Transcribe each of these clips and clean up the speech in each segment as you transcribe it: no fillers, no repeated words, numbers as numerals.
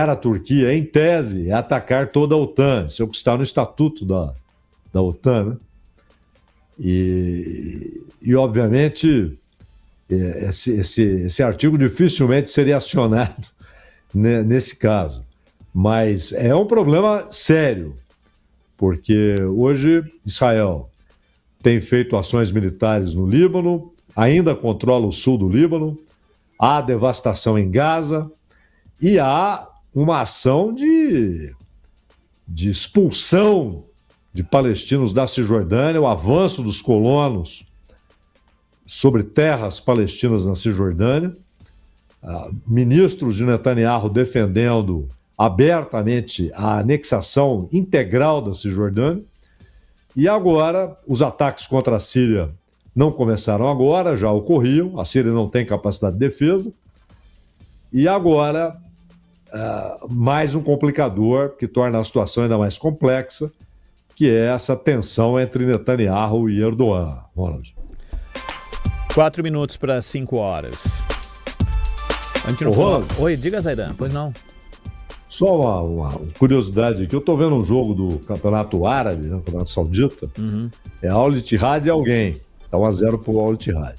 a Turquia, em tese, é atacar toda a OTAN. Isso é o que está no estatuto da OTAN, né? E obviamente, esse artigo dificilmente seria acionado nesse caso. Mas é um problema sério, porque hoje Israel tem feito ações militares no Líbano, ainda controla o sul do Líbano, há devastação em Gaza e há uma ação de expulsão de palestinos da Cisjordânia, o avanço dos colonos sobre terras palestinas na Cisjordânia, ministros de Netanyahu defendendo abertamente a anexação integral da Cisjordânia, e agora os ataques contra a Síria não começaram agora, já ocorriam, a Síria não tem capacidade de defesa, e agora mais um complicador que torna a situação ainda mais complexa, que é essa tensão entre Netanyahu e Erdogan. Ronald. 4 minutos para 5 horas. Oi, diga, Zaidan. Pois não. Só uma curiosidade aqui. Eu estou vendo um jogo do Campeonato Árabe, né, Campeonato Saudita. É Al Ittihad e alguém. Está 1-0 para o Al Ittihad.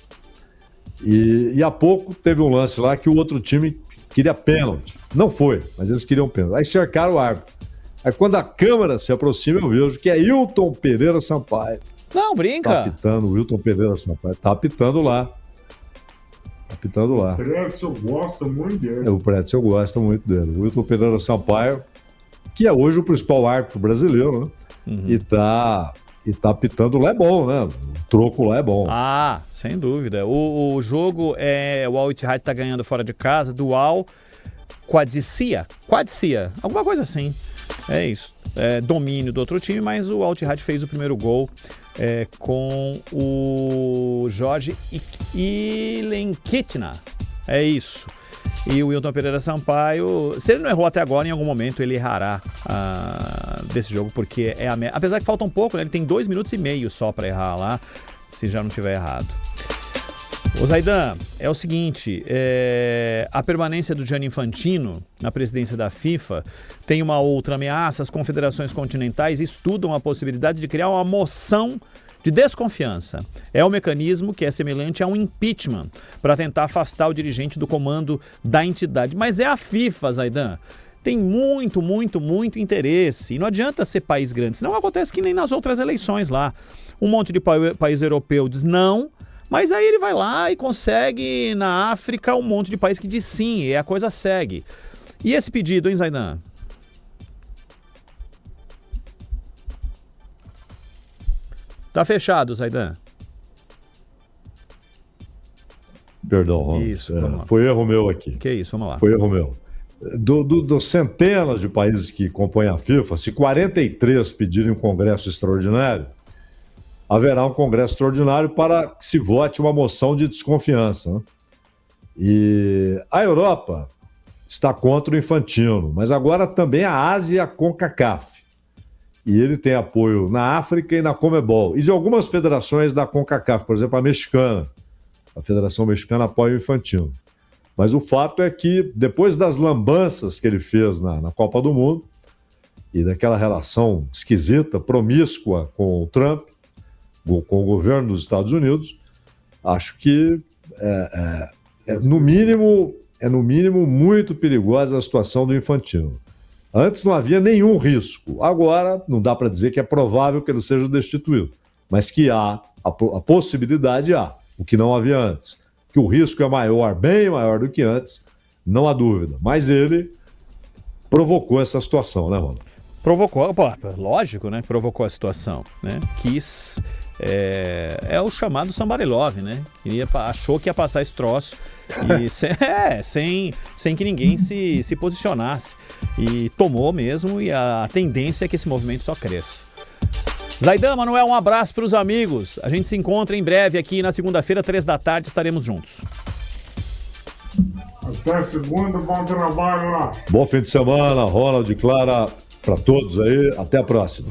E há pouco teve um lance lá que o outro time queria pênalti. Não foi, mas eles queriam pênalti. Aí cercaram o árbitro. Aí quando a câmera se aproxima, eu vejo que é Hilton Pereira Sampaio. Não, brinca. Está apitando, o Hilton Pereira Sampaio. Está apitando lá. O Pretzel gosta muito dele. O Pretzel gosta muito dele. O Hilton Pereira Sampaio, que é hoje o principal árbitro brasileiro, né? E tá apitando lá, é bom, né? O troco lá é bom. Ah, sem dúvida. O jogo o Al Ittihad tá ganhando fora de casa, do Al Qadisiyah, alguma coisa assim. É isso. Domínio do outro time, mas o Al Ittihad fez o primeiro gol com o Jorge Ilenkitna. É isso. E o Wilton Pereira Sampaio, se ele não errou até agora, em algum momento ele errará desse jogo, porque apesar que falta um pouco, né? Ele tem 2 minutos e meio só para errar lá, se já não tiver errado. Ô Zaidan, é o seguinte, a permanência do Gianni Infantino na presidência da FIFA tem uma outra ameaça. As confederações continentais estudam a possibilidade de criar uma moção de desconfiança. É um mecanismo que é semelhante a um impeachment para tentar afastar o dirigente do comando da entidade. Mas é a FIFA, Zaidan. Tem muito, muito, muito interesse. E não adianta ser país grande, senão acontece que nem nas outras eleições lá. Um monte de país europeu diz não, mas aí ele vai lá e consegue na África um monte de país que diz sim, e a coisa segue. E esse pedido, hein, Zaidan? Tá fechado, Zaidan. Perdão, Ronald. Isso, foi erro meu aqui. Que isso, vamos lá. Foi erro meu. Dos centenas de países que compõem a FIFA, se 43 pedirem um congresso extraordinário, haverá um congresso extraordinário para que se vote uma moção de desconfiança, né? E a Europa está contra o Infantino, mas agora também a Ásia e a CONCACAF. E ele tem apoio na África e na Comebol. E de algumas federações da CONCACAF, por exemplo, a mexicana. A Federação Mexicana apoia o Infantino. Mas o fato é que, depois das lambanças que ele fez na Copa do Mundo, e daquela relação esquisita, promíscua com o Trump, com o governo dos Estados Unidos, acho que no mínimo muito perigosa a situação do Infantino. Antes não havia nenhum risco. Agora não dá para dizer que é provável que ele seja destituído, mas que há a possibilidade, o que não havia antes. Que o risco é maior, bem maior do que antes, não há dúvida. Mas ele provocou essa situação, né, Ronaldo? Provocou, lógico, né? Provocou a situação, né? Quis. É o chamado somebody love, né? Achou que ia passar esse troço e sem que ninguém se posicionasse. E tomou mesmo, e a tendência é que esse movimento só cresça. Zaidan, Manuel, um abraço para os amigos. A gente se encontra em breve aqui na segunda-feira, 15h, estaremos juntos. Até segunda, bom trabalho lá. Bom fim de semana, Ronald, Clara, para todos aí. Até a próxima.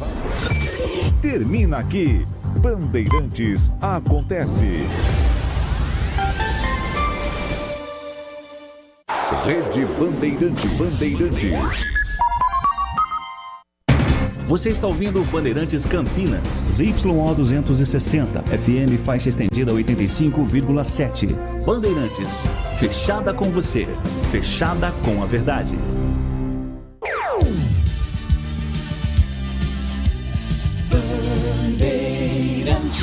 Termina aqui. Bandeirantes Acontece. Rede Bandeirantes. Você está ouvindo Bandeirantes Campinas. ZYO 260, FM faixa estendida 85,7. Bandeirantes, fechada com você, fechada com a verdade. Bandeirantes.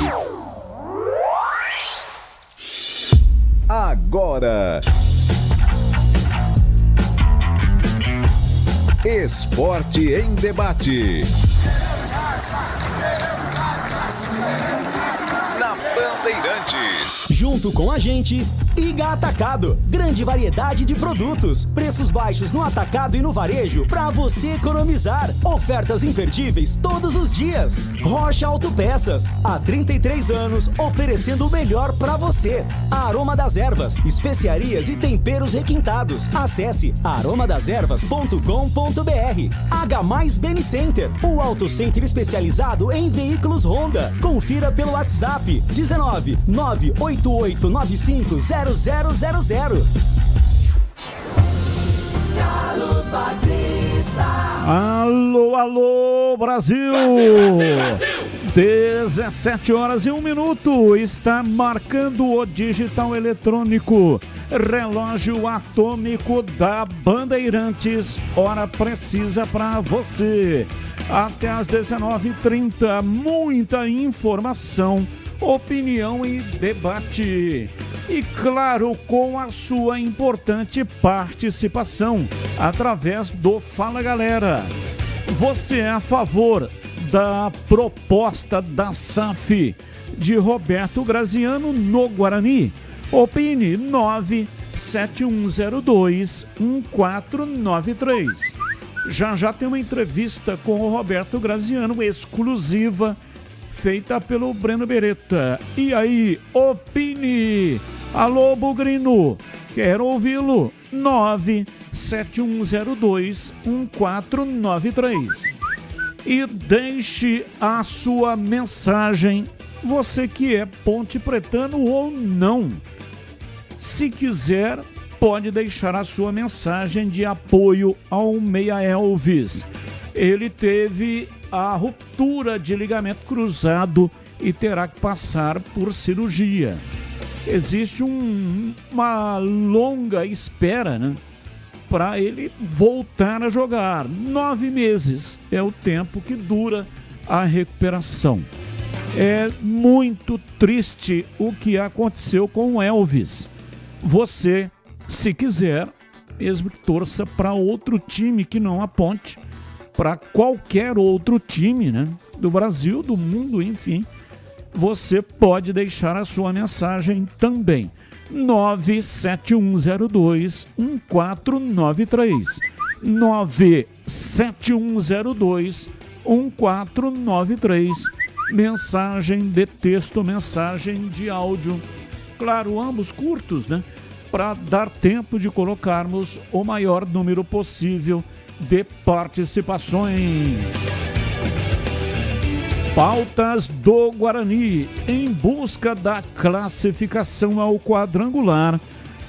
Agora, Esporte em Debate. Na Bandeirantes. Junto com a gente, Iga Atacado. Grande variedade de produtos. Preços baixos no atacado e no varejo para você economizar. Ofertas imperdíveis todos os dias. Rocha Autopeças. Há 33 anos oferecendo o melhor para você. Aroma das Ervas. Especiarias e temperos requintados. Acesse aromadeservas.com.br. H+ Beni Center. O auto center especializado em veículos Honda. Confira pelo WhatsApp 19 98895 0000. Carlos Batista. Alô, alô, Brasil! 17 horas e 1 minuto. Está marcando o digital eletrônico. Relógio atômico da Bandeirantes. Hora precisa para você. Até às 19h30. Muita informação, opinião e debate. E claro, com a sua importante participação através do Fala Galera. Você é a favor da proposta da SAF de Roberto Graziano no Guarani? Opine 971021493. Já tem uma entrevista com o Roberto Graziano exclusiva, feita pelo Breno Beretta. E aí, opine! Alô, Bugrino, quero ouvi-lo. 971021493. E deixe a sua mensagem, você que é pontepretano ou não. Se quiser, pode deixar a sua mensagem de apoio ao Meia Elvis. Ele teve a ruptura de ligamento cruzado e terá que passar por cirurgia. Existe uma longa espera, né, para ele voltar a jogar. 9 meses é o tempo que dura a recuperação. É muito triste o que aconteceu com o Elvis. Você, se quiser, mesmo que torça para outro time que não a Ponte, para qualquer outro time, né, do Brasil, do mundo, enfim, você pode deixar a sua mensagem também. 971021493. 971021493. Mensagem de texto, mensagem de áudio. Claro, ambos curtos, né? Para dar tempo de colocarmos o maior número possível de participações. Pautas do Guarani. Em busca da classificação ao quadrangular,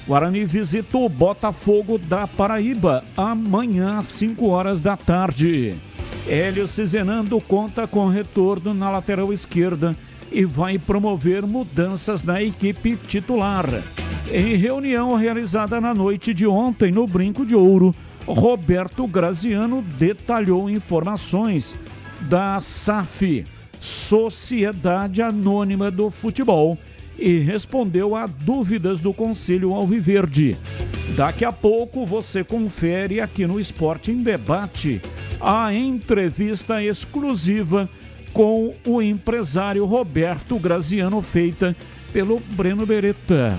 Guarani visita o Botafogo da Paraíba amanhã às 5 horas da tarde. Hélio Cizenando conta com retorno na lateral esquerda e vai promover mudanças na equipe titular. Em reunião realizada na noite de ontem no Brinco de Ouro, Roberto Graziano detalhou informações da SAF, Sociedade Anônima do Futebol, e respondeu a dúvidas do Conselho Alviverde. Daqui a pouco você confere aqui no Esporte em Debate a entrevista exclusiva com o empresário Roberto Graziano, feita pelo Breno Beretta.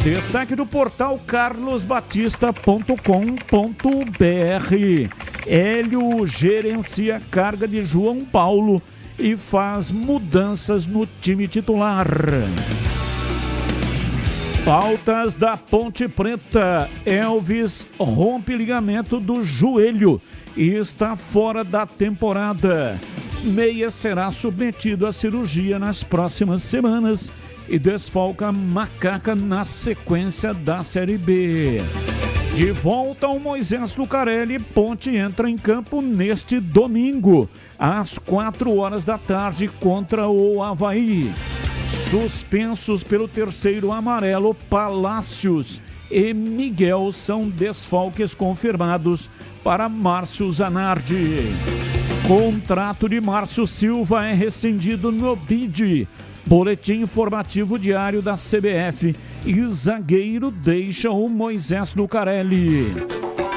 Destaque do portal carlosbatista.com.br. Hélio gerencia carga de João Paulo e faz mudanças no time titular. Pautas da Ponte Preta. Elvis rompe ligamento do joelho e está fora da temporada. Meia será submetido à cirurgia nas próximas semanas e desfalca Macaca na sequência da Série B. De volta ao Moisés Lucarelli, Ponte entra em campo neste domingo, às 4h contra o Avaí. Suspensos pelo terceiro amarelo, Palácios e Miguel são desfalques confirmados para Márcio Zanardi. Contrato de Márcio Silva é rescindido no BID. Boletim informativo diário da CBF e zagueiro deixa o Moisés Lucarelli.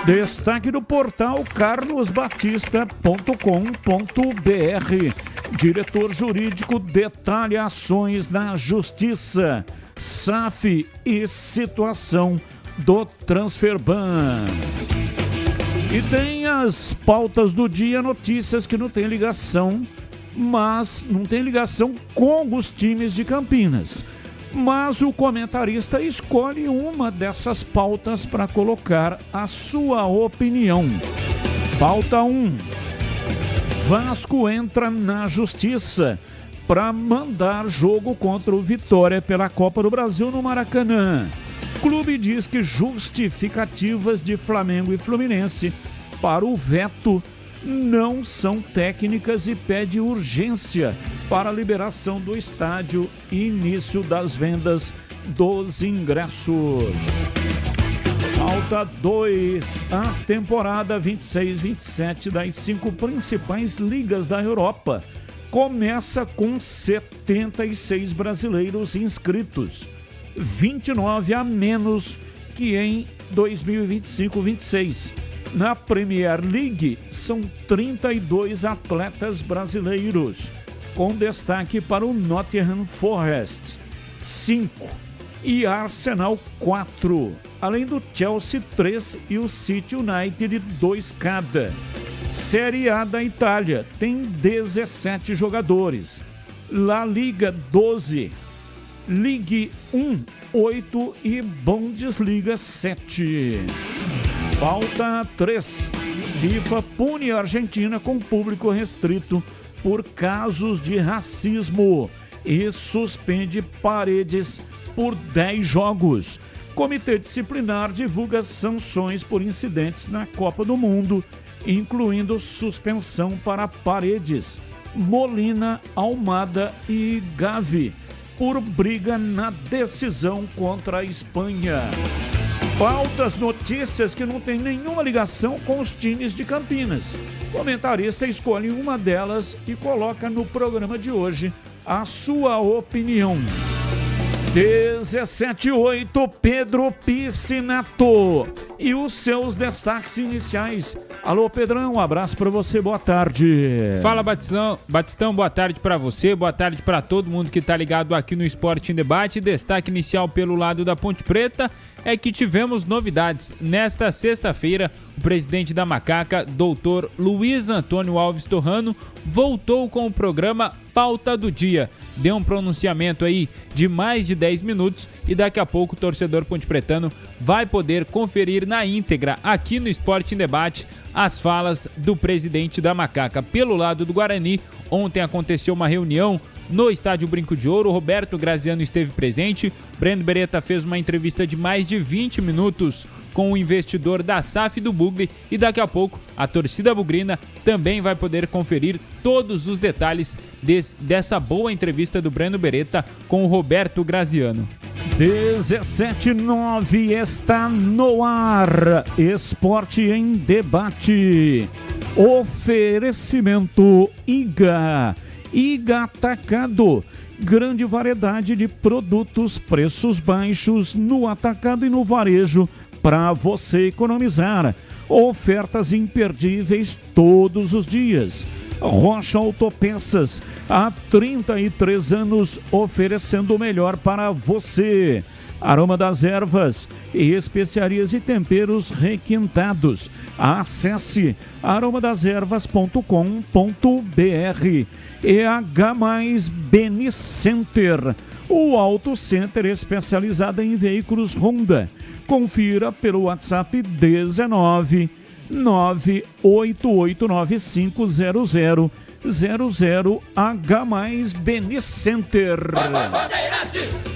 Destaque do portal carlosbatista.com.br. Diretor jurídico detalha ações na justiça, SAF e situação do Transferban. E tem as pautas do dia, notícias que não tem ligação, mas não tem ligação com os times de Campinas. Mas o comentarista escolhe uma dessas pautas para colocar a sua opinião. Pauta 1. Vasco entra na justiça para mandar jogo contra o Vitória pela Copa do Brasil no Maracanã. Clube diz que justificativas de Flamengo e Fluminense para o veto não são técnicas e pede urgência para a liberação do estádio e início das vendas dos ingressos. Pauta 2. A temporada 26-27 das 5 principais ligas da Europa começa com 76 brasileiros inscritos, 29 a menos que em 2025-26. Na Premier League, são 32 atletas brasileiros, com destaque para o Nottingham Forest, 5, e Arsenal, 4, além do Chelsea, 3 e o City United, 2 cada. Série A da Itália tem 17 jogadores, La Liga, 12, Ligue 1, 8 e Bundesliga, 7. Pauta 3. FIFA pune a Argentina com público restrito por casos de racismo e suspende Paredes por 10 jogos. Comitê Disciplinar divulga sanções por incidentes na Copa do Mundo, incluindo suspensão para Paredes, Molina, Almada e Gavi, por briga na decisão contra a Espanha. Pautas, notícias que não tem nenhuma ligação com os times de Campinas. O comentarista escolhe uma delas e coloca no programa de hoje a sua opinião. 17:08, Pedro Piscinato. E os seus destaques iniciais. Alô, Pedrão, um abraço para você, boa tarde. Fala, Batistão, boa tarde para você, boa tarde para todo mundo que tá ligado aqui no Esporte em Debate. Destaque inicial pelo lado da Ponte Preta é que tivemos novidades. Nesta sexta-feira, o presidente da Macaca, doutor Luiz Antônio Alves Torrano, voltou com o programa Pauta do Dia. Deu um pronunciamento aí de mais de 10 minutos e daqui a pouco o torcedor pontepretano vai poder conferir na íntegra aqui no Esporte em Debate as falas do presidente da Macaca. Pelo lado do Guarani, ontem aconteceu uma reunião no Estádio Brinco de Ouro. Roberto Graziano esteve presente. Breno Beretta fez uma entrevista de mais de 20 minutos com o investidor da SAF do Bugre e daqui a pouco a torcida bugrina também vai poder conferir todos os detalhes dessa boa entrevista do Breno Beretta com o Roberto Graziano. 17:09 está no ar. Esporte em Debate. Oferecimento IGA Atacado. Grande variedade de produtos, preços baixos no atacado e no varejo para você economizar. Ofertas imperdíveis todos os dias. Rocha Autopeças, há 33 anos oferecendo o melhor para você. Aroma das Ervas e especiarias e temperos requintados. Acesse aromadeservas.com.br. EH+ Benicenter, o Auto Center especializado em veículos Honda. Confira pelo WhatsApp 19 9889500 00H+ Beni Center.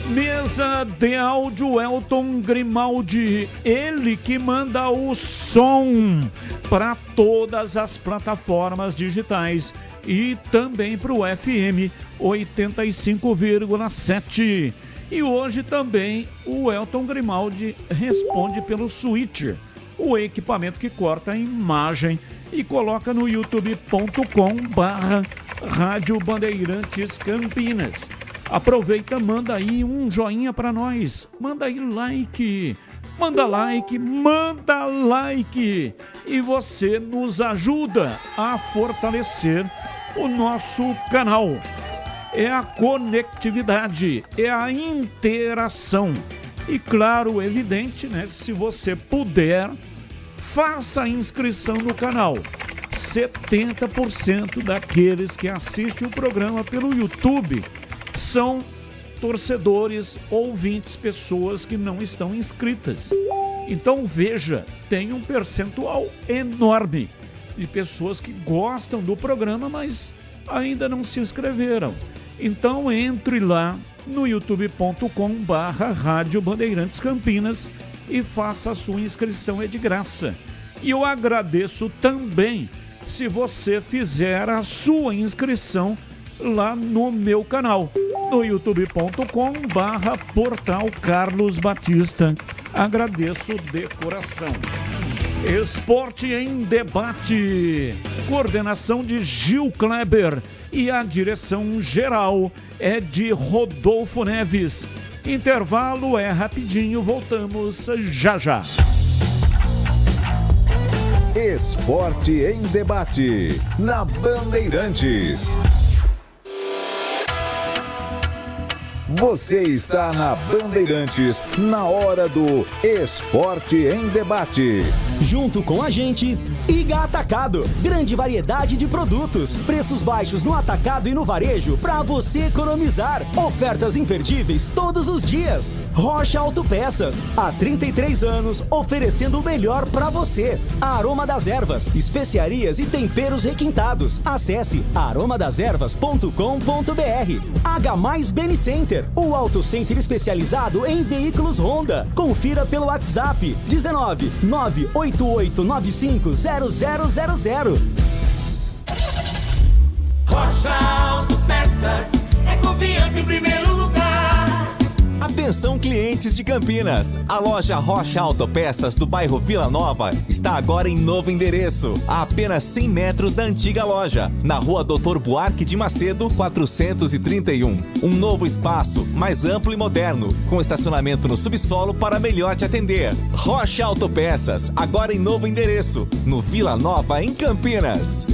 Mesa de áudio Elton Grimaldi, ele que manda o som para todas as plataformas digitais e também para o FM 85,7. E hoje também o Elton Grimaldi responde pelo Switcher, o equipamento que corta a imagem e coloca no youtube.com/Rádio Bandeirantes Campinas. Aproveita, manda aí um joinha para nós, manda aí like, manda like e você nos ajuda a fortalecer o nosso canal. É a conectividade, é a interação. E claro, evidente, né? Se você puder, faça a inscrição no canal. 70% daqueles que assistem o programa pelo YouTube são torcedores, ouvintes, pessoas que não estão inscritas. Então veja, tem um percentual enorme de pessoas que gostam do programa, mas ainda não se inscreveram. Então entre lá no youtube.com/Rádio Bandeirantes Campinas e faça a sua inscrição, é de graça. E eu agradeço também se você fizer a sua inscrição lá no meu canal, no youtube.com/Portal Carlos Batista. Agradeço de coração. Esporte em Debate. Coordenação de Gil Kleber e a direção geral é de Rodolfo Neves. Intervalo é rapidinho, voltamos já já. Esporte em Debate, na Bandeirantes. Você está na Bandeirantes, na hora do Esporte em Debate. Junto com a gente, Iga Atacado. Grande variedade de produtos, preços baixos no atacado e no varejo para você economizar. Ofertas imperdíveis todos os dias. Rocha Autopeças, há 33 anos oferecendo o melhor para você. Aroma das Ervas, especiarias e temperos requintados. Acesse aromadeservas.com.br. H+ Beni Center, o auto center especializado em veículos Honda. Confira pelo WhatsApp 19 98895 0000. Rocha Autopeças é confiança em primeiro lugar. Atenção, clientes de Campinas, a loja Rocha Autopeças do bairro Vila Nova está agora em novo endereço, a apenas 100 metros da antiga loja, na rua Dr. Buarque de Macedo, 431. Um novo espaço, mais amplo e moderno, com estacionamento no subsolo para melhor te atender. Rocha Autopeças, agora em novo endereço, no Vila Nova, em Campinas.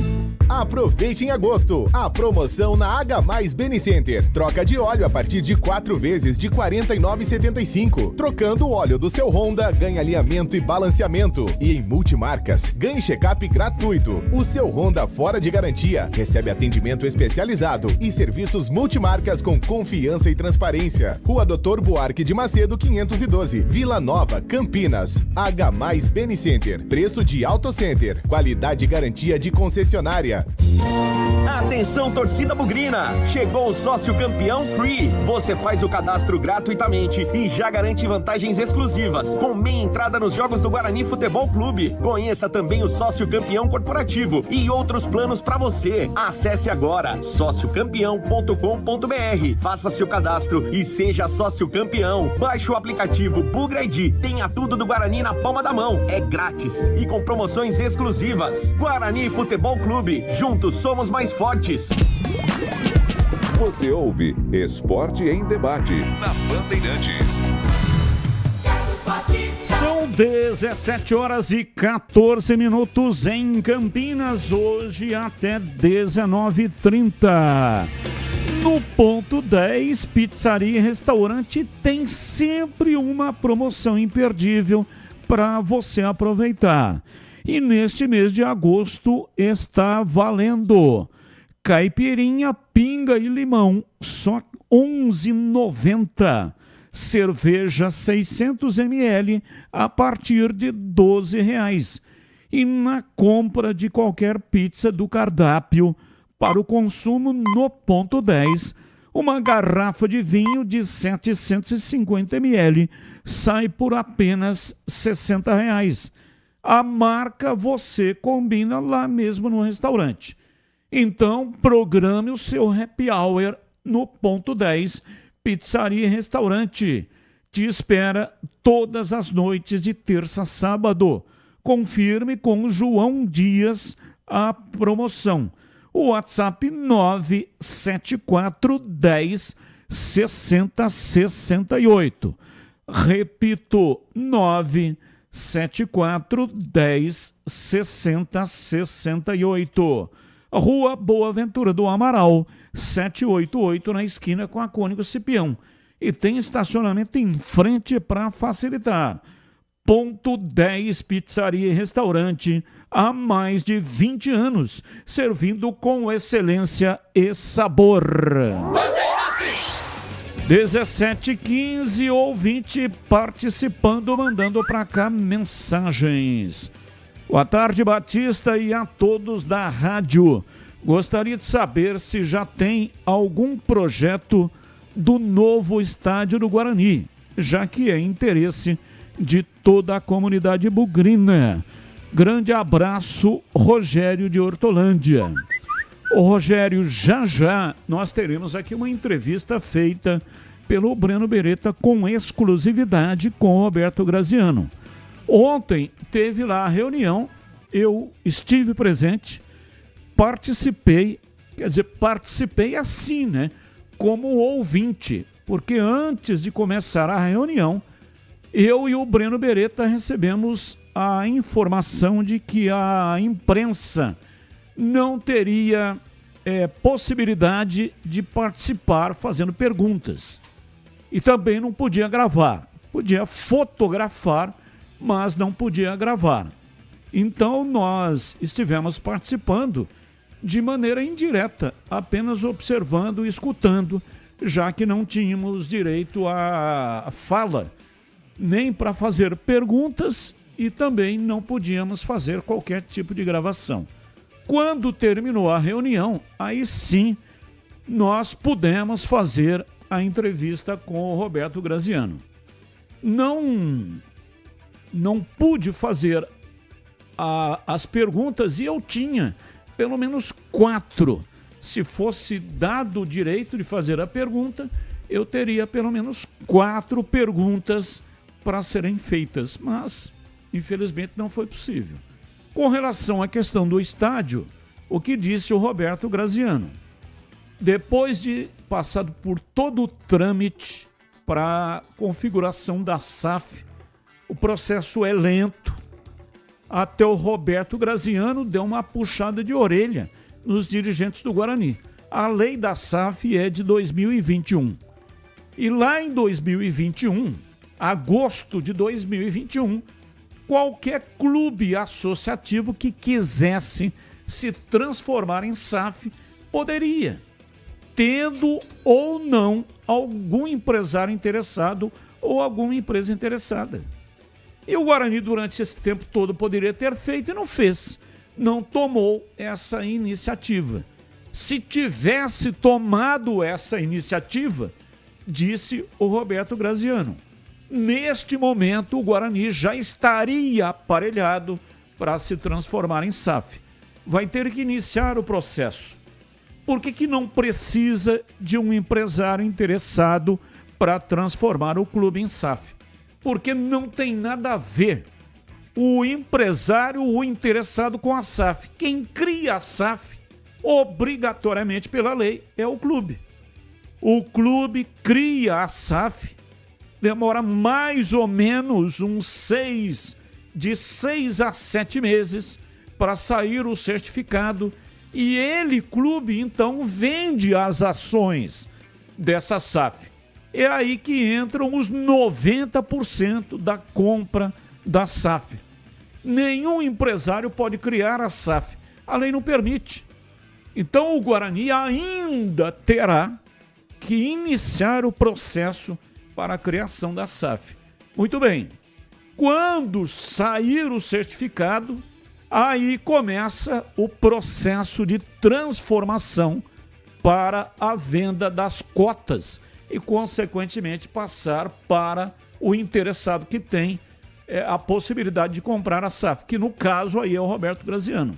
Aproveite em agosto a promoção na H+ Beni Center. Troca de óleo a partir de 4 vezes de R$ 49,75. Trocando o óleo do seu Honda, ganha alinhamento e balanceamento. E em multimarcas, ganhe check-up gratuito. O seu Honda fora de garantia recebe atendimento especializado e serviços multimarcas com confiança e transparência. Rua Dr. Buarque de Macedo, 512, Vila Nova, Campinas. H+ Beni Center. Preço de Auto Center. Qualidade e garantia de concessionária. Atenção, torcida bugrina! Chegou o Sócio Campeão Free. Você faz o cadastro gratuitamente e já garante vantagens exclusivas, com meia entrada nos jogos do Guarani Futebol Clube. Conheça também o Sócio Campeão Corporativo e outros planos para você. Acesse agora sociocampeão.com.br. Faça seu cadastro e seja sócio campeão. Baixe o aplicativo Bugra ID. Tenha tudo do Guarani na palma da mão. É grátis e com promoções exclusivas. Guarani Futebol Clube. Juntos somos mais fortes. Você ouve Esporte em Debate, na Bandeirantes. São 17h14 em Campinas, hoje até 19h30. No ponto 10, pizzaria e restaurante tem sempre uma promoção imperdível para você aproveitar. E neste mês de agosto está valendo caipirinha, pinga e limão, só R$ 11,90. Cerveja 600 ml a partir de R$ 12,00. E na compra de qualquer pizza do cardápio Para o consumo no ponto 10, uma garrafa de vinho de 750 ml sai por apenas R$ 60. A marca você combina lá mesmo no restaurante. Então, programe o seu happy hour no ponto 10, Pizzaria e Restaurante. Te espera todas as noites de terça a sábado. Confirme com o João Dias a promoção. O WhatsApp 97410 6068. Repito, 97410 6068. Rua Boa Ventura do Amaral, 788, na esquina com a Cônigo Cipião. E tem estacionamento em frente para facilitar. Ponto 10 Pizzaria e Restaurante, há mais de 20 anos, servindo com excelência e sabor. 17h15, ouvinte participando, mandando para cá mensagens. Boa tarde, Batista, e a todos da rádio. Gostaria de saber se já tem algum projeto do novo estádio do Guarani, já que é interesse de toda a comunidade bugrina. Grande abraço, Rogério de Hortolândia. Ô Rogério, já nós teremos aqui uma entrevista feita pelo Breno Beretta com exclusividade com o Roberto Graziano. Ontem teve lá a reunião, eu estive presente, participei assim, né, como ouvinte, porque antes de começar a reunião, eu e o Breno Beretta recebemos a informação de que a imprensa não teria possibilidade de participar fazendo perguntas. E também não podia gravar. Podia fotografar, mas não podia gravar. Então nós estivemos participando de maneira indireta, apenas observando e escutando, já que não tínhamos direito à fala, nem para fazer perguntas e também não podíamos fazer qualquer tipo de gravação. Quando terminou a reunião, aí sim nós pudemos fazer a entrevista com o Roberto Graziano. Não pude fazer as perguntas e eu tinha pelo menos 4. Se fosse dado o direito de fazer a pergunta, eu teria pelo menos 4 perguntas para serem feitas, mas infelizmente não foi possível. Com relação à questão do estádio, o que disse o Roberto Graziano? Depois de passado por todo o trâmite para a configuração da SAF, o processo é lento. Até o Roberto Graziano deu uma puxada de orelha nos dirigentes do Guarani. A lei da SAF é de 2021. E lá em 2021, agosto de 2021, qualquer clube associativo que quisesse se transformar em SAF poderia, tendo ou não algum empresário interessado ou alguma empresa interessada. E o Guarani, durante esse tempo todo, poderia ter feito e não fez. Não tomou essa iniciativa. Se tivesse tomado essa iniciativa, disse o Roberto Graziano, neste momento o Guarani já estaria aparelhado para se transformar em SAF. Vai ter que iniciar o processo. Por que não precisa de um empresário interessado para transformar o clube em SAF? Porque não tem nada a ver o empresário, o interessado com a SAF. Quem cria a SAF, obrigatoriamente pela lei, é o clube. O clube cria a SAF, demora mais ou menos de 6 a 7 meses para sair o certificado e ele, clube, então vende as ações dessa SAF. É aí que entram os 90% da compra da SAF. Nenhum empresário pode criar a SAF. A lei não permite. Então o Guarani ainda terá que iniciar o processo para a criação da SAF. Muito bem. Quando sair o certificado, Aí começa o processo de transformação para a venda das cotas e, consequentemente, passar para o interessado que tem a possibilidade de comprar a SAF, que no caso aí é o Roberto Graziano.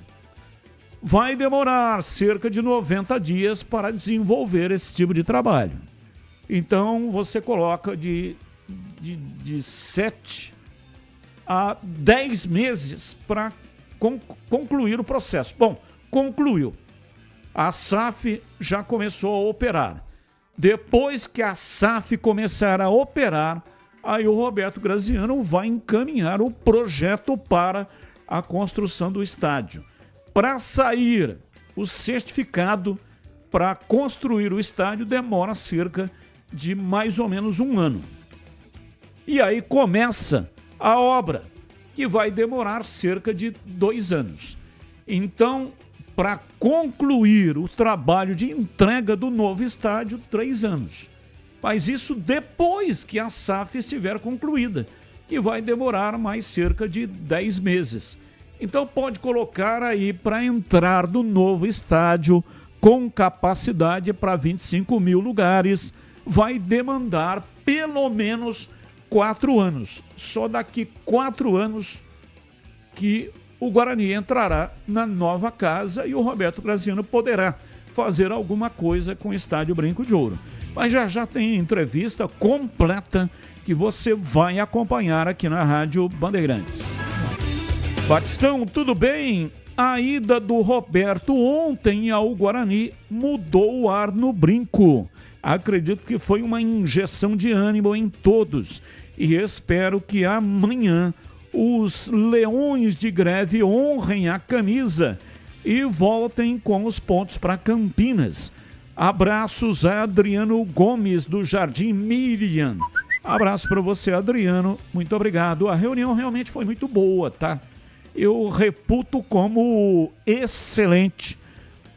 Vai demorar cerca de 90 dias para desenvolver esse tipo de trabalho. Então, você coloca de 7 a 10 meses para concluir o processo. Bom, concluiu. A SAF já começou a operar. Depois que a SAF começar a operar, aí o Roberto Graziano vai encaminhar o projeto para a construção do estádio. Para sair o certificado para construir o estádio demora cerca de mais ou menos 1 ano. E aí começa a obra, que vai demorar cerca de 2 anos. Então, para concluir o trabalho de entrega do novo estádio, 3 anos. Mas isso depois que a SAF estiver concluída, que vai demorar mais cerca de 10 meses. Então pode colocar aí para entrar do novo estádio com capacidade para 25 mil lugares, vai demandar pelo menos 4 anos. Só daqui 4 anos que o Guarani entrará na nova casa e o Roberto Graziano poderá fazer alguma coisa com o Estádio Brinco de Ouro. Mas já tem entrevista completa que você vai acompanhar aqui na Rádio Bandeirantes. Batistão, tudo bem? A ida do Roberto ontem ao Guarani mudou o ar no Brinco. Acredito que foi uma injeção de ânimo em todos e espero que amanhã os leões de greve honrem a camisa e voltem com os pontos para Campinas. Abraços a Adriano Gomes, do Jardim Miriam. Abraço para você, Adriano. Muito obrigado. A reunião realmente foi muito boa, tá? Eu reputo como excelente.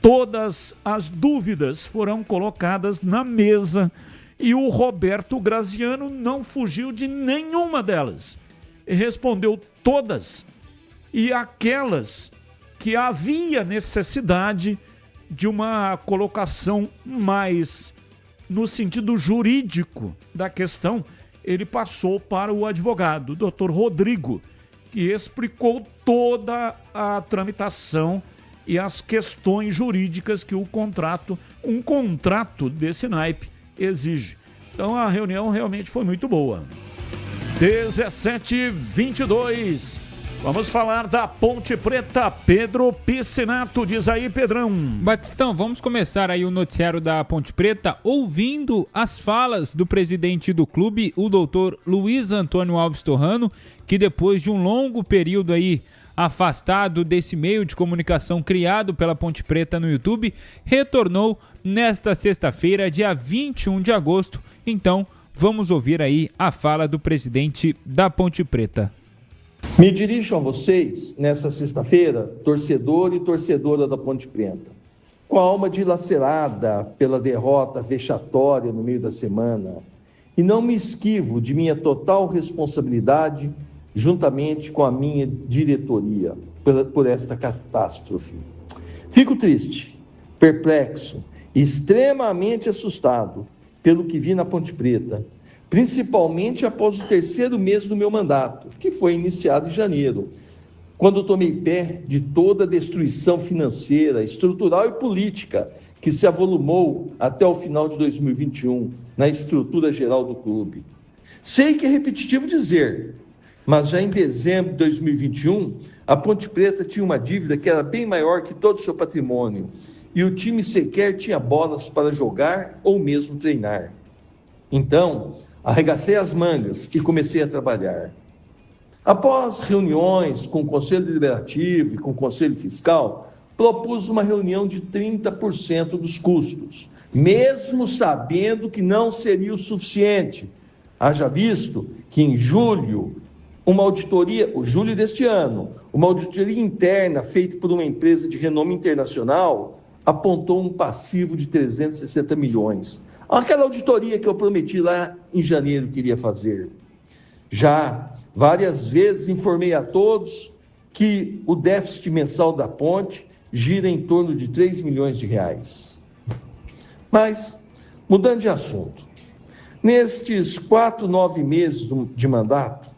Todas as dúvidas foram colocadas na mesa e o Roberto Graziano não fugiu de nenhuma delas. Respondeu todas e aquelas que havia necessidade de uma colocação mais no sentido jurídico da questão, ele passou para o advogado, o Dr. Rodrigo, que explicou toda a tramitação e as questões jurídicas que um contrato desse naipe exige. Então a reunião realmente foi muito boa. 17h22. Vamos falar da Ponte Preta. Pedro Piscinato, diz aí, Pedrão. Batistão, vamos começar aí o noticiário da Ponte Preta ouvindo as falas do presidente do clube, o doutor Luiz Antônio Alves Torrano, que depois de um longo período aí afastado desse meio de comunicação criado pela Ponte Preta no YouTube, retornou nesta sexta-feira, dia 21 de agosto. Então, vamos ouvir aí a fala do presidente da Ponte Preta. Me dirijo a vocês nessa sexta-feira, torcedor e torcedora da Ponte Preta, com a alma dilacerada pela derrota vexatória no meio da semana, e não me esquivo de minha total responsabilidade, juntamente com a minha diretoria, por esta catástrofe. Fico triste, perplexo e extremamente assustado pelo que vi na Ponte Preta, principalmente após o 3º mês do meu mandato, que foi iniciado em janeiro, quando tomei pé de toda a destruição financeira, estrutural e política que se avolumou até o final de 2021 na estrutura geral do clube. Sei que é repetitivo dizer, mas já em dezembro de 2021, a Ponte Preta tinha uma dívida que era bem maior que todo o seu patrimônio, e o time sequer tinha bolas para jogar ou mesmo treinar. Então, arregacei as mangas e comecei a trabalhar. Após reuniões com o Conselho Deliberativo e com o Conselho Fiscal, propus uma reunião de 30% dos custos, mesmo sabendo que não seria o suficiente. Haja visto que em julho deste ano, uma auditoria interna feita por uma empresa de renome internacional apontou um passivo de 360 milhões. Aquela auditoria que eu prometi lá em janeiro que iria fazer. Já várias vezes informei a todos que o déficit mensal da ponte gira em torno de 3 milhões de reais. Mas, mudando de assunto, nestes 9 meses de mandato,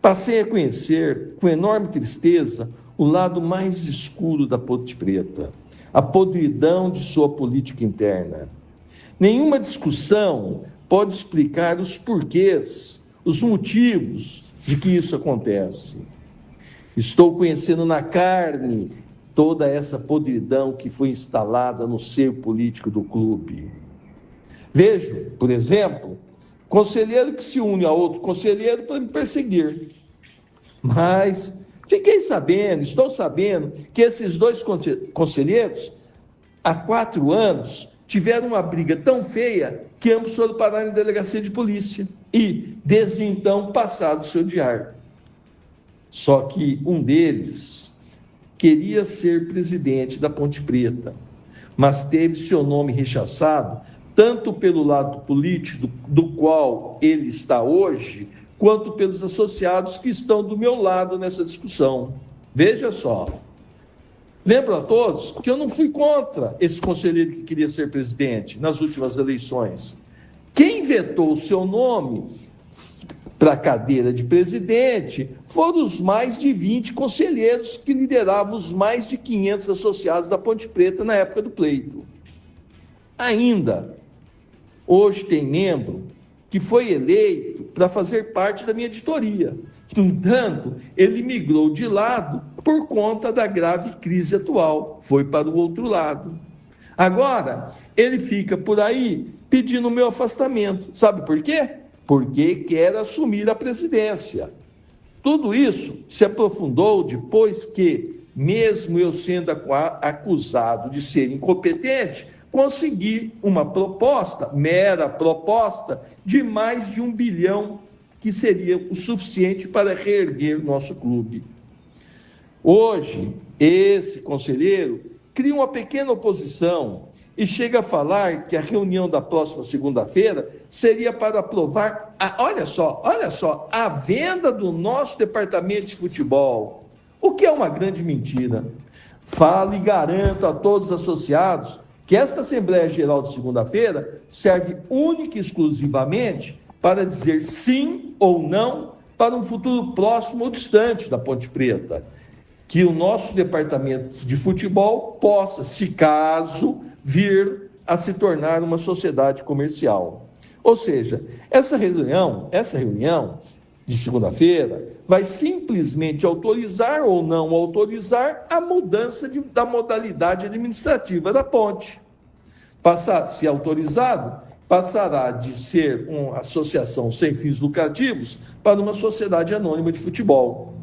passei a conhecer, com enorme tristeza, o lado mais escuro da Ponte Preta, a podridão de sua política interna. Nenhuma discussão pode explicar os porquês, os motivos de que isso acontece. Estou conhecendo na carne toda essa podridão que foi instalada no seio político do clube. Vejo, por exemplo, conselheiro que se une a outro conselheiro para me perseguir. Mas estou sabendo que esses 2 conselheiros, há 4 anos, tiveram uma briga tão feia que ambos foram parar em delegacia de polícia e, desde então, passaram a se odiar. Só que um deles queria ser presidente da Ponte Preta, mas teve seu nome rechaçado tanto pelo lado político do qual ele está hoje, quanto pelos associados que estão do meu lado nessa discussão. Veja só. Lembro a todos que eu não fui contra esse conselheiro que queria ser presidente nas últimas eleições. Quem vetou o seu nome para a cadeira de presidente foram os mais de 20 conselheiros que lideravam os mais de 500 associados da Ponte Preta na época do pleito. Ainda, hoje tem membro que foi eleito para fazer parte da minha editoria. No entanto, ele migrou de lado por conta da grave crise atual, foi para o outro lado. Agora, ele fica por aí pedindo o meu afastamento. Sabe por quê? Porque quer assumir a presidência. Tudo isso se aprofundou depois que, mesmo eu sendo acusado de ser incompetente, consegui uma proposta, mera proposta, de mais de 1 bilhão, que seria o suficiente para reerguer nosso clube. Hoje, esse conselheiro cria uma pequena oposição e chega a falar que a reunião da próxima segunda-feira seria para aprovar, olha só, a venda do nosso departamento de futebol, o que é uma grande mentira. Falo e garanto a todos os associados que esta Assembleia Geral de segunda-feira serve única e exclusivamente para dizer sim ou não para um futuro próximo ou distante da Ponte Preta, que o nosso departamento de futebol possa, se caso, vir a se tornar uma sociedade comercial. Ou seja, essa reunião de segunda-feira vai simplesmente autorizar ou não autorizar a mudança da modalidade administrativa da ponte. Se autorizado, passará de ser uma associação sem fins lucrativos para uma sociedade anônima de futebol.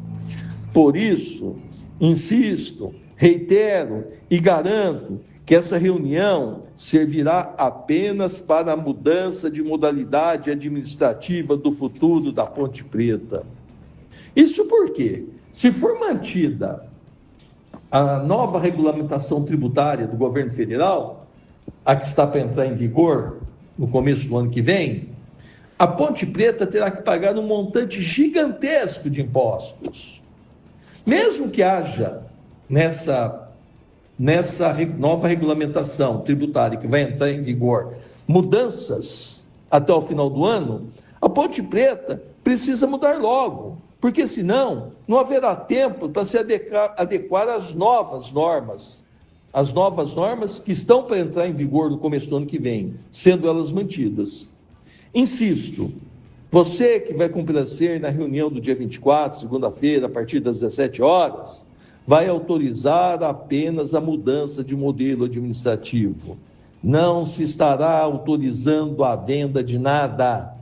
Por isso, insisto, reitero e garanto que essa reunião servirá apenas para a mudança de modalidade administrativa do futuro da Ponte Preta. Isso porque, se for mantida a nova regulamentação tributária do governo federal, a que está para entrar em vigor no começo do ano que vem, a Ponte Preta terá que pagar um montante gigantesco de impostos. Mesmo que haja nessa nova regulamentação tributária que vai entrar em vigor mudanças até o final do ano, a Ponte Preta precisa mudar logo, porque senão não haverá tempo para se adequar às novas normas que estão para entrar em vigor no começo do ano que vem, sendo elas mantidas. Insisto, você que vai comparecer na reunião do dia 24, segunda-feira, a partir das 17 horas, vai autorizar apenas a mudança de modelo administrativo. Não se estará autorizando a venda de nada.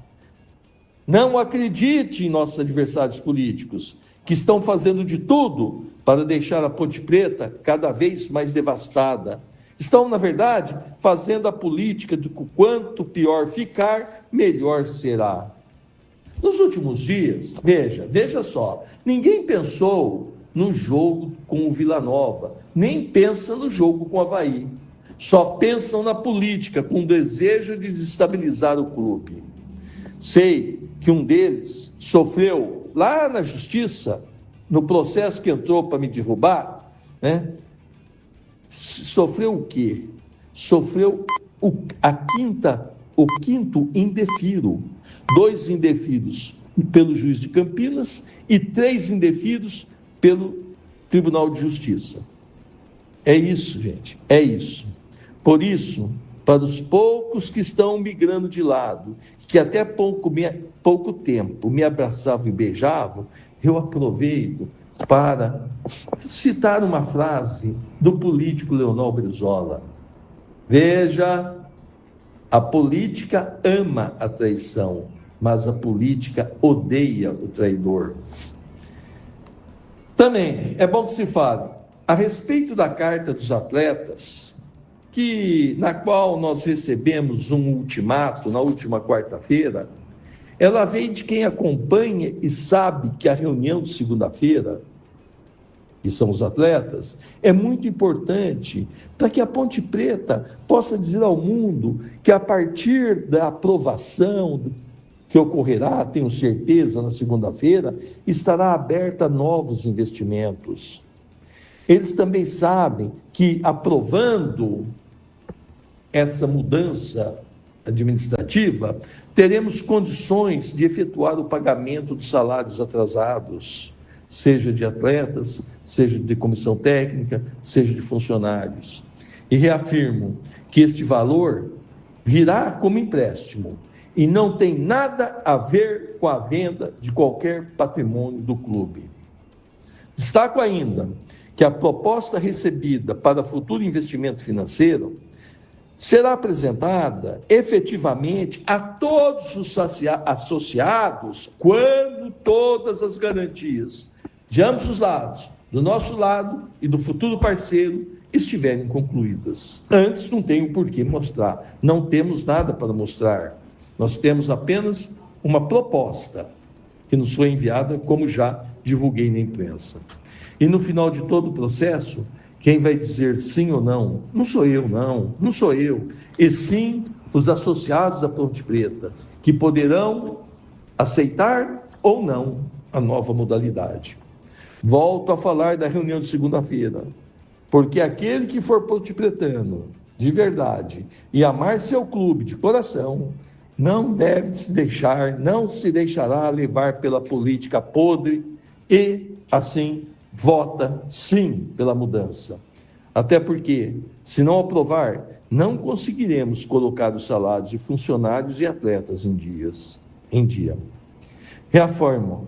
Não acredite em nossos adversários políticos, que estão fazendo de tudo para deixar a Ponte Preta cada vez mais devastada. Estão, na verdade, fazendo a política de quanto pior ficar, melhor será. Nos últimos dias, veja só, ninguém pensou no jogo com o Vila Nova, nem pensa no jogo com o Avaí. Só pensam na política, com o desejo de desestabilizar o clube. Sei que um deles sofreu lá na justiça no processo que entrou para me derrubar, né, sofreu o quê? Sofreu o quinto indefiro. 2 indefidos pelo juiz de Campinas e 3 indefidos pelo Tribunal de Justiça. É isso, gente, é isso. Por isso, para os poucos que estão migrando de lado, que até pouco tempo me abraçavam e beijavam, eu aproveito para citar uma frase do político Leonel Brizola. Veja, a política ama a traição, mas a política odeia o traidor. Também é bom que se fale a respeito da Carta dos Atletas, na qual nós recebemos um ultimato na última quarta-feira. Ela vem de quem acompanha e sabe que a reunião de segunda-feira, que são os atletas, é muito importante para que a Ponte Preta possa dizer ao mundo que, a partir da aprovação que ocorrerá, tenho certeza, na segunda-feira, estará aberta a novos investimentos. Eles também sabem que, aprovando essa mudança administrativa, teremos condições de efetuar o pagamento dos salários atrasados, seja de atletas, seja de comissão técnica, seja de funcionários. E reafirmo que este valor virá como empréstimo e não tem nada a ver com a venda de qualquer patrimônio do clube. Destaco ainda que a proposta recebida para futuro investimento financeiro será apresentada efetivamente a todos os associados quando todas as garantias de ambos os lados, do nosso lado e do futuro parceiro, estiverem concluídas. Antes não tenho por que mostrar, não temos nada para mostrar. Nós temos apenas uma proposta que nos foi enviada, como já divulguei na imprensa. E no final de todo o processo, quem vai dizer sim ou não, não sou eu, não sou eu, e sim os associados da Ponte Preta, que poderão aceitar ou não a nova modalidade. Volto a falar da reunião de segunda-feira, porque aquele que for pontepretano de verdade e amar seu clube de coração, não se deixará levar pela política podre e, assim, vota sim pela mudança. Até porque, se não aprovar, não conseguiremos colocar os salários de funcionários e atletas em dia.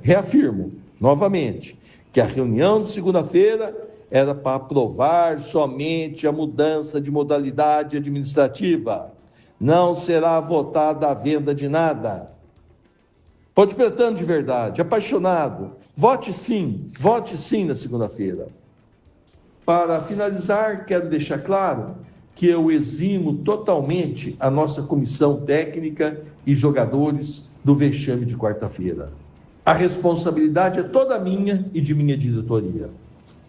Reafirmo novamente que a reunião de segunda-feira era para aprovar somente a mudança de modalidade administrativa. Não será votada a venda de nada. Pontepretano de verdade, apaixonado, vote sim na segunda-feira. Para finalizar, quero deixar claro que eu eximo totalmente a nossa comissão técnica e jogadores do vexame de quarta-feira. A responsabilidade é toda minha e de minha diretoria.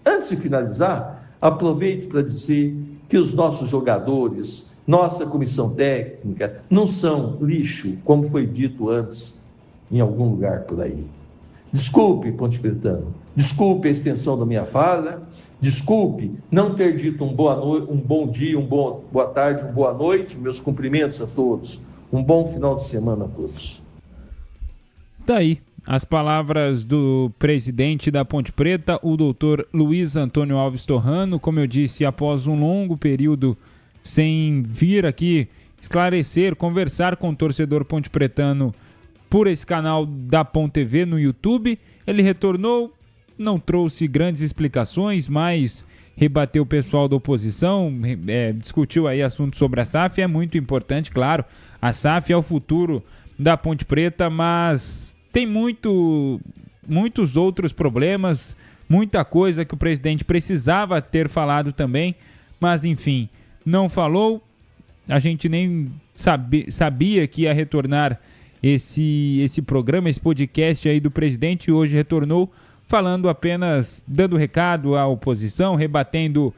Antes de finalizar, aproveito para dizer que os nossos jogadores, nossa comissão técnica, não são lixo, como foi dito antes em algum lugar por aí. Desculpe, pontepretano, desculpe a extensão da minha fala, desculpe não ter dito um bom dia, boa tarde, uma boa noite, meus cumprimentos a todos, um bom final de semana a todos. Daí as palavras do presidente da Ponte Preta, o doutor Luiz Antônio Alves Torrano, como eu disse, após um longo período sem vir aqui esclarecer, conversar com o torcedor pontepretano por esse canal da Ponte TV no YouTube. Ele retornou, não trouxe grandes explicações, mas rebateu o pessoal da oposição, discutiu aí assuntos sobre a SAF. É muito importante, claro, a SAF é o futuro da Ponte Preta, mas tem muitos outros problemas, muita coisa que o presidente precisava ter falado também, mas enfim, não falou. A gente nem sabia que ia retornar esse programa, esse podcast aí do presidente, e hoje retornou falando apenas, dando recado à oposição, rebatendo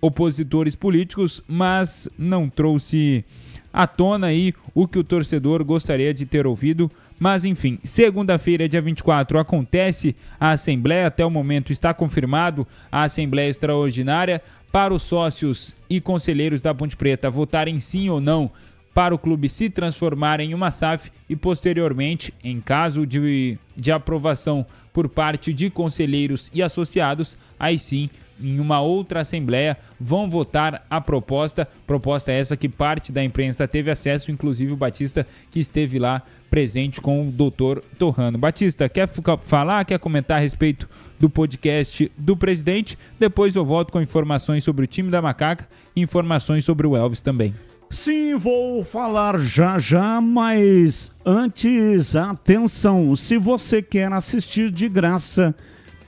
opositores políticos, mas não trouxe à tona aí o que o torcedor gostaria de ter ouvido, Mas enfim, segunda-feira, dia 24, acontece a Assembleia. Até o momento está confirmado a Assembleia Extraordinária para os sócios e conselheiros da Ponte Preta votarem sim ou não para o clube se transformar em uma SAF e posteriormente, em caso de aprovação por parte de conselheiros e associados, aí sim, em uma outra assembleia, vão votar a proposta essa que parte da imprensa teve acesso, inclusive o Batista, que esteve lá presente com o doutor Torrano. Batista, quer falar, quer comentar a respeito do podcast do presidente? Depois eu volto com informações sobre o time da Macaca e informações sobre o Elvis também. Sim, vou falar já, mas antes, atenção, se você quer assistir de graça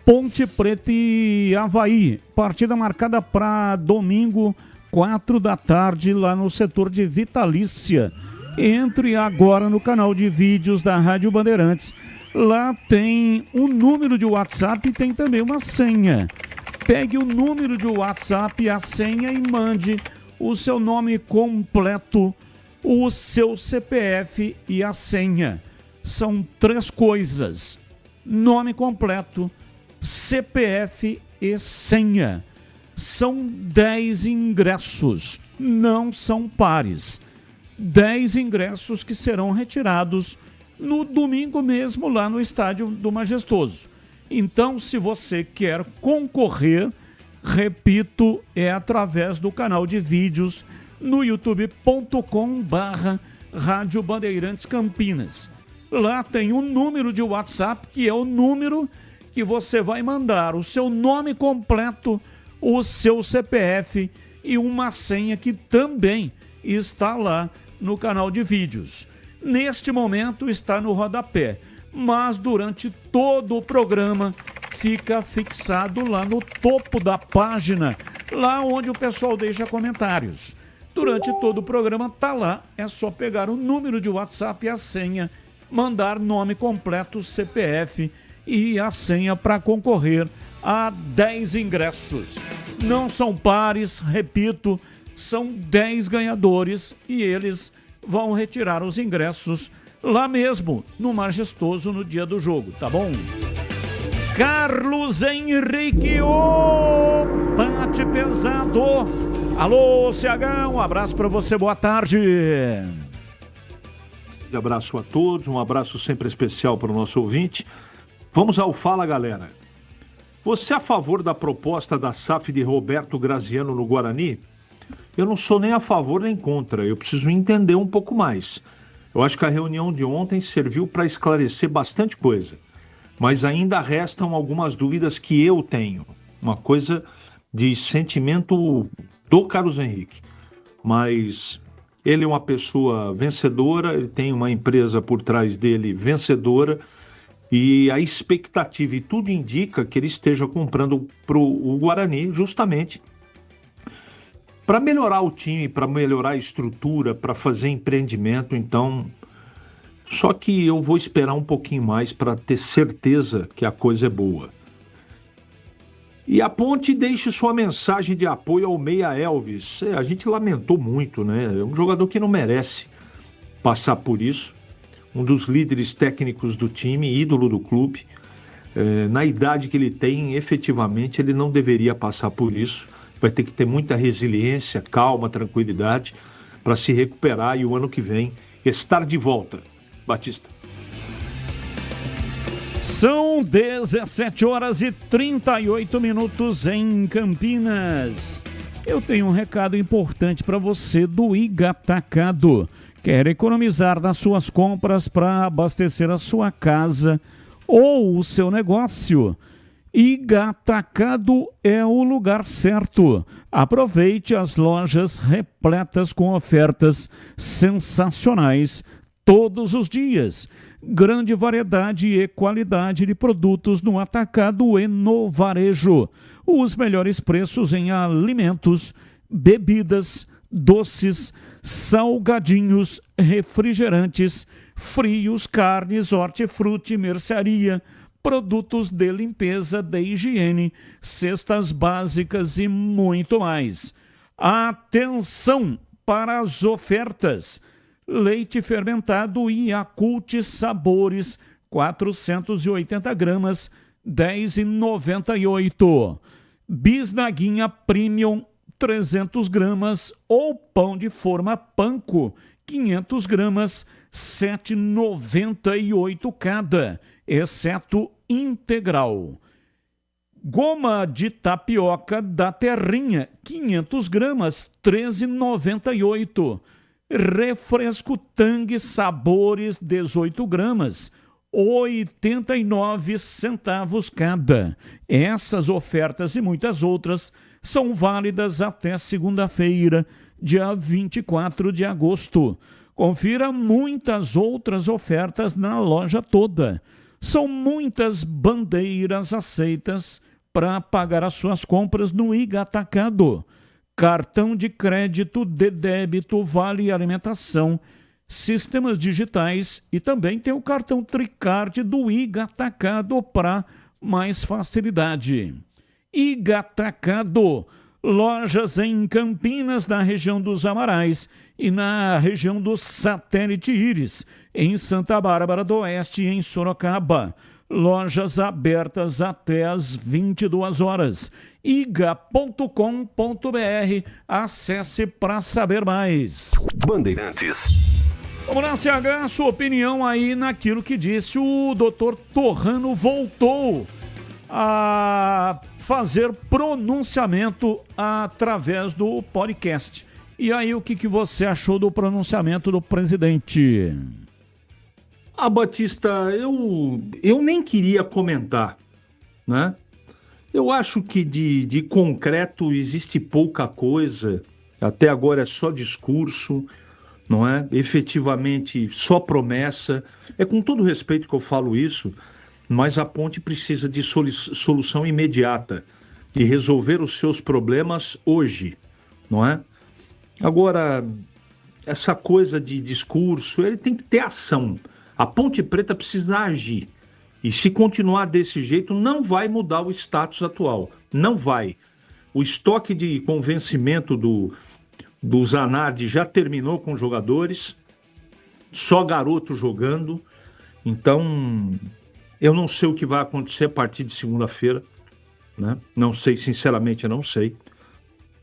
Ponte Preta e Avaí, partida marcada para domingo, 4 da tarde, lá no setor de Vitalícia. Entre agora no canal de vídeos da Rádio Bandeirantes. Lá tem um número de WhatsApp e tem também uma senha. Pegue o número de WhatsApp, a senha e mande o seu nome completo, o seu CPF e a senha. São 3 coisas: nome completo, CPF e senha. São 10 ingressos, não são pares. 10 ingressos que serão retirados no domingo mesmo lá no Estádio do Majestoso. Então, se você quer concorrer, repito, é através do canal de vídeos no youtube.com/Rádio Bandeirantes Campinas. Lá tem um número de WhatsApp, que é o número que você vai mandar o seu nome completo, o seu CPF e uma senha que também está lá no canal de vídeos. Neste momento está no rodapé, mas durante todo o programa fica fixado lá no topo da página, lá onde o pessoal deixa comentários. Durante todo o programa tá lá, é só pegar o número de WhatsApp e a senha, mandar nome completo, CPF e a senha para concorrer a 10 ingressos. Não são pares, repito, são 10 ganhadores e eles vão retirar os ingressos lá mesmo, no Majestoso, no dia do jogo, tá bom? Carlos Henrique, bate pesado. Alô, CH, um abraço para você, boa tarde. Um abraço a todos, um abraço sempre especial para o nosso ouvinte. Vamos ao Fala, galera. Você é a favor da proposta da SAF de Roberto Graziano no Guarani? Eu não sou nem a favor nem contra, eu preciso entender um pouco mais. Eu acho que a reunião de ontem serviu para esclarecer bastante coisa, mas ainda restam algumas dúvidas que eu tenho. Uma coisa de sentimento do Carlos Henrique, mas ele é uma pessoa vencedora, ele tem uma empresa por trás dele vencedora, e a expectativa e tudo indica que ele esteja comprando para o Guarani justamente para melhorar o time, para melhorar a estrutura, para fazer empreendimento. Então, só que eu vou esperar um pouquinho mais para ter certeza que a coisa é boa. E a Ponte deixe sua mensagem de apoio ao Meia Elvis. A gente lamentou muito, né? É um jogador que não merece passar por isso. Um dos líderes técnicos do time, ídolo do clube. Na idade que ele tem, efetivamente, ele não deveria passar por isso. Vai ter que ter muita resiliência, calma, tranquilidade para se recuperar e o ano que vem estar de volta. Batista. São 17 horas e 38 minutos em Campinas. Eu tenho um recado importante para você do Iga Atacado. Quer economizar nas suas compras para abastecer a sua casa ou o seu negócio? Iga Atacado é o lugar certo. Aproveite as lojas repletas com ofertas sensacionais todos os dias. Grande variedade e qualidade de produtos no atacado e no varejo. Os melhores preços em alimentos, bebidas, doces, salgadinhos, refrigerantes, frios, carnes, hortifruti, mercearia, produtos de limpeza, de higiene, cestas básicas e muito mais. Atenção para as ofertas! leite fermentado Yakult Sabores, 480 gramas, R$ 10,98. Bisnaguinha Premium, 300 gramas, ou pão de forma panko, 500 gramas, R$ 7,98 cada, exceto integral. Goma de tapioca da Terrinha, 500 gramas, R$ 13,98. Refresco Tang Sabores, 18 gramas, 89 centavos cada. Essas ofertas e muitas outras são válidas até segunda-feira, dia 24 de agosto. Confira muitas outras ofertas na loja toda. São muitas bandeiras aceitas para pagar as suas compras no Iga Atacado. Cartão de crédito, de débito, vale alimentação, sistemas digitais e também tem o cartão Tricard do Iga Atacado para mais facilidade. Iga Atacado, lojas em Campinas, na região dos Amarais e na região do Satélite Íris, em Santa Bárbara do Oeste e em Sorocaba. Lojas abertas até às 22 horas. iga.com.br. Acesse para saber mais. Bandeirantes. Vamos lá, CH, sua opinião aí naquilo que disse o Dr. Torrano. Voltou a fazer pronunciamento através do podcast. E aí, o que você achou do pronunciamento do presidente? Batista, eu nem queria comentar, né? Eu acho que de concreto existe pouca coisa, até agora é só discurso, não é? Efetivamente só promessa. É com todo respeito que eu falo isso, mas a ponte precisa de solução imediata, de resolver os seus problemas hoje, não é? Agora, essa coisa de discurso, ele tem que ter ação. A Ponte Preta precisa agir. E se continuar desse jeito, não vai mudar o status atual. Não vai. O estoque de convencimento do Zanardi já terminou com os jogadores. Só garoto jogando. Então, eu não sei o que vai acontecer a partir de segunda-feira, né? Não sei, sinceramente, eu não sei.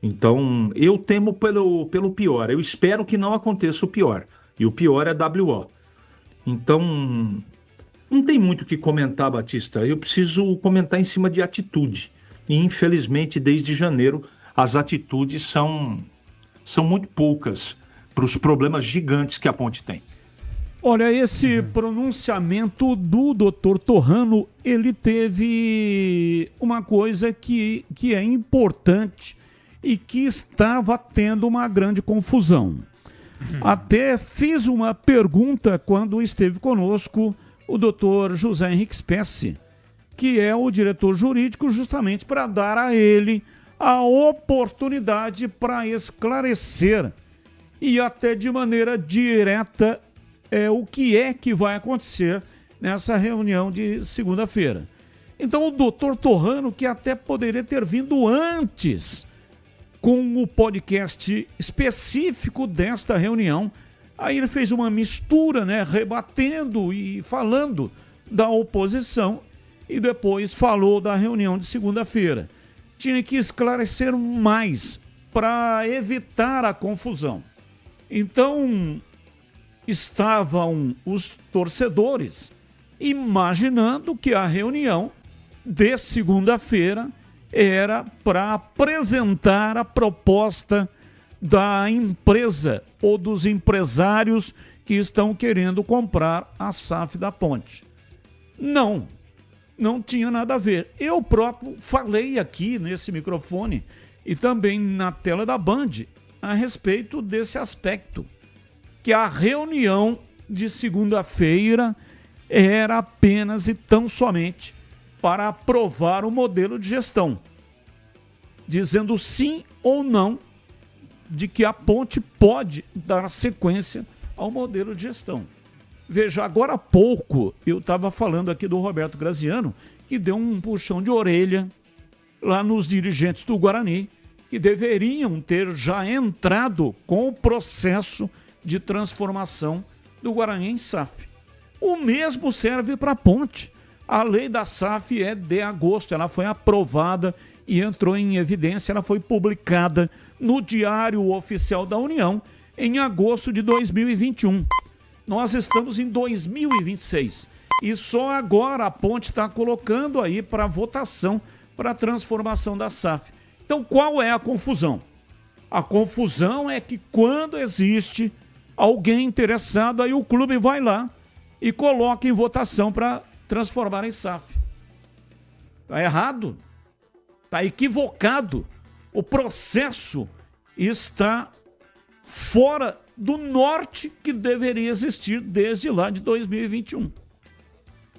Então, eu temo pelo pior. Eu espero que não aconteça o pior. E o pior é WO. Então, não tem muito o que comentar, Batista. Eu preciso comentar em cima de atitude. E, infelizmente, desde janeiro, as atitudes são muito poucas para os problemas gigantes que a ponte tem. Olha, esse pronunciamento do Dr. Torrano, ele teve uma coisa que é importante e que estava tendo uma grande confusão. Até fiz uma pergunta quando esteve conosco o doutor José Henrique Spessi, que é o diretor jurídico, justamente para dar a ele a oportunidade para esclarecer e até de maneira direta o que é que vai acontecer nessa reunião de segunda-feira. Então o doutor Torrano, que até poderia ter vindo antes com o podcast específico desta reunião, aí ele fez uma mistura, né, rebatendo e falando da oposição e depois falou da reunião de segunda-feira. Tinha que esclarecer mais para evitar a confusão. Então, estavam os torcedores imaginando que a reunião de segunda-feira era para apresentar a proposta da empresa ou dos empresários que estão querendo comprar a SAF da Ponte. Não tinha nada a ver. Eu próprio falei aqui nesse microfone e também na tela da Band a respeito desse aspecto, que a reunião de segunda-feira era apenas e tão somente para aprovar o modelo de gestão, dizendo sim ou não de que a ponte pode dar sequência ao modelo de gestão. Veja, agora há pouco eu estava falando aqui do Roberto Graziano, que deu um puxão de orelha lá nos dirigentes do Guarani, que deveriam ter já entrado com o processo de transformação do Guarani em SAF. O mesmo serve para a Ponte. A lei da SAF é de agosto, ela foi aprovada e entrou em evidência, ela foi publicada no Diário Oficial da União em agosto de 2021. Nós estamos em 2026 e só agora a Ponte está colocando aí para votação para a transformação da SAF. Então qual é a confusão? A confusão é que quando existe alguém interessado, aí o clube vai lá e coloca em votação para transformar em SAF. Está errado, está equivocado. O processo está fora do norte que deveria existir desde lá de 2021.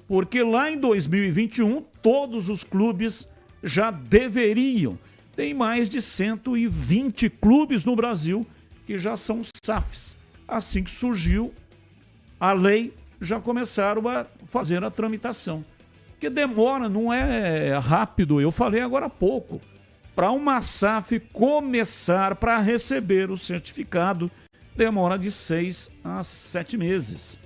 Porque lá em 2021, todos os clubes já deveriam. Tem mais de 120 clubes no Brasil que já são SAFs. Assim que surgiu a lei, já começaram a fazer a tramitação. Que demora, não é rápido. Eu falei agora há pouco. Para uma SAF começar, para receber o certificado, demora de 6 a 7 meses.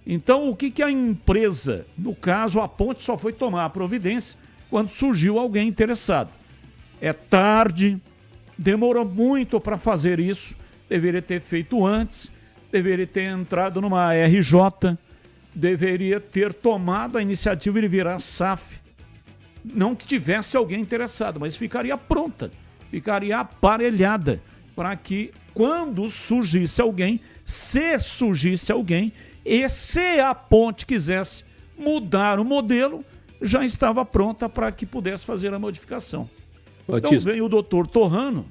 Então, o que a empresa, no caso, a Ponte só foi tomar a providência quando surgiu alguém interessado. É tarde, demorou muito para fazer isso, deveria ter feito antes, deveria ter entrado numa RJ, deveria ter tomado a iniciativa de virar SAF. Não que tivesse alguém interessado, mas ficaria pronta, ficaria aparelhada para que quando surgisse alguém, se surgisse alguém, e se a Ponte quisesse mudar o modelo, já estava pronta para que pudesse fazer a modificação. Batista. Então vem o doutor Torrano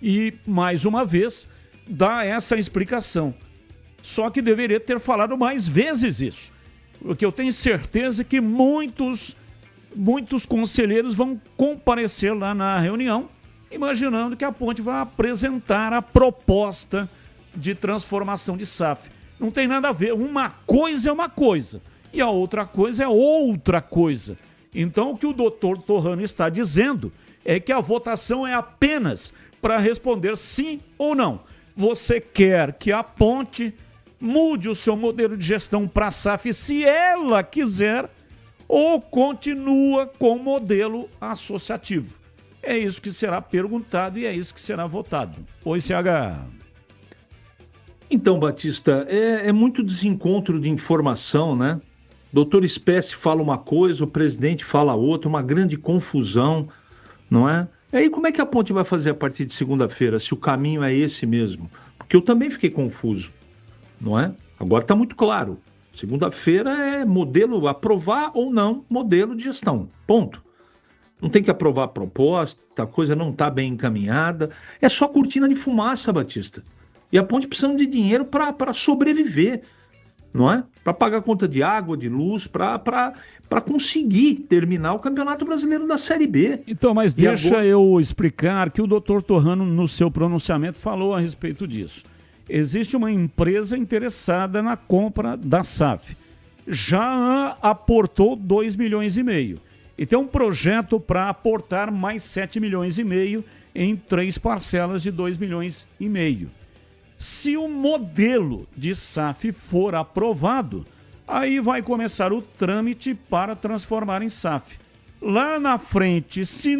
e, mais uma vez, dá essa explicação. Só que deveria ter falado mais vezes isso, porque eu tenho certeza que muitos conselheiros vão comparecer lá na reunião, imaginando que a Ponte vai apresentar a proposta de transformação de SAF. Não tem nada a ver. Uma coisa é uma coisa e a outra coisa é outra coisa. Então, o que o doutor Torrano está dizendo é que a votação é apenas para responder sim ou não. Você quer que a Ponte mude o seu modelo de gestão para a SAF se ela quiser, ou continua com o modelo associativo? É isso que será perguntado e é isso que será votado. Oi, CH. Então, Batista, é muito desencontro de informação, né? Doutor Espécie fala uma coisa, o presidente fala outra, uma grande confusão, não é? E aí como é que a Ponte vai fazer a partir de segunda-feira, se o caminho é esse mesmo? Porque eu também fiquei confuso, não é? Agora está muito claro. Segunda-feira é modelo, aprovar ou não modelo de gestão, ponto. Não tem que aprovar a proposta, a coisa não está bem encaminhada, é só cortina de fumaça, Batista. E a Ponte precisa de dinheiro para sobreviver, não é? Para pagar a conta de água, de luz, para conseguir terminar o Campeonato Brasileiro da Série B. Então, mas deixa eu explicar que o doutor Torrano, no seu pronunciamento, falou a respeito disso. Existe uma empresa interessada na compra da SAF. Já aportou 2,5 milhões. E tem um projeto para aportar mais 7,5 milhões em 3 parcelas de 2,5 milhões. Se o modelo de SAF for aprovado, aí vai começar o trâmite para transformar em SAF. Lá na frente, se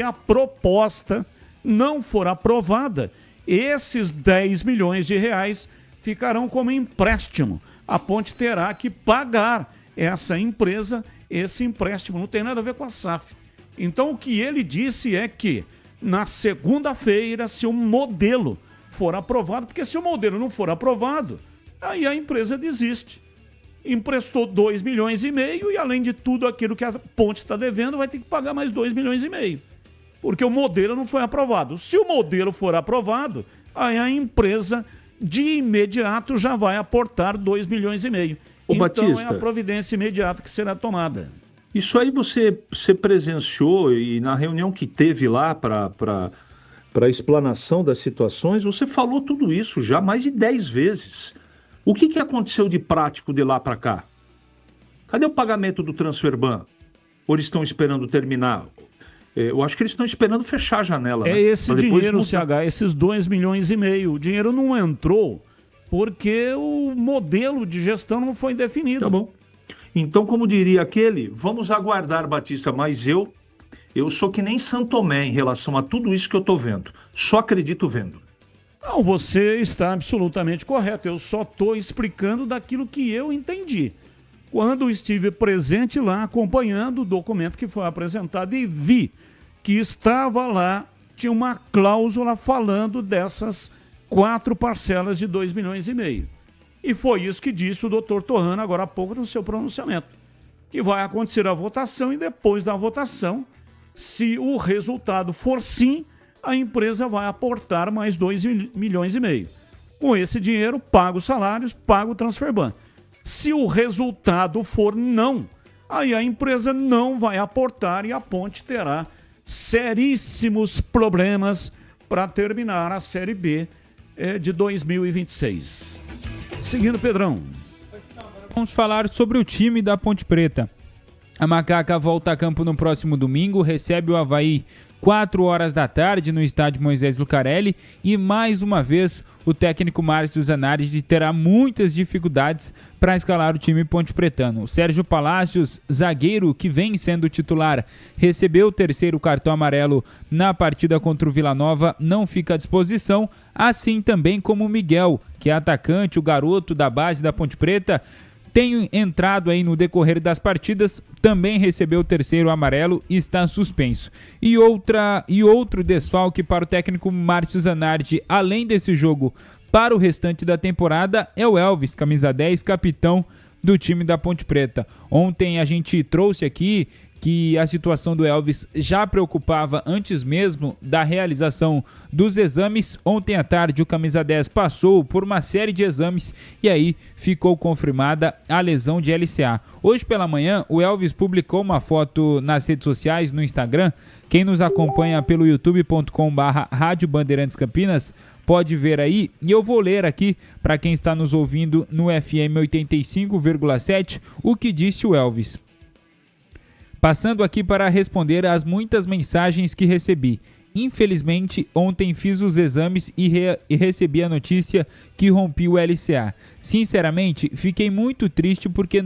a proposta não for aprovada, esses 10 milhões de reais ficarão como empréstimo. A Ponte terá que pagar essa empresa esse empréstimo. Não tem nada a ver com a SAF. Então, o que ele disse é que na segunda-feira, se o modelo for aprovado, porque se o modelo não for aprovado, aí a empresa desiste. Emprestou 2,5 milhões e além de tudo aquilo que a Ponte está devendo, vai ter que pagar mais 2,5 milhões. Porque o modelo não foi aprovado. Se o modelo for aprovado, aí a empresa de imediato já vai aportar 2,5 milhões. Ô, então Batista, é a providência imediata que será tomada. Isso aí você presenciou e na reunião que teve lá para a explanação das situações, você falou tudo isso já mais de 10 vezes. O que aconteceu de prático de lá para cá? Cadê o pagamento do Transferban? Ou eles estão esperando terminar? Eu acho que eles estão esperando fechar a janela. É né? esse dinheiro, CH, esses 2,5 milhões. O dinheiro não entrou porque o modelo de gestão não foi definido. Tá bom. Então, como diria aquele, vamos aguardar, Batista, mas eu sou que nem São Tomé em relação a tudo isso que eu estou vendo. Só acredito vendo. Não, você está absolutamente correto. Eu só estou explicando daquilo que eu entendi. Quando estive presente lá, acompanhando o documento que foi apresentado e vi que estava lá, tinha uma cláusula falando dessas 4 parcelas de 2,5 milhões. E foi isso que disse o doutor Torrano agora há pouco no seu pronunciamento. Que vai acontecer a votação e depois da votação, se o resultado for sim, a empresa vai aportar mais 2,5 milhões. Com esse dinheiro, paga os salários, paga o Transferban. Se o resultado for não, aí a empresa não vai aportar e a Ponte terá seríssimos problemas para terminar a Série B de 2026. Seguindo, Pedrão. Vamos falar sobre o time da Ponte Preta. A Macaca volta a campo no próximo domingo, recebe o Avaí 4 horas da tarde no estádio Moisés Lucarelli e mais uma vez o técnico Márcio Zanardi terá muitas dificuldades para escalar o time ponte-pretano. O Sérgio Palácios, zagueiro que vem sendo titular, recebeu o 3º cartão amarelo na partida contra o Vila Nova, não fica à disposição, assim também como o Miguel, que é atacante, o garoto da base da Ponte Preta, tem entrado aí no decorrer das partidas, também recebeu o 3º amarelo e está suspenso. E outro desfalque para o técnico Márcio Zanardi, além desse jogo, para o restante da temporada, é o Elvis, camisa 10, capitão do time da Ponte Preta. Ontem a gente trouxe aqui que a situação do Elvis já preocupava antes mesmo da realização dos exames. Ontem à tarde o camisa 10 passou por uma série de exames e aí ficou confirmada a lesão de LCA. Hoje pela manhã o Elvis publicou uma foto nas redes sociais, no Instagram. Quem nos acompanha pelo youtube.com/Rádio Bandeirantes Campinas pode ver aí, e eu vou ler aqui para quem está nos ouvindo no FM 85,7 o que disse o Elvis. Passando aqui para responder às muitas mensagens que recebi. Infelizmente, ontem fiz os exames e recebi a notícia que rompi o LCA. Sinceramente, fiquei muito triste porque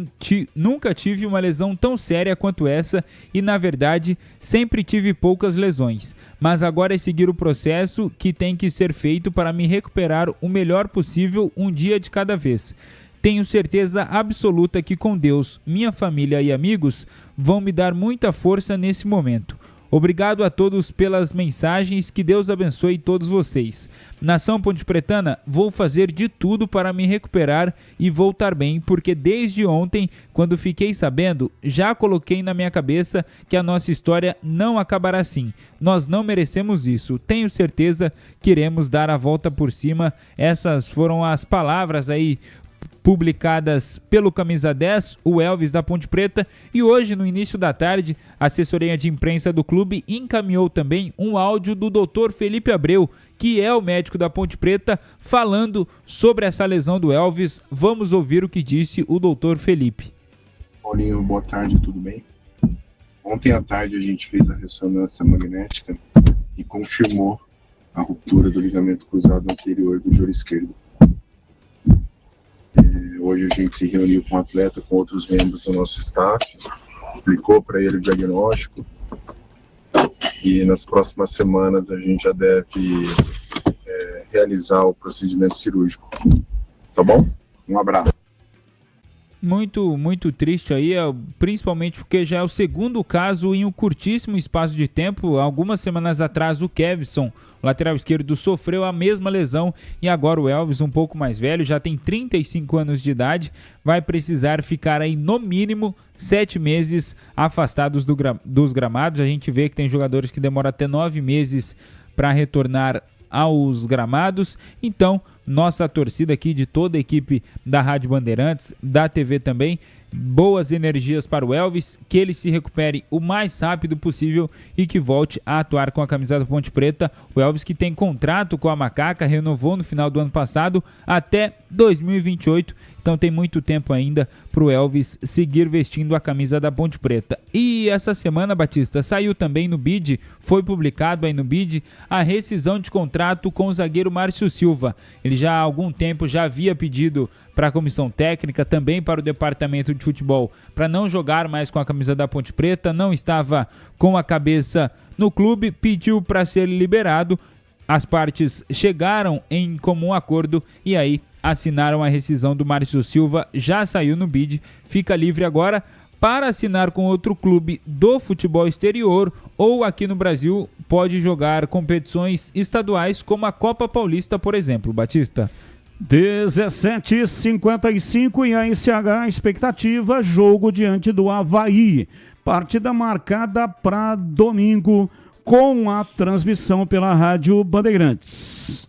nunca tive uma lesão tão séria quanto essa e, na verdade, sempre tive poucas lesões. Mas agora é seguir o processo que tem que ser feito para me recuperar o melhor possível, um dia de cada vez. Tenho certeza absoluta que com Deus, minha família e amigos vão me dar muita força nesse momento. Obrigado a todos pelas mensagens, que Deus abençoe todos vocês. Nação Ponte-Pretana, vou fazer de tudo para me recuperar e voltar bem, porque desde ontem, quando fiquei sabendo, já coloquei na minha cabeça que a nossa história não acabará assim. Nós não merecemos isso. Tenho certeza que iremos dar a volta por cima. Essas foram as palavras aí publicadas pelo camisa 10, o Elvis da Ponte Preta, e hoje, no início da tarde, a assessoria de imprensa do clube encaminhou também um áudio do Dr. Felipe Abreu, que é o médico da Ponte Preta, falando sobre essa lesão do Elvis. Vamos ouvir o que disse o Dr. Felipe. Paulinho, boa tarde, tudo bem? Ontem à tarde a gente fez a ressonância magnética e confirmou a ruptura do ligamento cruzado anterior do joelho esquerdo. Hoje a gente se reuniu com o atleta, com outros membros do nosso staff, explicou para ele o diagnóstico e nas próximas semanas a gente já deve realizar o procedimento cirúrgico. Tá bom? Um abraço. Muito triste aí, principalmente porque já é o segundo caso em um curtíssimo espaço de tempo. Algumas semanas atrás o Kevson, o lateral esquerdo, sofreu a mesma lesão e agora o Elvis, um pouco mais velho, já tem 35 anos de idade, vai precisar ficar aí no mínimo 7 meses afastados dos gramados. A gente vê que tem jogadores que demoram até 9 meses para retornar aos gramados. Então, nossa torcida aqui de toda a equipe da Rádio Bandeirantes, da TV também, boas energias para o Elvis, que ele se recupere o mais rápido possível e que volte a atuar com a camisa da Ponte Preta. O Elvis, que tem contrato com a Macaca, renovou no final do ano passado até 2028. Então tem muito tempo ainda para o Elvis seguir vestindo a camisa da Ponte Preta. E essa semana, Batista, saiu também no BID, foi publicado aí no BID, a rescisão de contrato com o zagueiro Márcio Silva. Ele já há algum tempo já havia pedido para a comissão técnica, também para o departamento de futebol, para não jogar mais com a camisa da Ponte Preta, não estava com a cabeça no clube, pediu para ser liberado. As partes chegaram em comum acordo e aí assinaram a rescisão do Márcio Silva, já saiu no BID, fica livre agora para assinar com outro clube do futebol exterior ou aqui no Brasil pode jogar competições estaduais como a Copa Paulista, por exemplo. Batista. 17h55 e a ICH expectativa, jogo diante do Avaí. Partida marcada para domingo com a transmissão pela Rádio Bandeirantes.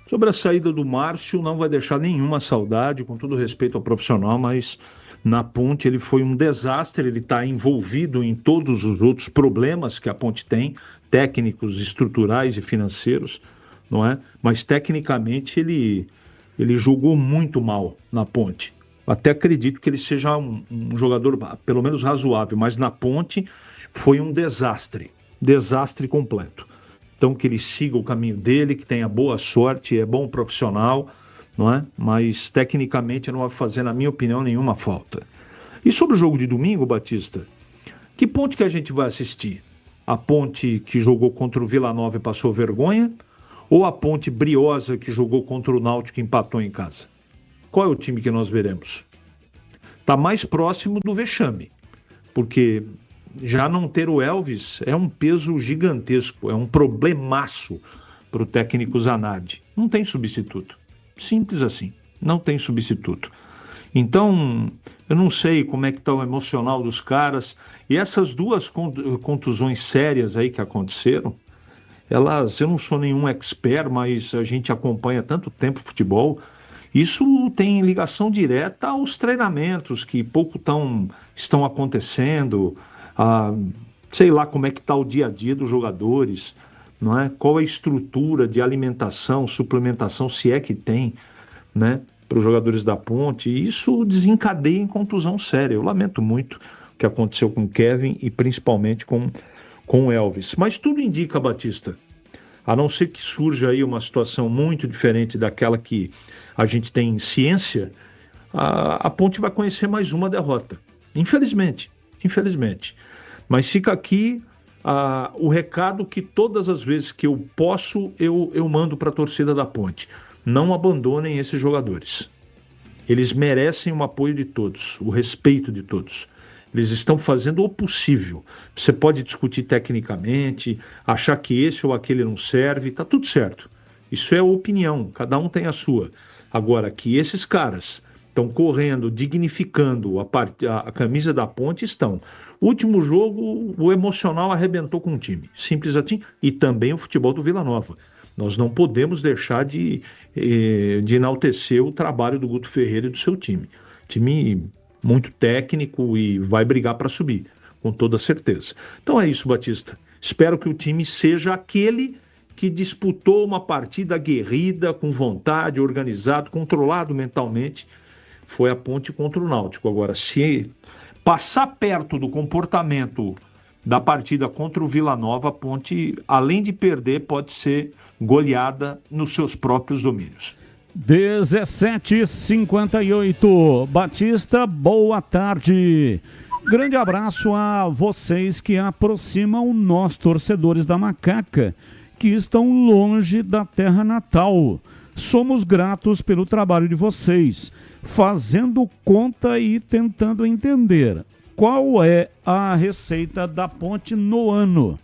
Sobre a saída do Márcio, não vai deixar nenhuma saudade, com todo respeito ao profissional, mas na Ponte ele foi um desastre, ele está envolvido em todos os outros problemas que a Ponte tem, técnicos, estruturais e financeiros, não é? Mas tecnicamente ele jogou muito mal na Ponte. Até acredito que ele seja um jogador pelo menos razoável, mas na Ponte foi um desastre completo. Então que ele siga o caminho dele, que tenha boa sorte, é bom profissional, não é? Mas tecnicamente não vai fazer, na minha opinião, nenhuma falta. E sobre o jogo de domingo, Batista, que Ponte que a gente vai assistir? A Ponte que jogou contra o Vila Nova e passou vergonha? Ou a Ponte briosa que jogou contra o Náutico e empatou em casa? Qual é o time que nós veremos? Está mais próximo do vexame, porque já não ter o Elvis é um peso gigantesco, é um problemaço para o técnico Zanardi. Não tem substituto. Simples assim, não tem substituto. Então, eu não sei como é que está o emocional dos caras. E essas duas contusões sérias aí que aconteceram, elas, eu não sou nenhum expert, mas a gente acompanha tanto tempo futebol. Isso tem ligação direta aos treinamentos que pouco estão acontecendo. Sei lá como é que está o dia a dia dos jogadores, não é? Qual é a estrutura de alimentação, suplementação, se é que tem, né, para os jogadores da Ponte. E isso desencadeia em contusão séria. Eu lamento muito o que aconteceu com o Kevin e principalmente com o Elvis. Mas tudo indica, Batista, a não ser que surja aí uma situação muito diferente daquela que a gente tem ciência, a Ponte vai conhecer mais uma derrota. Infelizmente. Mas fica aqui o recado que todas as vezes que eu posso, eu mando para a torcida da Ponte. Não abandonem esses jogadores. Eles merecem o apoio de todos, o respeito de todos. Eles estão fazendo o possível. Você pode discutir tecnicamente, achar que esse ou aquele não serve, tá tudo certo. Isso é opinião, cada um tem a sua. Agora, que esses caras estão correndo, dignificando a camisa da Ponte, estão. Último jogo, o emocional arrebentou com o time. Simples assim. E também o futebol do Vila Nova. Nós não podemos deixar de enaltecer o trabalho do Guto Ferreira e do seu time. Time muito técnico e vai brigar para subir, com toda certeza. Então é isso, Batista. Espero que o time seja aquele que disputou uma partida aguerrida, com vontade, organizado, controlado mentalmente. Foi a Ponte contra o Náutico. Agora, se passar perto do comportamento da partida contra o Vila Nova, a Ponte, além de perder, pode ser goleada nos seus próprios domínios. 17h58. Batista, boa tarde. Grande abraço a vocês que aproximam nós, torcedores da Macaca, que estão longe da terra natal. Somos gratos pelo trabalho de vocês, fazendo conta e tentando entender qual é a receita da Ponte no ano.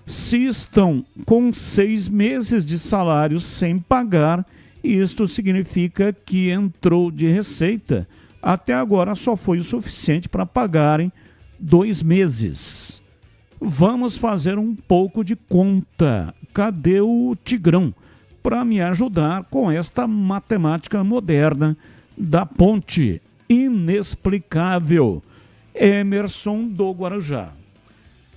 Se estão com 6 meses de salário sem pagar, isto significa que entrou de receita. Até agora só foi o suficiente para pagarem 2 meses. Vamos fazer um pouco de conta. Cadê o Tigrão para me ajudar com esta matemática moderna da Ponte? Inexplicável. Emerson do Guarujá.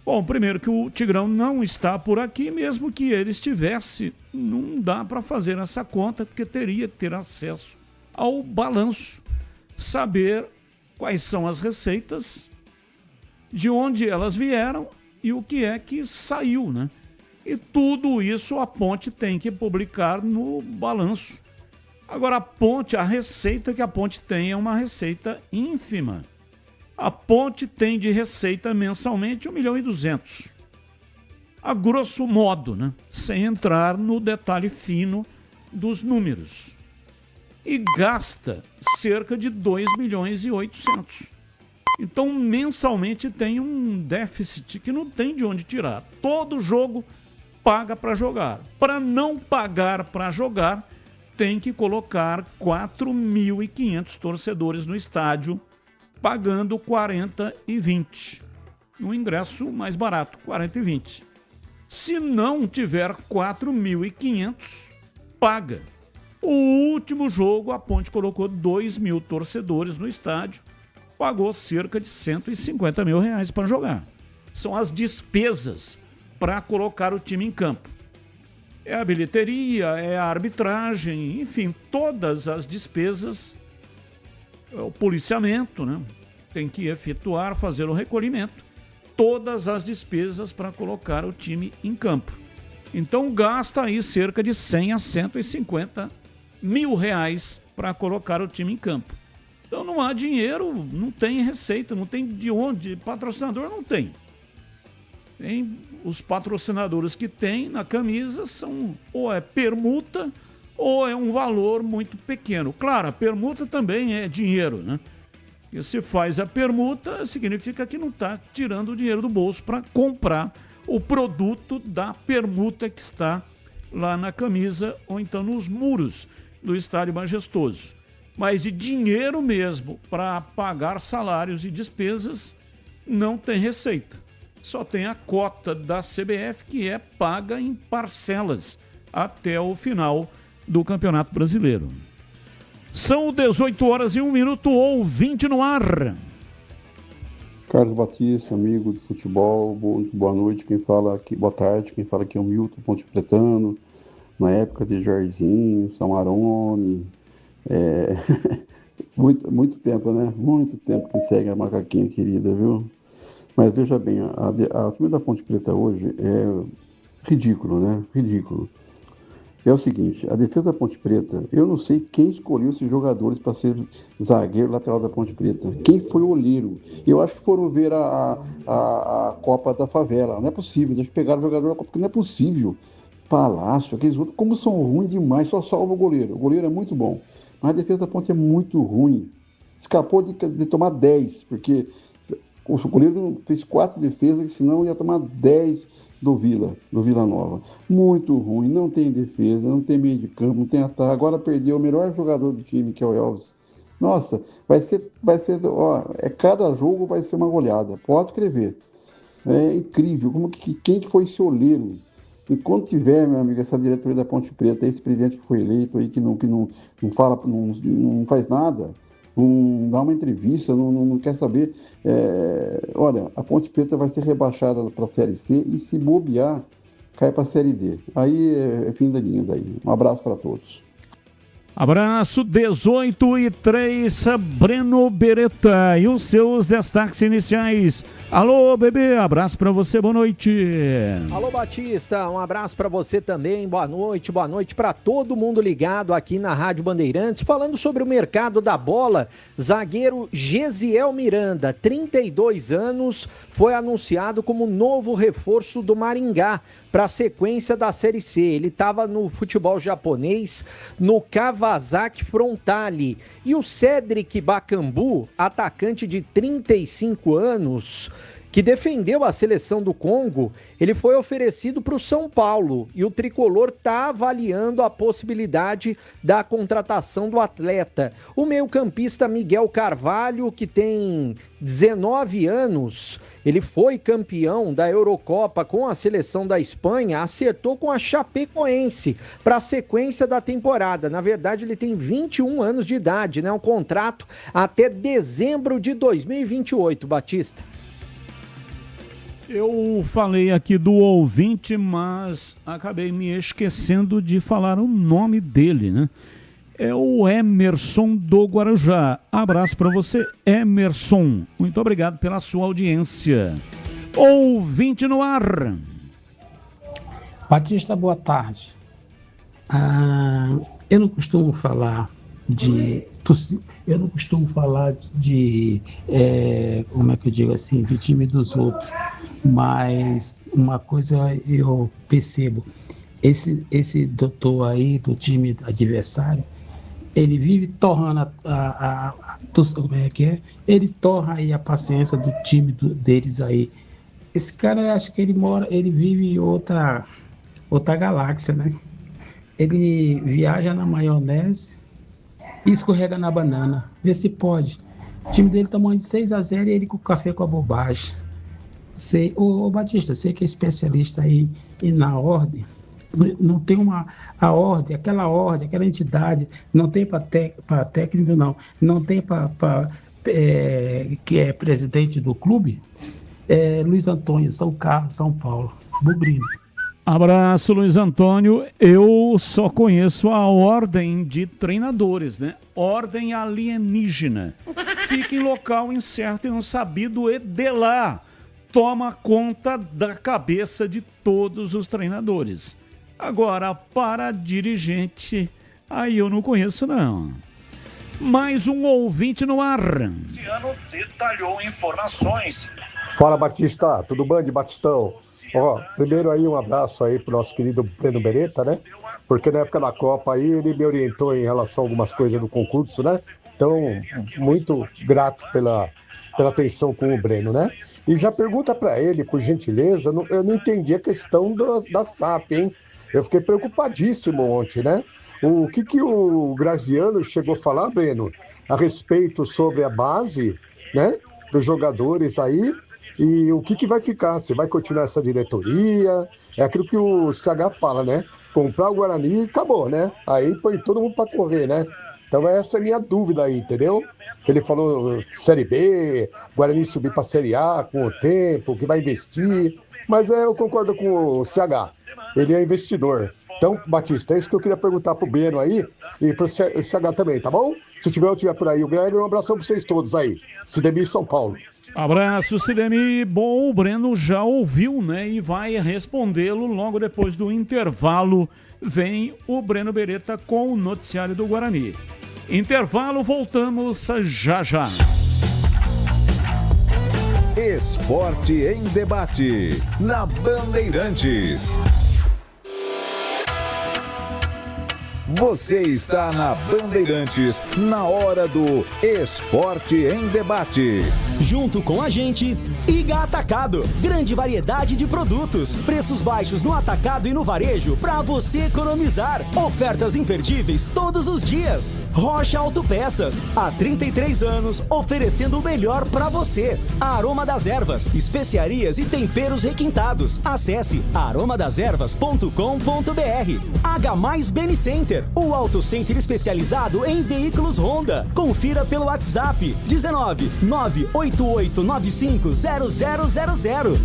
Bom, primeiro que o Tigrão não está por aqui, mesmo que ele estivesse, não dá para fazer essa conta, porque teria que ter acesso ao balanço, saber quais são as receitas, de onde elas vieram e o que é que saiu, né? E tudo isso a Ponte tem que publicar no balanço. Agora, a receita que a Ponte tem é uma receita ínfima. A Ponte tem de receita mensalmente 1.200.000. A grosso modo, né? Sem entrar no detalhe fino dos números. E gasta cerca de 2.800.000. Então, mensalmente tem um déficit que não tem de onde tirar. Todo jogo paga para jogar. Para não pagar para jogar, tem que colocar 4.500 torcedores no estádio, pagando 40,20. Um ingresso mais barato, 40,20. Se não tiver 4.500, paga. O último jogo, a Ponte colocou 2.000 torcedores no estádio, pagou cerca de R$150 mil para jogar. São as despesas para colocar o time em campo. É a bilheteria, é a arbitragem, enfim, todas as despesas, o policiamento, né? Tem que efetuar, fazer o recolhimento, todas as despesas para colocar o time em campo. Então gasta aí cerca de 100 a 150 mil reais para colocar o time em campo. Então não há dinheiro, não tem receita, não tem de onde, patrocinador não tem. Os patrocinadores que tem na camisa são ou é permuta ou é um valor muito pequeno. Claro, a permuta também é dinheiro, né? E se faz a permuta, significa que não está tirando o dinheiro do bolso para comprar o produto da permuta que está lá na camisa ou então nos muros do Estádio Majestoso. Mas de dinheiro mesmo para pagar salários e despesas, não tem receita. Só tem a cota da CBF, que é paga em parcelas até o final do Campeonato Brasileiro. São 18 horas e 1 minuto, ouvinte no ar. Carlos Batista, amigo de futebol, boa noite, quem fala aqui, boa tarde, quem fala aqui é o Milton Ponte Pretano, na época de Jairzinho, Samarone, muito tempo, né? Muito tempo que segue a macaquinha querida, viu? Mas veja bem, a time da Ponte Preta hoje é ridículo, né? Ridículo. É o seguinte, a defesa da Ponte Preta, eu não sei quem escolheu esses jogadores para ser zagueiro lateral da Ponte Preta. Quem foi o olheiro? Eu acho que foram ver a Copa da Favela. Não é possível, deixa eu pegar o jogador da Copa, porque não é possível. Palácio, aqueles outros, como são ruins demais, só salva o goleiro. O goleiro é muito bom, mas a defesa da Ponte é muito ruim. Escapou de tomar 10, porque o goleiro fez 4 defesas, senão ia tomar 10 do Vila Nova. Muito ruim, não tem defesa, não tem meio de campo, não tem ataque. Agora perdeu o melhor jogador do time, que é o Elvis. Nossa, vai ser, cada jogo vai ser uma goleada, pode escrever. É incrível, quem que foi esse olheiro? Enquanto tiver, meu amigo, essa diretoria da Ponte Preta, esse presidente que foi eleito aí, que não fala, não faz nada, não dá uma entrevista, não quer saber. Olha, a Ponte Preta vai ser rebaixada para a Série C e, se bobear, cai para a Série D. Aí é fim da linha daí. Um abraço para todos. Abraço, 18:03, Breno Beretta e os seus destaques iniciais. Alô, bebê, abraço pra você, boa noite. Alô, Batista, um abraço pra você também, boa noite pra todo mundo ligado aqui na Rádio Bandeirantes. Falando sobre o mercado da bola, zagueiro Gesiel Miranda, 32 anos, foi anunciado como novo reforço do Maringá para a sequência da Série C. Ele estava no futebol japonês, no Kawasaki Frontale. E o Cedric Bakambu, atacante de 35 anos, que defendeu a seleção do Congo, ele foi oferecido para o São Paulo. E o tricolor está avaliando a possibilidade da contratação do atleta. O meio-campista Miguel Carvalho, que tem 19 anos, ele foi campeão da Eurocopa com a seleção da Espanha, acertou com a Chapecoense para a sequência da temporada. Na verdade, ele tem 21 anos de idade, né? Um contrato até dezembro de 2028, Batista. Eu falei aqui do ouvinte, mas acabei me esquecendo de falar o nome dele, né? é o Emerson do Guarujá. Abraço para você, Emerson. Muito obrigado pela sua audiência. Ouvinte no ar. Batista, boa tarde. Eu não costumo falar de como é que eu digo assim, do time dos outros, mas uma coisa eu percebo, esse doutor aí do time adversário, ele vive torrando como é que é? Ele torra aí a paciência do time deles aí. Esse cara, eu acho que ele vive em outra galáxia, né? Ele viaja na maionese e escorrega na banana. Vê se pode. O time dele tomando de 6-0 e ele com café com a bobagem. Ô Batista, você que é especialista aí e na ordem, não tem a ordem, aquela entidade, não tem para técnico, não tem para que é presidente do clube, Luiz Antônio, São Carlos, São Paulo, Bugrino. Abraço, Luiz Antônio. Eu só conheço a ordem de treinadores, né? Ordem alienígena. Fica em local incerto e não sabido e de lá toma conta da cabeça de todos os treinadores. Agora, para dirigente, aí eu não conheço, não. Mais um ouvinte no ar. Luciano detalhou informações. Fala, Batista. Tudo bem, Batistão? Primeiro aí um abraço aí pro nosso querido Breno Beretta, né? Porque na época da Copa aí ele me orientou em relação a algumas coisas do concurso, né? Então, muito grato pela atenção com o Breno, né? E já pergunta para ele, por gentileza, eu não entendi a questão da SAF, hein? Eu fiquei preocupadíssimo ontem, né? O que o Graziano chegou a falar, Breno, a respeito sobre a base, né? Dos jogadores aí. E o que vai ficar? Se vai continuar essa diretoria? É aquilo que o CH fala, né? Comprar o Guarani e acabou, né? Aí põe todo mundo para correr, né? Então essa é a minha dúvida aí, entendeu? Ele falou Série B, Guarani subir para Série A com o tempo, que vai investir. Mas eu concordo com o CH. Ele é investidor. Então, Batista, é isso que eu queria perguntar pro Breno aí e pro CH também, tá bom? Se tiver por aí o Greg, um abração pra vocês todos aí. Sidemir São Paulo. Abraço, Sidemir. Bom, o Breno já ouviu, né? E vai respondê-lo logo depois do intervalo. Vem o Breno Beretta com o noticiário do Guarani. Intervalo, voltamos já já. Esporte em debate, na Bandeirantes. Você está na Bandeirantes, na hora do Esporte em Debate. Junto com a gente, Iga Atacado. Grande variedade de produtos. Preços baixos no atacado e no varejo para você economizar. Ofertas imperdíveis todos os dias. Rocha Autopeças. Há 33 anos, oferecendo o melhor para você. Aroma das Ervas. Especiarias e temperos requintados. Acesse aromadeservas.com.br. H+ Beni Center. O auto center especializado em veículos Honda. Confira pelo WhatsApp 19 98895 0000.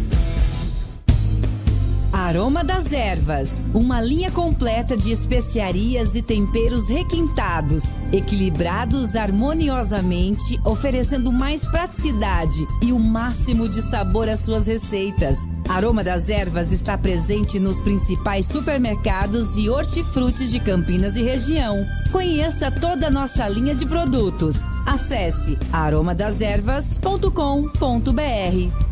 Aroma das Ervas, uma linha completa de especiarias e temperos requintados, equilibrados harmoniosamente, oferecendo mais praticidade e o máximo de sabor às suas receitas. Aroma das Ervas está presente nos principais supermercados e hortifrutis de Campinas e região. Conheça toda a nossa linha de produtos. Acesse aromadeservas.com.br.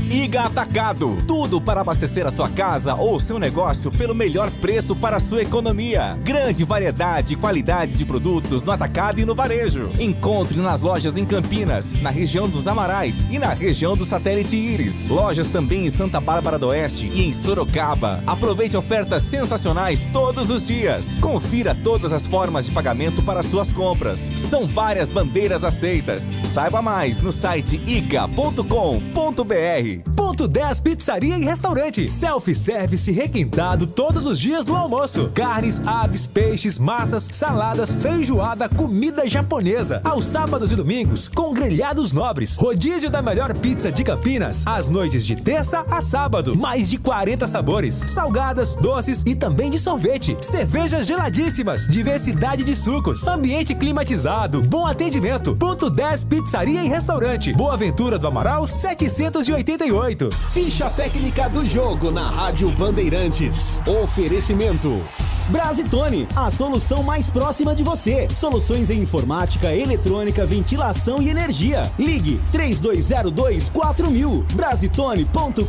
Iga Atacado, tudo para abastecer a sua casa ou seu negócio pelo melhor preço para a sua economia. Grande variedade e qualidade de produtos no atacado e no varejo. Encontre nas lojas em Campinas, na região dos Amarais e na região do Satélite Íris. Lojas também em Santa Bárbara do Oeste e em Sorocaba. Aproveite ofertas sensacionais todos os dias. Confira todas as formas de pagamento para suas compras. São várias bandeiras aceitas. Saiba mais no site iga.com.br. Ponto 10 Pizzaria e Restaurante. Self-service requintado todos os dias do almoço. Carnes, aves, peixes, massas, saladas, feijoada, comida japonesa. Aos sábados e domingos, com grelhados nobres. Rodízio da melhor pizza de Campinas. Às noites de terça a sábado. Mais de 40 sabores. Salgadas, doces e também de sorvete. Cervejas geladíssimas. Diversidade de sucos. Ambiente climatizado. Bom atendimento. Ponto 10 Pizzaria e Restaurante. Boa Ventura do Amaral 788. Ficha técnica do jogo na Rádio Bandeirantes. Oferecimento Brasitone, a solução mais próxima de você. Soluções em informática, eletrônica, ventilação e energia. Ligue 3202-4000. Brasitone.com.br.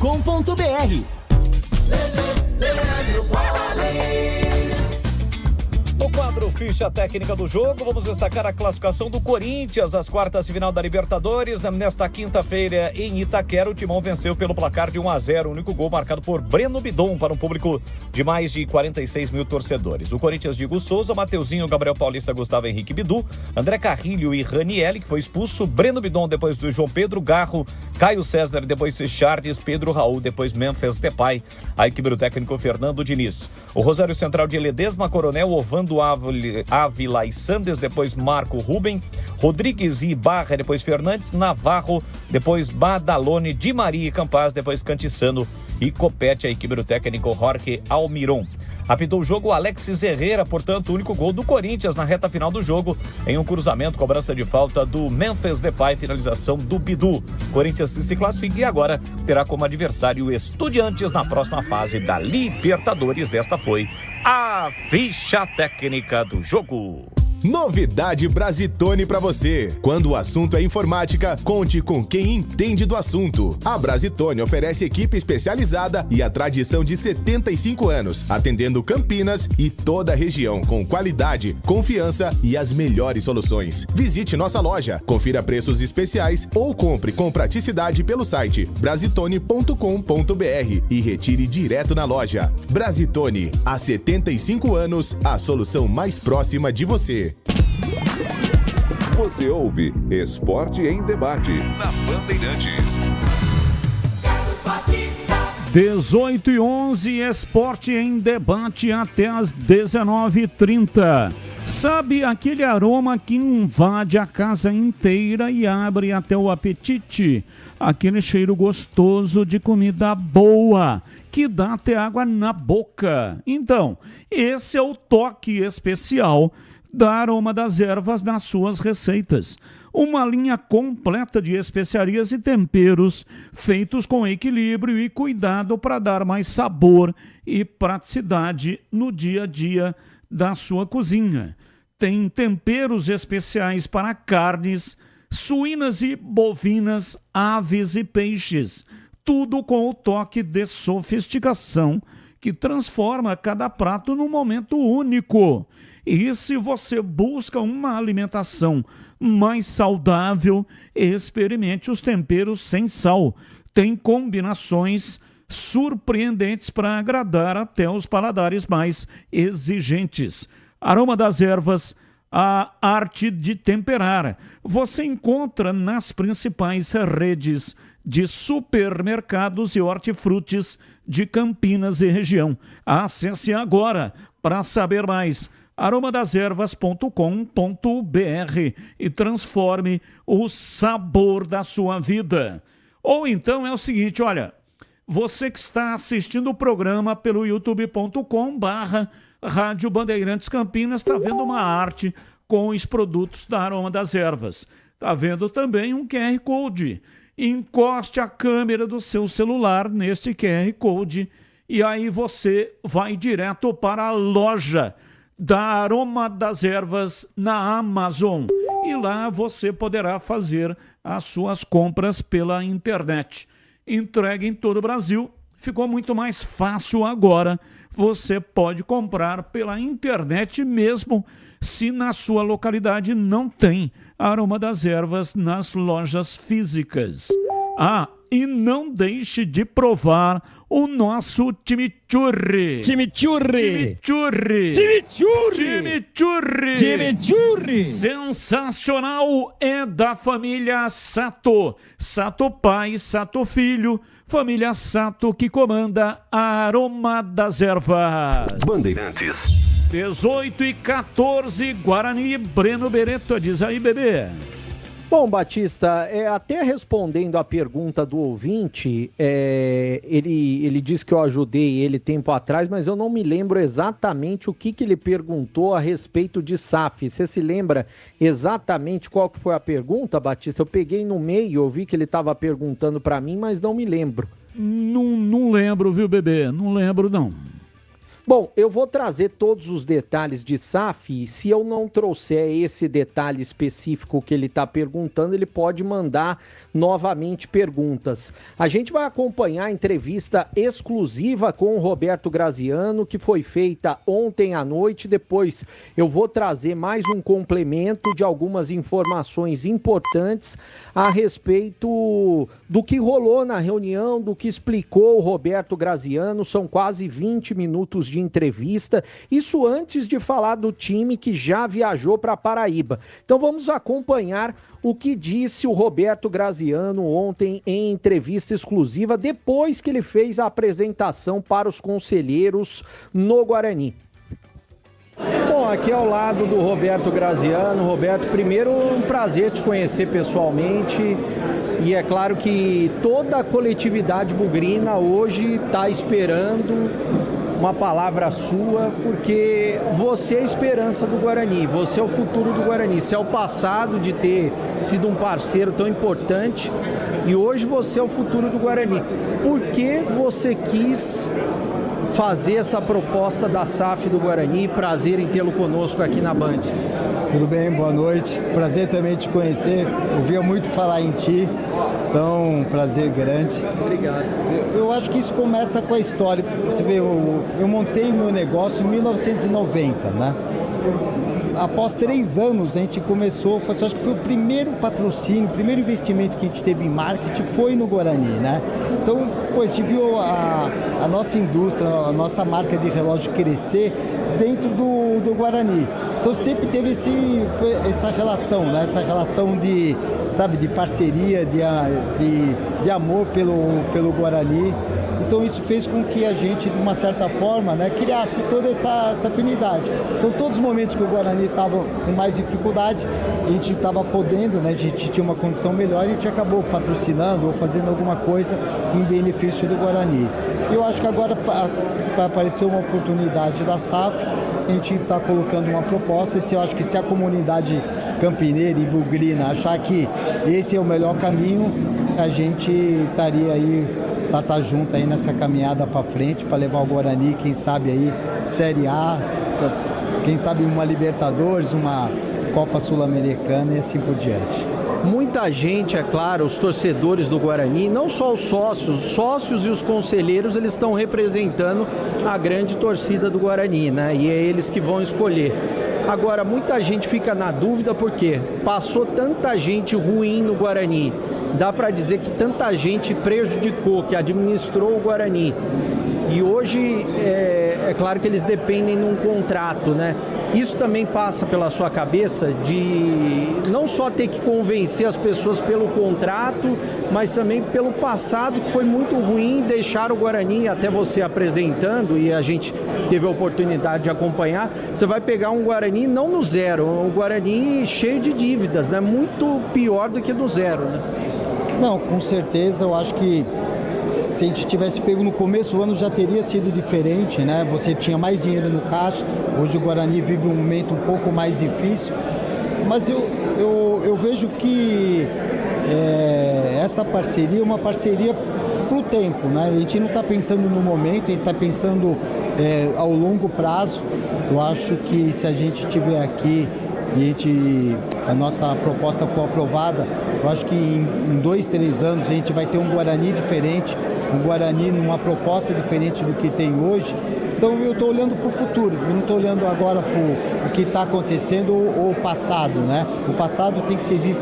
No quadro Ficha Técnica do Jogo, vamos destacar a classificação do Corinthians às quartas de final da Libertadores. Nesta quinta-feira, em Itaquera, o Timão venceu pelo placar de 1-0, o único gol marcado por Breno Bidon para um público de mais de 46 mil torcedores. O Corinthians de Hugo Souza, Mateuzinho, Gabriel Paulista, Gustavo Henrique Bidu, André Carrilho e Ranielli, que foi expulso, Breno Bidon depois do João Pedro, Garro, Caio César, depois Charles, Pedro Raul, depois Memphis Depay, a equipe do técnico Fernando Diniz. O Rosário Central de Ledesma, Coronel, Ovando Ávila e Sandes, depois Marco Ruben, Rodrigues e Barra, depois Fernandes, Navarro, depois Badalone, Di Maria e Campaz, depois Cantissano e Copete, a equipe do técnico Jorge Almiron. Apitou o jogo Alexis Herrera, portanto, o único gol do Corinthians na reta final do jogo, em um cruzamento, cobrança de falta do Memphis Depay, finalização do Bidu. Corinthians se classifica e agora terá como adversário o Estudiantes na próxima fase da Libertadores. Esta foi a Ficha Técnica do Jogo. Novidade Brasitone pra você. Quando o assunto é informática, conte com quem entende do assunto. A Brasitone oferece equipe especializada e a tradição de 75 anos, atendendo Campinas e toda a região com qualidade, confiança e as melhores soluções. Visite nossa loja, confira preços especiais ou compre com praticidade pelo site brasitone.com.br e retire direto na loja. Brasitone, há 75 anos, a solução mais próxima de você. Você ouve Esporte em Debate na Bandeirantes. 18h11, Esporte em Debate até às 19h30. Sabe aquele aroma que invade a casa inteira e abre até o apetite? Aquele cheiro gostoso de comida boa, que dá até água na boca. Então, esse é o toque especial da Aroma das Ervas nas suas receitas. Uma linha completa de especiarias e temperos feitos com equilíbrio e cuidado para dar mais sabor e praticidade no dia a dia da sua cozinha. Tem temperos especiais para carnes, suínas e bovinas, aves e peixes. Tudo com o toque de sofisticação que transforma cada prato num momento único. E se você busca uma alimentação mais saudável, experimente os temperos sem sal. Tem combinações surpreendentes para agradar até os paladares mais exigentes. Aroma das Ervas, a arte de temperar. Você encontra nas principais redes de supermercados e hortifrutis de Campinas e região. Acesse agora para saber mais. aromadeservas.com.br e transforme o sabor da sua vida. Ou então é o seguinte, olha, você que está assistindo o programa pelo youtube.com/Rádio Bandeirantes Campinas, está vendo uma arte com os produtos da Aroma das Ervas. Está vendo também um QR Code. Encoste a câmera do seu celular neste QR Code e aí você vai direto para a loja da Aroma das Ervas na Amazon. E lá você poderá fazer as suas compras pela internet. Entregue em todo o Brasil. Ficou muito mais fácil agora. Você pode comprar pela internet mesmo se na sua localidade não tem Aroma das Ervas nas lojas físicas. Ah, e não deixe de provar o nosso chimichurri. Chimichurri. Chimichurri. Chimichurri. Chimichurri. Chimichurri. Sensacional, é da família Sato. Sato pai, Sato filho, família Sato que comanda a Aroma das Ervas. Bandeirantes. 18:14, Guarani, Breno Beretta, diz aí, bebê. Bom, Batista, até respondendo a pergunta do ouvinte, ele disse que eu ajudei ele tempo atrás, mas eu não me lembro exatamente o que ele perguntou a respeito de SAF. Você se lembra exatamente qual que foi a pergunta, Batista? Eu peguei no meio, eu vi que ele estava perguntando para mim, mas não me lembro. Não lembro, viu, bebê? Não lembro, não. Bom, eu vou trazer todos os detalhes de SAF. Se eu não trouxer esse detalhe específico que ele está perguntando, ele pode mandar novamente perguntas. A gente vai acompanhar a entrevista exclusiva com o Roberto Graziano, que foi feita ontem à noite. Depois eu vou trazer mais um complemento de algumas informações importantes a respeito do que rolou na reunião, do que explicou o Roberto Graziano. São quase 20 minutos de entrevista, isso antes de falar do time que já viajou para Paraíba. Então vamos acompanhar o que disse o Roberto Graziano ontem em entrevista exclusiva, depois que ele fez a apresentação para os conselheiros no Guarani. Bom, aqui ao lado do Roberto Graziano. Roberto, primeiro um prazer te conhecer pessoalmente. E é claro que toda a coletividade bugrina hoje está esperando uma palavra sua, porque você é a esperança do Guarani, você é o futuro do Guarani, você é o passado de ter sido um parceiro tão importante e hoje você é o futuro do Guarani. Por que você quis fazer essa proposta da SAF do Guarani? Prazer em tê-lo conosco aqui na Band. Tudo bem, boa noite. Prazer também te conhecer. Ouvia muito falar em ti, então prazer grande. Obrigado. Eu acho que isso começa com a história. Você vê, eu montei meu negócio em 1990, né? Após 3 anos a gente começou, acho que foi o primeiro patrocínio, o primeiro investimento que a gente teve em marketing foi no Guarani, né? Então, a gente viu a nossa indústria, a nossa marca de relógio crescer dentro do Guarani. Então sempre teve essa relação, né? Essa relação de parceria, de amor pelo Guarani. Então isso fez com que a gente, de uma certa forma, né, criasse toda essa afinidade. Então todos os momentos que o Guarani estava com mais dificuldade, a gente estava podendo, né, a gente tinha uma condição melhor e a gente acabou patrocinando ou fazendo alguma coisa em benefício do Guarani. Eu acho que agora apareceu uma oportunidade da SAF, a gente está colocando uma proposta, eu acho que se a comunidade campineira e bugrina achar que esse é o melhor caminho, a gente estaria aí para estar junto aí nessa caminhada para frente, para levar o Guarani, quem sabe aí Série A, quem sabe uma Libertadores, uma Copa Sul-Americana e assim por diante. Muita gente, é claro, os torcedores do Guarani, não só os sócios e os conselheiros, eles estão representando a grande torcida do Guarani, né? E é eles que vão escolher. Agora, muita gente fica na dúvida porque passou tanta gente ruim no Guarani. Dá para dizer que tanta gente prejudicou, que administrou o Guarani. E hoje, é claro que eles dependem de um contrato, né? Isso também passa pela sua cabeça de não só ter que convencer as pessoas pelo contrato, mas também pelo passado que foi muito ruim, deixar o Guarani, até você apresentando, e a gente teve a oportunidade de acompanhar, você vai pegar um Guarani não no zero, um Guarani cheio de dívidas, né? Muito pior do que no zero, né? Não, com certeza, eu acho que se a gente tivesse pego no começo do ano já teria sido diferente, né? Você tinha mais dinheiro no caixa, hoje o Guarani vive um momento um pouco mais difícil, mas eu vejo que essa parceria é uma parceria para o tempo, né? A gente não está pensando no momento, a gente está pensando ao longo prazo. Eu acho que se a gente estiver aqui e a nossa proposta for aprovada, eu acho que em 2, 3 anos a gente vai ter um Guarani diferente, um Guarani numa proposta diferente do que tem hoje. Então eu estou olhando para o futuro, eu não estou olhando agora para o que está acontecendo ou o passado, né? O passado tem que servir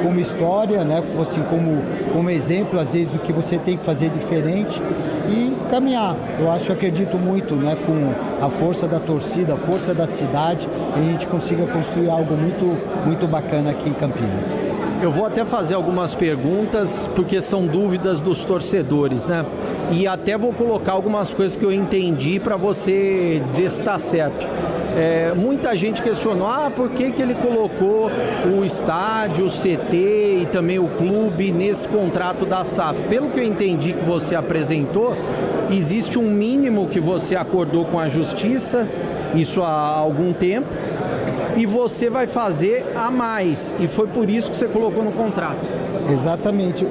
como história, né? Assim, como exemplo, às vezes, do que você tem que fazer diferente. E caminhar. Eu acredito muito, né, com a força da torcida, a força da cidade, e a gente consiga construir algo muito bacana aqui em Campinas. Eu vou até fazer algumas perguntas, porque são dúvidas dos torcedores, né? E até vou colocar algumas coisas que eu entendi para você dizer se está certo. Muita gente questionou, por que ele colocou o estádio, o CT e também o clube nesse contrato da SAF? Pelo que eu entendi que você apresentou, existe um mínimo que você acordou com a Justiça, isso há algum tempo, e você vai fazer a mais, e foi por isso que você colocou no contrato. Exatamente.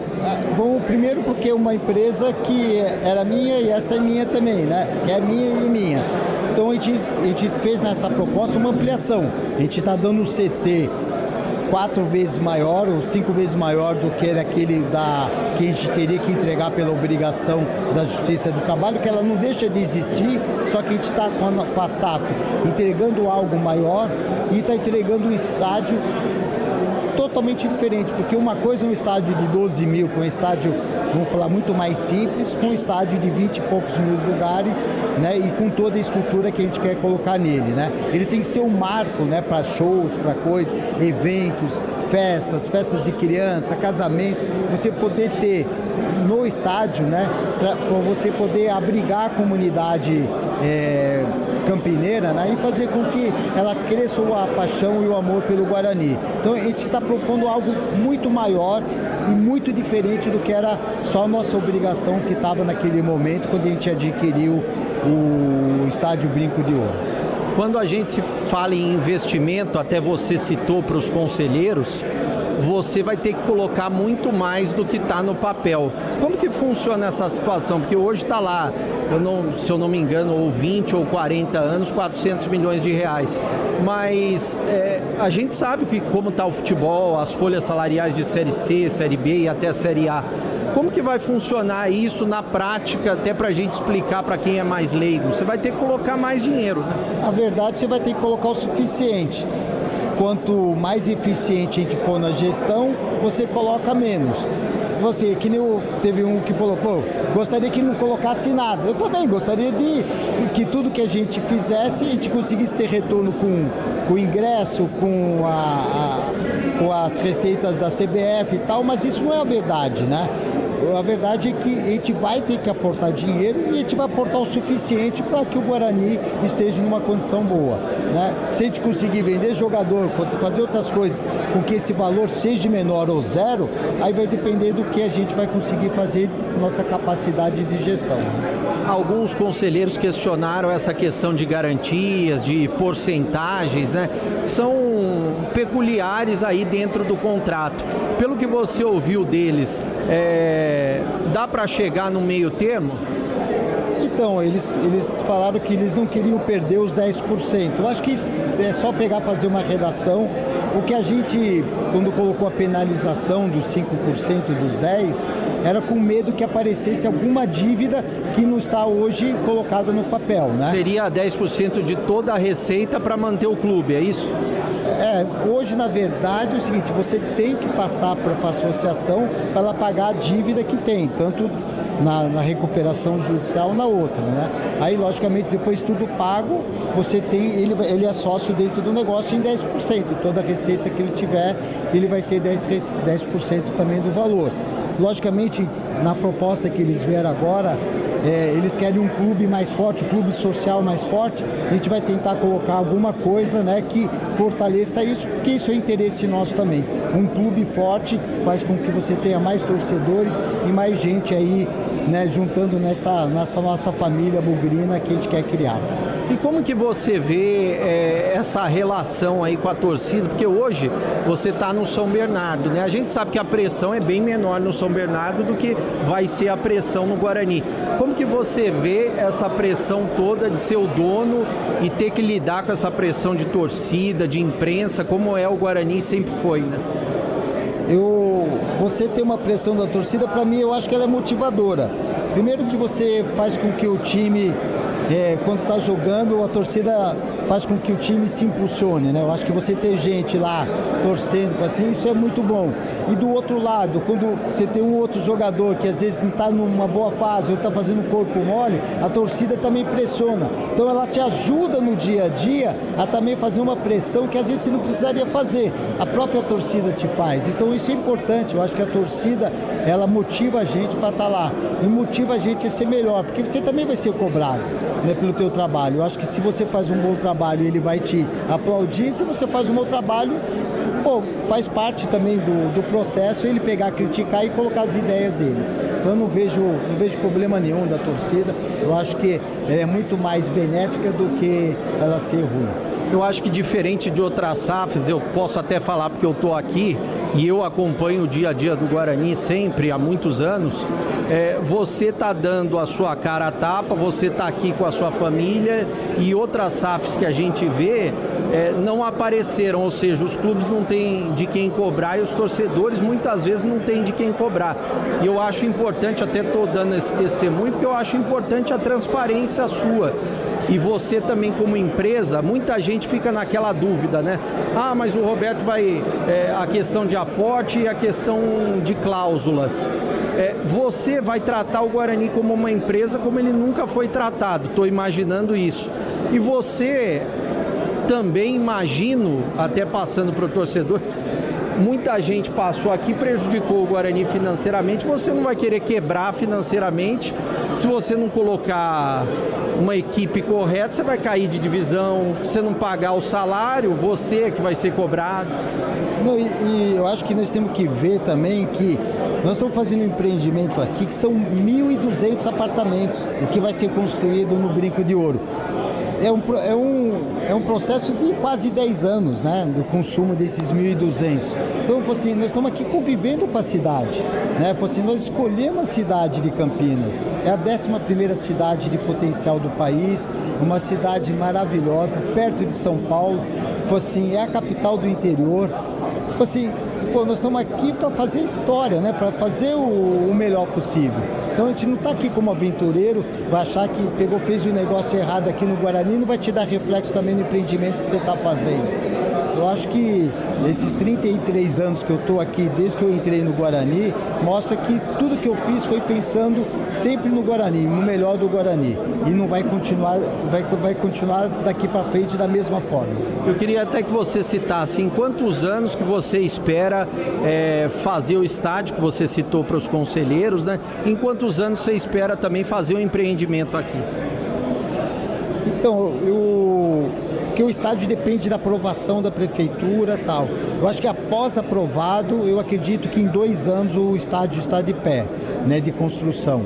Vamos primeiro porque é uma empresa que era minha e essa é minha também, né? Que é minha e minha. Então a gente fez nessa proposta uma ampliação. A gente está dando um CT 4 vezes maior ou 5 vezes maior do que era aquele que a gente teria que entregar pela obrigação da Justiça do Trabalho, que ela não deixa de existir, só que a gente está com a SAF entregando algo maior e está entregando um estádio totalmente diferente, porque uma coisa é um estádio de 12 mil, com um estádio, vamos falar, muito mais simples, com um estádio de 20 e poucos mil lugares, né, e com toda a estrutura que a gente quer colocar nele, né. Ele tem que ser um marco, né, para shows, para coisas, eventos, festas de criança, casamento, você poder ter no estádio, né, para você poder abrigar a comunidade campineira, né, e fazer com que ela cresça a paixão e o amor pelo Guarani. Então a gente está propondo algo muito maior e muito diferente do que era só a nossa obrigação que estava naquele momento quando a gente adquiriu o estádio Brinco de Ouro. Quando a gente se fala em investimento, até você citou para os conselheiros, você vai ter que colocar muito mais do que está no papel. Como que funciona essa situação? Porque hoje está lá, se eu não me engano, ou 20 ou 40 anos, 400 milhões de reais. Mas a gente sabe que como está o futebol, as folhas salariais de Série C, Série B e até Série A. Como que vai funcionar isso na prática, até para a gente explicar para quem é mais leigo? Você vai ter que colocar mais dinheiro, né? A verdade, você vai ter que colocar o suficiente. Quanto mais eficiente a gente for na gestão, você coloca menos. Você, que nem teve um que falou, gostaria que não colocasse nada. Eu também gostaria de que tudo que a gente fizesse, a gente conseguisse ter retorno com o ingresso, com as receitas da CBF e tal, mas isso não é a verdade, né? A verdade é que a gente vai ter que aportar dinheiro e a gente vai aportar o suficiente para que o Guarani esteja numa condição boa, né? Se a gente conseguir vender jogador, fazer outras coisas com que esse valor seja menor ou zero, aí vai depender do que a gente vai conseguir fazer, nossa capacidade de gestão. Alguns conselheiros questionaram essa questão de garantias, de porcentagens, né? Que são peculiares aí dentro do contrato. Pelo que você ouviu deles, dá para chegar no meio termo? Então, eles falaram que eles não queriam perder os 10%. Eu acho que é só pegar, fazer uma redação. O que a gente, quando colocou a penalização dos 5% dos 10%, era com medo que aparecesse alguma dívida que não está hoje colocada no papel, né? Seria 10% de toda a receita para manter o clube, é isso? Hoje, na verdade, é o seguinte, você tem que passar para a associação para ela pagar a dívida que tem, tanto na recuperação judicial na outra, né? Aí, logicamente, depois tudo pago, você tem, ele é sócio dentro do negócio em 10%. Toda a receita que ele tiver, ele vai ter 10% também do valor. Logicamente, na proposta que eles vieram agora, eles querem um clube mais forte, um clube social mais forte. A gente vai tentar colocar alguma coisa, né, que fortaleça isso, porque isso é interesse nosso também. Um clube forte faz com que você tenha mais torcedores e mais gente aí, né, juntando nessa nossa família bugrina que a gente quer criar. E como que você vê essa relação aí com a torcida? Porque hoje você está no São Bernardo, né? A gente sabe que a pressão é bem menor no São Bernardo do que vai ser a pressão no Guarani. Como que você vê essa pressão toda de ser o dono e ter que lidar com essa pressão de torcida, de imprensa, como é o Guarani sempre foi, né? Você ter uma pressão da torcida, para mim, eu acho que ela é motivadora. Primeiro que você faz com que o time quando está jogando, a torcida faz com que o time se impulsione, né? Eu acho que você ter gente lá torcendo, assim, isso é muito bom. E do outro lado, quando você tem um outro jogador que às vezes não está numa boa fase ou está fazendo um corpo mole, a torcida também pressiona. Então ela te ajuda no dia a dia a também fazer uma pressão que às vezes você não precisaria fazer. A própria torcida te faz. Então isso é importante. Eu acho que a torcida, ela motiva a gente para estar lá. E motiva a gente a ser melhor, porque você também vai ser cobrado, né, pelo teu trabalho. Eu acho que se você faz um bom trabalho, ele vai te aplaudir. Se você faz um mau trabalho, pô, faz parte também do processo ele pegar, criticar e colocar as ideias deles. Então eu não vejo problema nenhum da torcida. Eu acho que ela é muito mais benéfica do que ela ser ruim. Eu acho que diferente de outras SAFs, eu posso até falar porque eu estou aqui e eu acompanho o dia a dia do Guarani sempre, há muitos anos, você está dando a sua cara a tapa, você está aqui com a sua família, e outras SAFs que a gente vê não apareceram, ou seja, os clubes não têm de quem cobrar e os torcedores muitas vezes não têm de quem cobrar. E eu acho importante, até estou dando esse testemunho, porque eu acho importante a transparência sua. E você também como empresa, muita gente fica naquela dúvida, né? Ah, mas o Roberto vai... a questão de aporte e a questão de cláusulas. Você vai tratar o Guarani como uma empresa como ele nunca foi tratado. Estou imaginando isso. E você também, imagino, até passando para o torcedor... Muita gente passou aqui, prejudicou o Guarani financeiramente. Você não vai querer quebrar financeiramente. Se você não colocar uma equipe correta, você vai cair de divisão. Se você não pagar o salário, você é que vai ser cobrado. Não, e eu acho que nós temos que ver também que nós estamos fazendo um empreendimento aqui que são 1.200 apartamentos, o que vai ser construído no Brinco de Ouro. É um processo de quase 10 anos, né, do consumo desses 1.200. Então, assim, nós estamos aqui convivendo com a cidade, né? Assim, nós escolhemos a cidade de Campinas. É a 11ª cidade de potencial do país, uma cidade maravilhosa, perto de São Paulo. Assim, é a capital do interior. Assim, nós estamos aqui para fazer história, né? Para fazer o melhor possível. Então a gente não está aqui como aventureiro, vai achar que fez o negócio errado aqui no Guarani e não vai te dar reflexo também no empreendimento que você está fazendo. Eu acho que esses 33 anos que eu estou aqui, desde que eu entrei no Guarani, mostra que tudo que eu fiz foi pensando sempre no Guarani, no melhor do Guarani. E não vai continuar daqui para frente da mesma forma. Eu queria até que você citasse em quantos anos que você espera fazer o estádio, que você citou para os conselheiros, né? Em quantos anos você espera também fazer o empreendimento aqui? Então, porque o estádio depende da aprovação da prefeitura e tal. Eu acho que após aprovado, eu acredito que em 2 anos o estádio está de pé, né, de construção.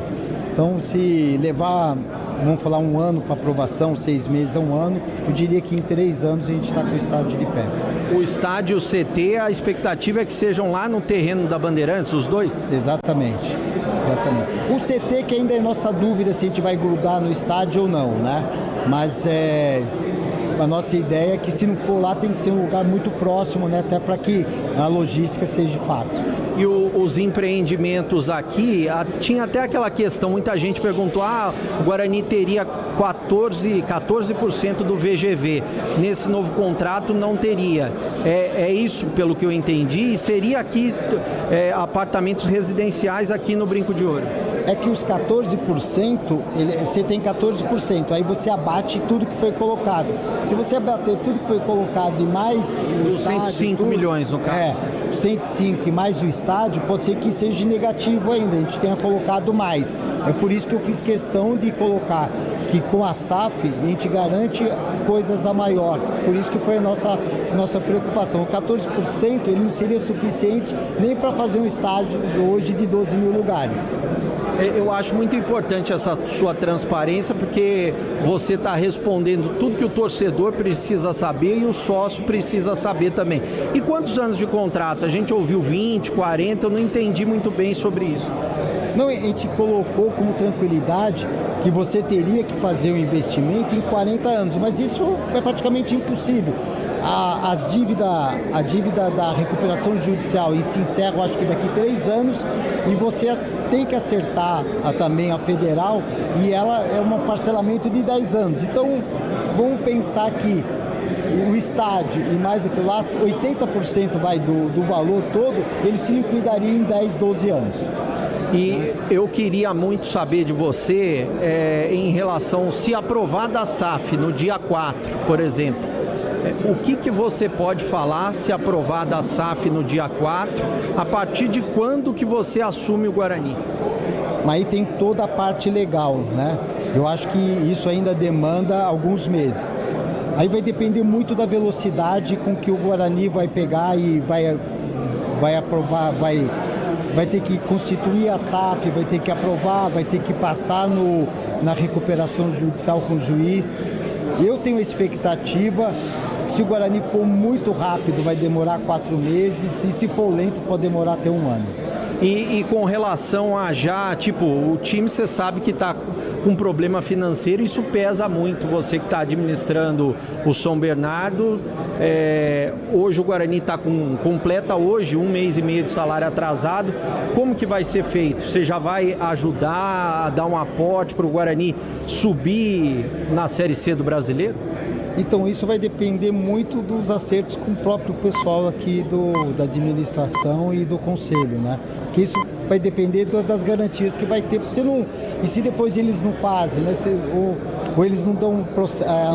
Então, se levar, vamos falar 1 ano para aprovação, 6 meses a 1 ano, eu diria que em 3 anos a gente está com o estádio de pé. O estádio e o CT, a expectativa é que sejam lá no terreno da Bandeirantes, os dois? Exatamente. O CT que ainda é nossa dúvida se a gente vai grudar no estádio ou não, né? Mas a nossa ideia é que se não for lá tem que ser um lugar muito próximo, né? Até para que a logística seja fácil. E os empreendimentos aqui, tinha até aquela questão, muita gente perguntou, o Guarani teria 14% do VGV, nesse novo contrato não teria. É isso pelo que eu entendi, e seria aqui apartamentos residenciais aqui no Brinco de Ouro. É que os 14%, você tem 14%, aí você abate tudo que foi colocado. Se você abater tudo que foi colocado e mais o estádio... 105 milhões no caso. 105 e mais o estádio, pode ser que seja negativo ainda, a gente tenha colocado mais. É por isso que eu fiz questão de colocar que com a SAF a gente garante coisas a maior. Por isso que foi a nossa preocupação. O 14% ele não seria suficiente nem para fazer um estádio hoje de 12 mil lugares. Eu acho muito importante essa sua transparência, porque você está respondendo tudo que o torcedor precisa saber e o sócio precisa saber também. E quantos anos de contrato? A gente ouviu 20, 40, eu não entendi muito bem sobre isso. Não, a gente colocou como tranquilidade que você teria que fazer o investimento em 40 anos, mas isso é praticamente impossível. A dívida da recuperação judicial se encerra, acho que daqui 3 anos, e você tem que acertar também a federal, e ela é um parcelamento de 10 anos. Então, vamos pensar que o estádio e mais aquilo lá, 80% vai do valor todo, ele se liquidaria em 10, 12 anos. E eu queria muito saber de você em relação, se aprovada a SAF no dia 4, por exemplo, o que você pode falar se aprovada a SAF no dia 4, a partir de quando que você assume o Guarani? Mas aí tem toda a parte legal, né? Eu acho que isso ainda demanda alguns meses. Aí vai depender muito da velocidade com que o Guarani vai pegar e vai aprovar, vai ter que constituir a SAF, vai ter que aprovar, vai ter que passar na recuperação judicial com o juiz. Eu tenho a expectativa que, se o Guarani for muito rápido, vai demorar 4 meses, e se for lento, pode demorar até 1 ano. E com relação a já, tipo, o time você sabe que está com problema financeiro, isso pesa muito, você que está administrando o São Bernardo. Hoje o Guarani está completa hoje 1 mês e meio de salário atrasado. Como que vai ser feito? Você já vai ajudar a dar um aporte para o Guarani subir na Série C do Brasileiro? Então, isso vai depender muito dos acertos com o próprio pessoal aqui da administração e do conselho, né? Porque isso vai depender das garantias que vai ter. E se depois eles não fazem, né? Ou eles não dão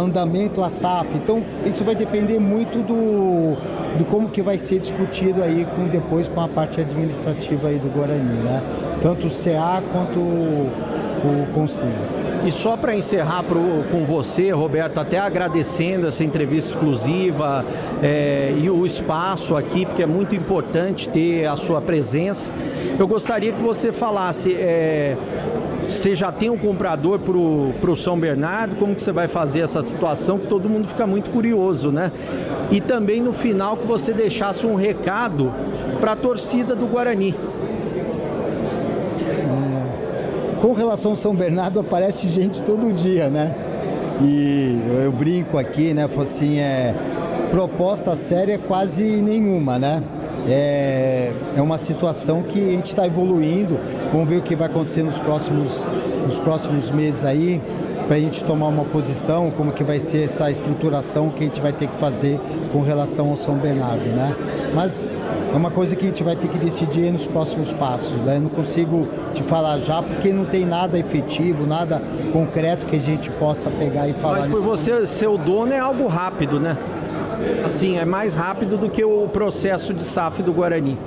andamento à SAF. Então, isso vai depender muito do como que vai ser discutido aí depois com a parte administrativa aí do Guarani, né? Tanto o CA quanto o conselho. E só para encerrar com você, Roberto, até agradecendo essa entrevista exclusiva e o espaço aqui, porque é muito importante ter a sua presença. Eu gostaria que você falasse, você já tem um comprador para o São Bernardo, como que você vai fazer essa situação, que todo mundo fica muito curioso, né? E também no final que você deixasse um recado para a torcida do Guarani. Com relação ao São Bernardo, aparece gente todo dia, né? E eu brinco aqui, né? Falo assim, proposta séria quase nenhuma, né? É uma situação que a gente está evoluindo. Vamos ver o que vai acontecer nos próximos meses aí, para a gente tomar uma posição, como que vai ser essa estruturação que a gente vai ter que fazer com relação ao São Bernardo, né? Mas é uma coisa que a gente vai ter que decidir nos próximos passos, né? Eu não consigo te falar já, porque não tem nada efetivo, nada concreto que a gente possa pegar e falar. Mas por você ser o dono é algo rápido, né? Assim, é mais rápido do que o processo de SAF do Guarani.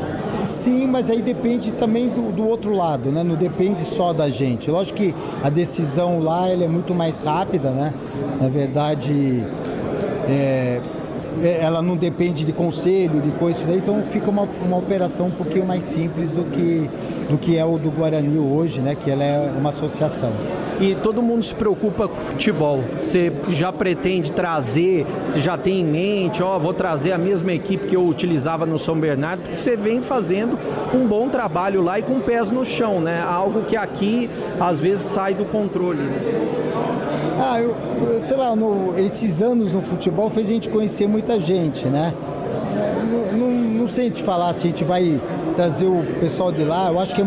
Sim, mas aí depende também do outro lado, né? Não depende só da gente. Lógico que a decisão lá ela é muito mais rápida, né? Na verdade, ela não depende de conselho, de coisa, então fica uma operação um pouquinho mais simples do que é o do Guarani hoje, né? Que ela é uma associação. E todo mundo se preocupa com futebol. Você já pretende trazer, você já tem em mente, vou trazer a mesma equipe que eu utilizava no São Bernardo, porque você vem fazendo um bom trabalho lá e com pés no chão, né? Algo que aqui às vezes sai do controle. Sei lá, esses anos no futebol fez a gente conhecer muita gente, né? Não sei te falar se a gente vai trazer o pessoal de lá, eu acho que é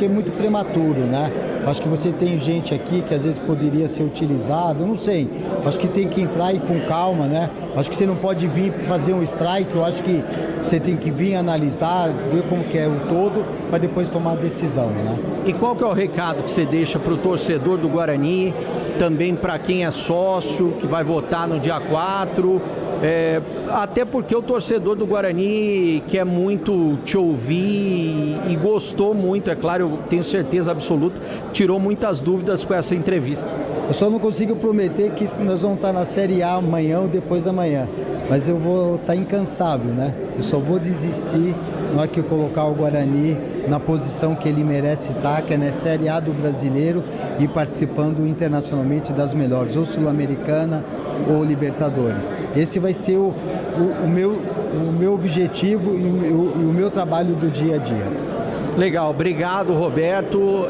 muito prematuro, né? Acho que você tem gente aqui que às vezes poderia ser utilizado, eu não sei. Acho que tem que entrar aí com calma, né? Acho que você não pode vir fazer um strike, eu acho que você tem que vir analisar, ver como que é o todo, para depois tomar a decisão, né? E qual que é o recado que você deixa para o torcedor do Guarani, também para quem é sócio, que vai votar no dia 4, até porque o torcedor do Guarani quer muito te ouvir e gostou muito, é claro, eu tenho certeza absoluta, tirou muitas dúvidas com essa entrevista. Eu só não consigo prometer que nós vamos estar na Série A amanhã ou depois da manhã, mas eu vou estar incansável, né? Eu só vou desistir na hora que eu colocar o Guarani na posição que ele merece estar, que é na Série A do Brasileiro e participando internacionalmente das melhores, ou Sul-Americana ou Libertadores. Esse vai ser o o meu objetivo e o meu trabalho do dia a dia. Legal, obrigado, Roberto.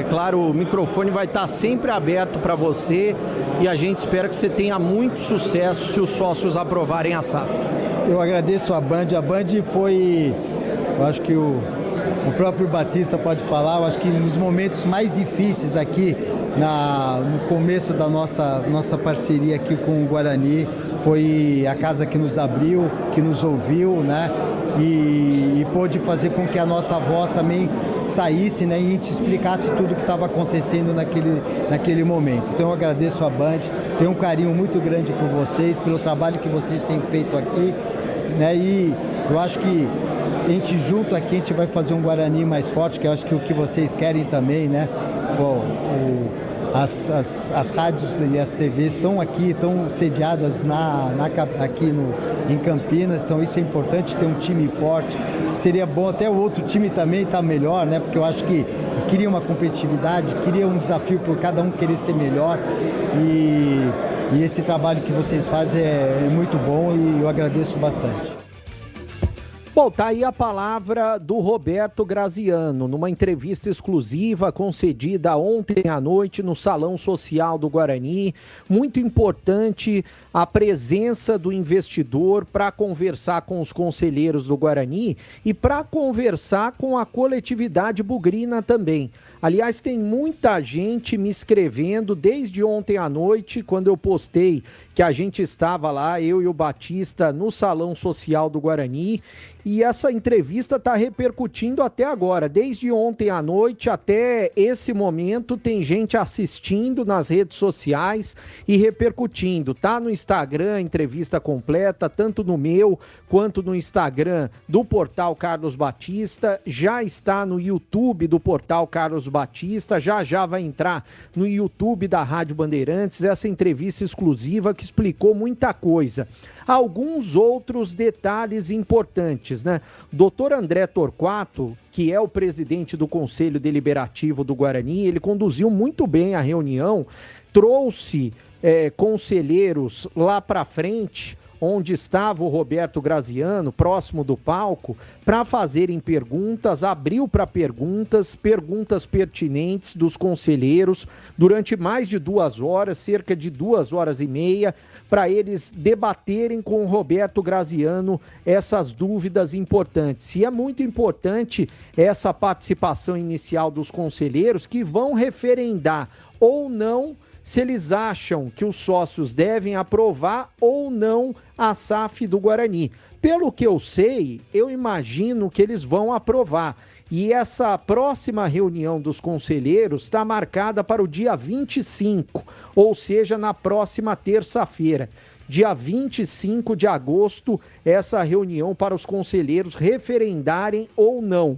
Claro, o microfone vai estar sempre aberto para você e a gente espera que você tenha muito sucesso se os sócios aprovarem a SAF. Eu agradeço a Band. A Band foi, eu acho que o próprio Batista pode falar, eu acho que nos momentos mais difíceis aqui, no começo da nossa parceria aqui com o Guarani, foi a casa que nos abriu, que nos ouviu, né? E pôde fazer com que a nossa voz também saísse, né? E a gente explicasse tudo o que estava acontecendo naquele momento. Então eu agradeço a Band, tenho um carinho muito grande por vocês, pelo trabalho que vocês têm feito aqui, né? E eu acho que a gente junto aqui, a gente vai fazer um Guarani mais forte, que eu acho que o que vocês querem também, né? As rádios e as TVs estão aqui, estão sediadas aqui em Campinas, então isso é importante, ter um time forte. Seria bom até o outro time também estar melhor, né? Porque eu acho que queria uma competitividade, queria um desafio por cada um querer ser melhor. E esse trabalho que vocês fazem é muito bom e eu agradeço bastante. Bom, tá aí a palavra do Roberto Graziano, numa entrevista exclusiva concedida ontem à noite no Salão Social do Guarani. Muito importante a presença do investidor para conversar com os conselheiros do Guarani e para conversar com a coletividade bugrina também. Aliás, tem muita gente me escrevendo desde ontem à noite, quando eu postei que a gente estava lá, eu e o Batista, no Salão Social do Guarani, e essa entrevista está repercutindo até agora. Desde ontem à noite até esse momento, tem gente assistindo nas redes sociais e repercutindo. Tá no Instagram, entrevista completa, tanto no meu quanto no Instagram do Portal Carlos Batista. Já está no YouTube do Portal Carlos Batista, já vai entrar no YouTube da Rádio Bandeirantes, essa entrevista exclusiva que explicou muita coisa. Alguns outros detalhes importantes, né? Dr. André Torquato, que é o presidente do Conselho Deliberativo do Guarani, ele conduziu muito bem a reunião, trouxe conselheiros lá para frente, onde estava o Roberto Graziano, próximo do palco, para fazerem perguntas, abriu para perguntas pertinentes dos conselheiros, durante mais de 2 horas, cerca de 2 horas e meia, para eles debaterem com o Roberto Graziano essas dúvidas importantes. E é muito importante essa participação inicial dos conselheiros, que vão referendar ou não se eles acham que os sócios devem aprovar ou não a SAF do Guarani. Pelo que eu sei, eu imagino que eles vão aprovar. E essa próxima reunião dos conselheiros está marcada para o dia 25, ou seja, na próxima terça-feira. Dia 25 de agosto, essa reunião para os conselheiros referendarem ou não.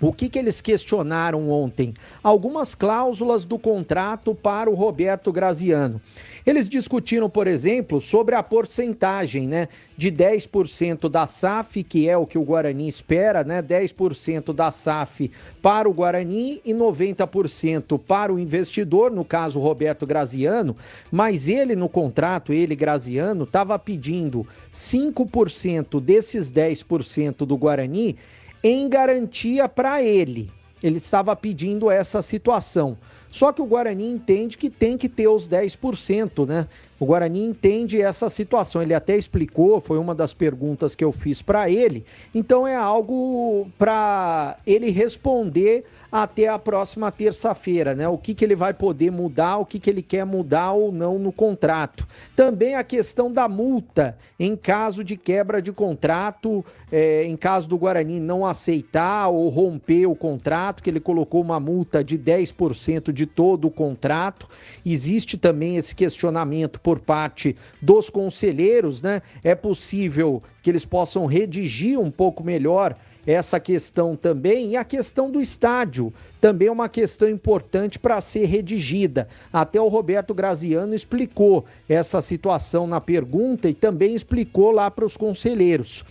O que eles questionaram ontem? Algumas cláusulas do contrato para o Roberto Graziano. Eles discutiram, por exemplo, sobre a porcentagem, né, de 10% da SAF, que é o que o Guarani espera, né, 10% da SAF para o Guarani e 90% para o investidor, no caso o Roberto Graziano, mas ele no contrato, Graziano, estava pedindo 5% desses 10% do Guarani em garantia para ele. Ele estava pedindo essa situação. Só que o Guarani entende que tem que ter os 10%, né? O Guarani entende essa situação. Ele até explicou, foi uma das perguntas que eu fiz para ele. Então é algo para ele responder até a próxima terça-feira, né? O que ele vai poder mudar, o que ele quer mudar ou não no contrato. Também a questão da multa em caso de quebra de contrato, em caso do Guarani não aceitar ou romper o contrato, que ele colocou uma multa de 10% de todo o contrato. Existe também esse questionamento por parte dos conselheiros, né? É possível que eles possam redigir um pouco melhor essa questão também, e a questão do estádio também é uma questão importante para ser redigida. Até o Roberto Graziano explicou essa situação na pergunta e também explicou lá para os conselheiros.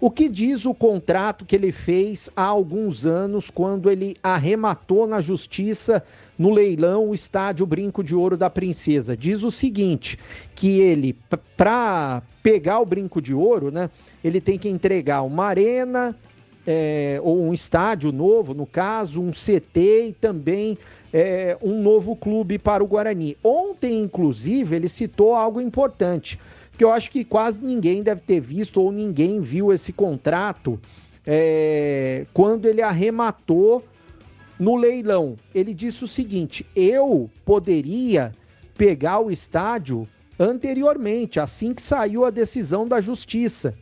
O que diz o contrato que ele fez há alguns anos, quando ele arrematou na justiça, no leilão, o estádio Brinco de Ouro da Princesa? Diz o seguinte, que ele, para pegar o Brinco de Ouro, né, ele tem que entregar uma arena, ou um estádio novo, no caso, um CT e também um novo clube para o Guarani. Ontem, inclusive, ele citou algo importante, que eu acho que quase ninguém deve ter visto ou ninguém viu esse contrato quando ele arrematou no leilão. Ele disse o seguinte: eu poderia pegar o estádio anteriormente, assim que saiu a decisão da justiça.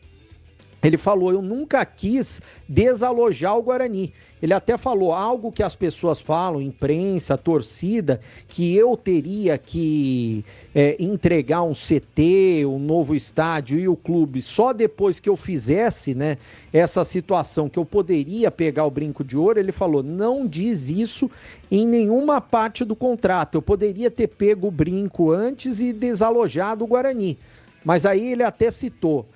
Ele falou, eu nunca quis desalojar o Guarani. Ele até falou algo que as pessoas falam, imprensa, torcida, que eu teria que entregar um CT, um novo estádio e o clube só depois que eu fizesse, né, essa situação, que eu poderia pegar o Brinco de Ouro. Ele falou, não diz isso em nenhuma parte do contrato. Eu poderia ter pego o Brinco antes e desalojado o Guarani. Mas aí ele até citou,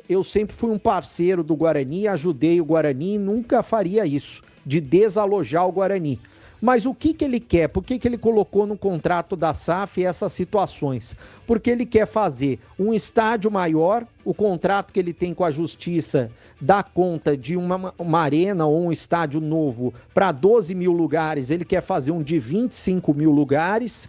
eu sempre fui um parceiro do Guarani, ajudei o Guarani e nunca faria isso, de desalojar o Guarani. Mas o que ele quer? Por que ele colocou no contrato da SAF essas situações? Porque ele quer fazer um estádio maior, o contrato que ele tem com a Justiça dá conta de uma arena ou um estádio novo para 12 mil lugares, ele quer fazer um de 25 mil lugares.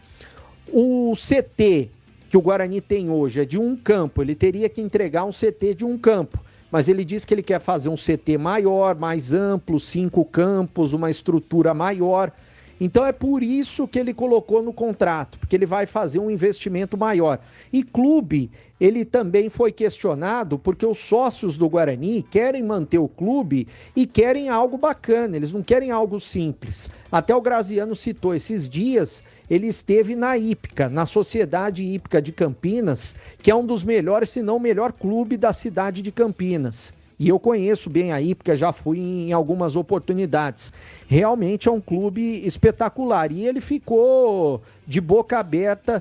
O CT que o Guarani tem hoje é de um campo, ele teria que entregar um CT de um campo, mas ele diz que ele quer fazer um CT maior, mais amplo, 5 campos, uma estrutura maior. Então é por isso que ele colocou no contrato, porque ele vai fazer um investimento maior. E clube, ele também foi questionado, porque os sócios do Guarani querem manter o clube e querem algo bacana, eles não querem algo simples. Até o Graziano citou esses dias, ele esteve na Hípica, na Sociedade Hípica de Campinas, que é um dos melhores, se não o melhor clube da cidade de Campinas. E eu conheço bem a Hípica, já fui em algumas oportunidades. Realmente é um clube espetacular. E ele ficou de boca aberta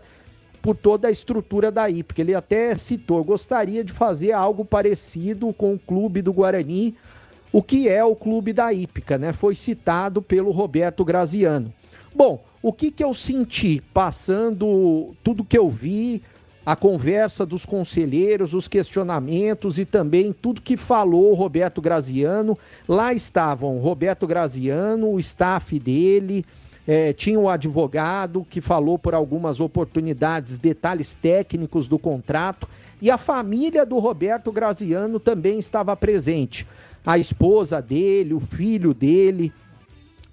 por toda a estrutura da Hípica. Ele até citou, gostaria de fazer algo parecido com o clube do Guarani, o que é o clube da Hípica, né? Foi citado pelo Roberto Graziano. Bom, o que eu senti passando tudo que eu vi, a conversa dos conselheiros, os questionamentos e também tudo que falou o Roberto Graziano. Lá estavam o Roberto Graziano, o staff dele, tinha um advogado que falou por algumas oportunidades, detalhes técnicos do contrato, e a família do Roberto Graziano também estava presente. A esposa dele, o filho dele.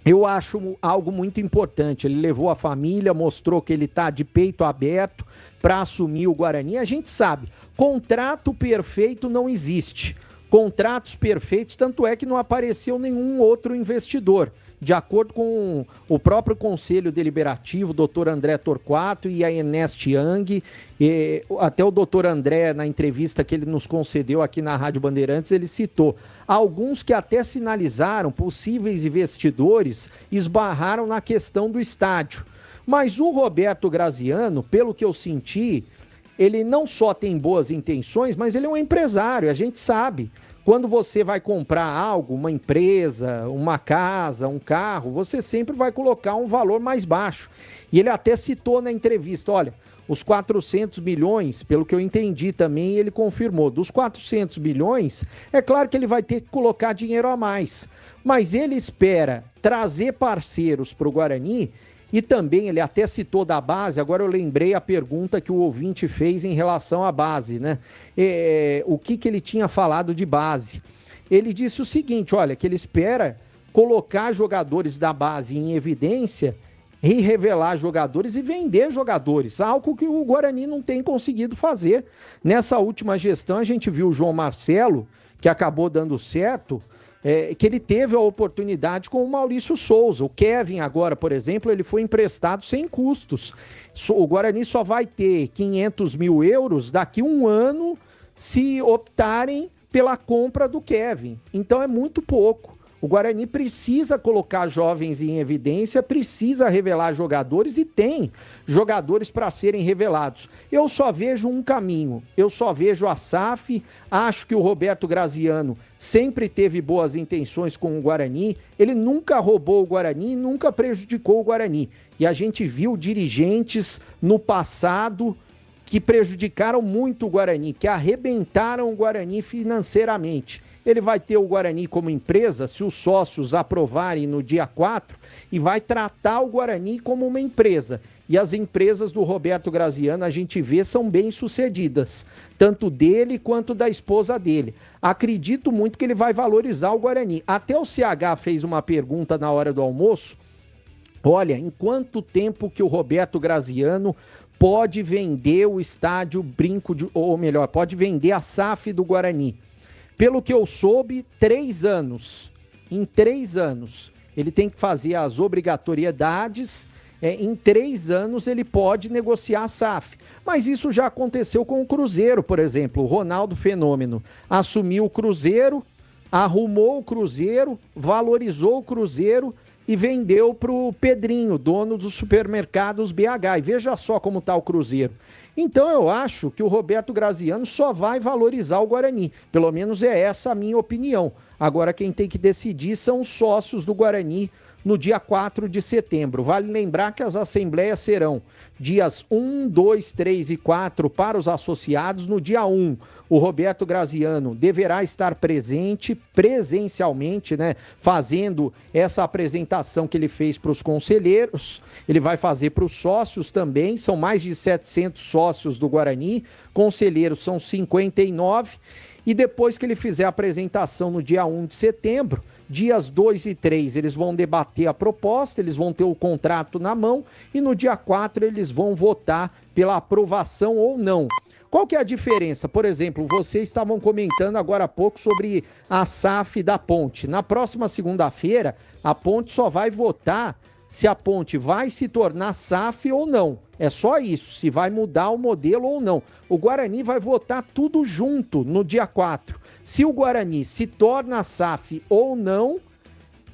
Eu acho algo muito importante, ele levou a família, mostrou que ele está de peito aberto para assumir o Guarani. A gente sabe, contrato perfeito não existe, contratos perfeitos, tanto é que não apareceu nenhum outro investidor. De acordo com o próprio Conselho Deliberativo, o doutor André Torquato e a Ernest Young, até o doutor André, na entrevista que ele nos concedeu aqui na Rádio Bandeirantes, ele citou alguns que até sinalizaram possíveis investidores, esbarraram na questão do estádio. Mas o Roberto Graziano, pelo que eu senti, ele não só tem boas intenções, mas ele é um empresário, a gente sabe. Quando você vai comprar algo, uma empresa, uma casa, um carro, você sempre vai colocar um valor mais baixo. E ele até citou na entrevista, olha, os 400 milhões, pelo que eu entendi também, ele confirmou, dos 400 milhões, é claro que ele vai ter que colocar dinheiro a mais. Mas ele espera trazer parceiros para o Guarani. E também ele até citou da base, agora eu lembrei a pergunta que o ouvinte fez em relação à base, né? O que ele tinha falado de base? Ele disse o seguinte, olha, que ele espera colocar jogadores da base em evidência e revelar jogadores e vender jogadores, algo que o Guarani não tem conseguido fazer. Nessa última gestão a gente viu o João Marcelo, que acabou dando certo, que ele teve a oportunidade com o Maurício Souza. O Kevin agora, por exemplo, ele foi emprestado sem custos. O Guarani só vai ter 500 mil euros daqui a um ano se optarem pela compra do Kevin. Então é muito pouco. O Guarani precisa colocar jovens em evidência, precisa revelar jogadores e tem jogadores para serem revelados. Eu só vejo um caminho, eu só vejo a SAF, acho que o Roberto Graziano sempre teve boas intenções com o Guarani, ele nunca roubou o Guarani, nunca prejudicou o Guarani. E a gente viu dirigentes no passado que prejudicaram muito o Guarani, que arrebentaram o Guarani financeiramente. Ele vai ter o Guarani como empresa, se os sócios aprovarem no dia 4, e vai tratar o Guarani como uma empresa. E as empresas do Roberto Graziano, a gente vê, são bem-sucedidas, tanto dele quanto da esposa dele. Acredito muito que ele vai valorizar o Guarani. Até o CH fez uma pergunta na hora do almoço. Olha, em quanto tempo que o Roberto Graziano pode vender o estádio Brinco, ou melhor, pode vender a SAF do Guarani? Pelo que eu soube, 3 anos. Em 3 anos. Ele tem que fazer as obrigatoriedades. Em 3 anos ele pode negociar a SAF. Mas isso já aconteceu com o Cruzeiro, por exemplo. O Ronaldo Fenômeno assumiu o Cruzeiro, arrumou o Cruzeiro, valorizou o Cruzeiro e vendeu para o Pedrinho, dono dos supermercados BH. E veja só como está o Cruzeiro. Então eu acho que o Roberto Graziano só vai valorizar o Guarani. Pelo menos é essa a minha opinião. Agora quem tem que decidir são os sócios do Guarani no dia 4 de setembro. Vale lembrar que as assembleias serão dias 1, 2, 3 e 4 para os associados. No dia 1, o Roberto Graziano deverá estar presente, presencialmente, né, fazendo essa apresentação que ele fez para os conselheiros. Ele vai fazer para os sócios também, são mais de 700 sócios do Guarani, conselheiros são 59, e depois que ele fizer a apresentação no dia 1 de setembro, dias 2 e 3 eles vão debater a proposta, eles vão ter o contrato na mão e no dia 4 eles vão votar pela aprovação ou não. Qual que é a diferença? Por exemplo, vocês estavam comentando agora há pouco sobre a SAF da Ponte. Na próxima segunda-feira, a Ponte só vai votar se a Ponte vai se tornar SAF ou não. É só isso, se vai mudar o modelo ou não. O Guarani vai votar tudo junto no dia 4. Se o Guarani se torna SAF ou não,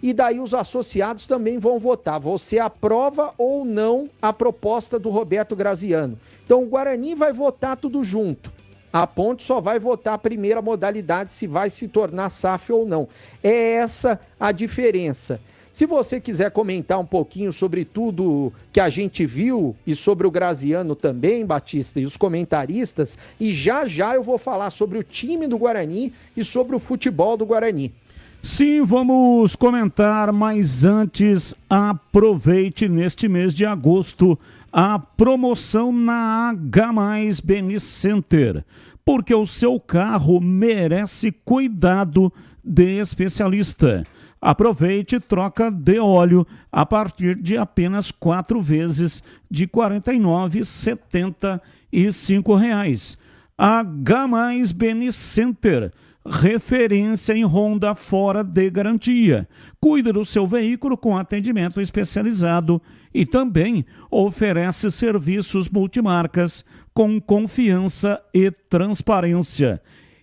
e daí os associados também vão votar. Você aprova ou não a proposta do Roberto Graziano. Então o Guarani vai votar tudo junto. A Ponte só vai votar a primeira modalidade, se vai se tornar SAF ou não. É essa a diferença. Se você quiser comentar um pouquinho sobre tudo que a gente viu e sobre o Graziano também, Batista, e os comentaristas, e já eu vou falar sobre o time do Guarani e sobre o futebol do Guarani. Sim, vamos comentar, mas antes aproveite neste mês de agosto a promoção na H+ Benicenter, porque o seu carro merece cuidado de especialista. Aproveite e troca de óleo a partir de apenas 4 vezes de R$ 49,75. H+ Benicenter, referência em Honda fora de garantia. Cuida do seu veículo com atendimento especializado e também oferece serviços multimarcas com confiança e transparência.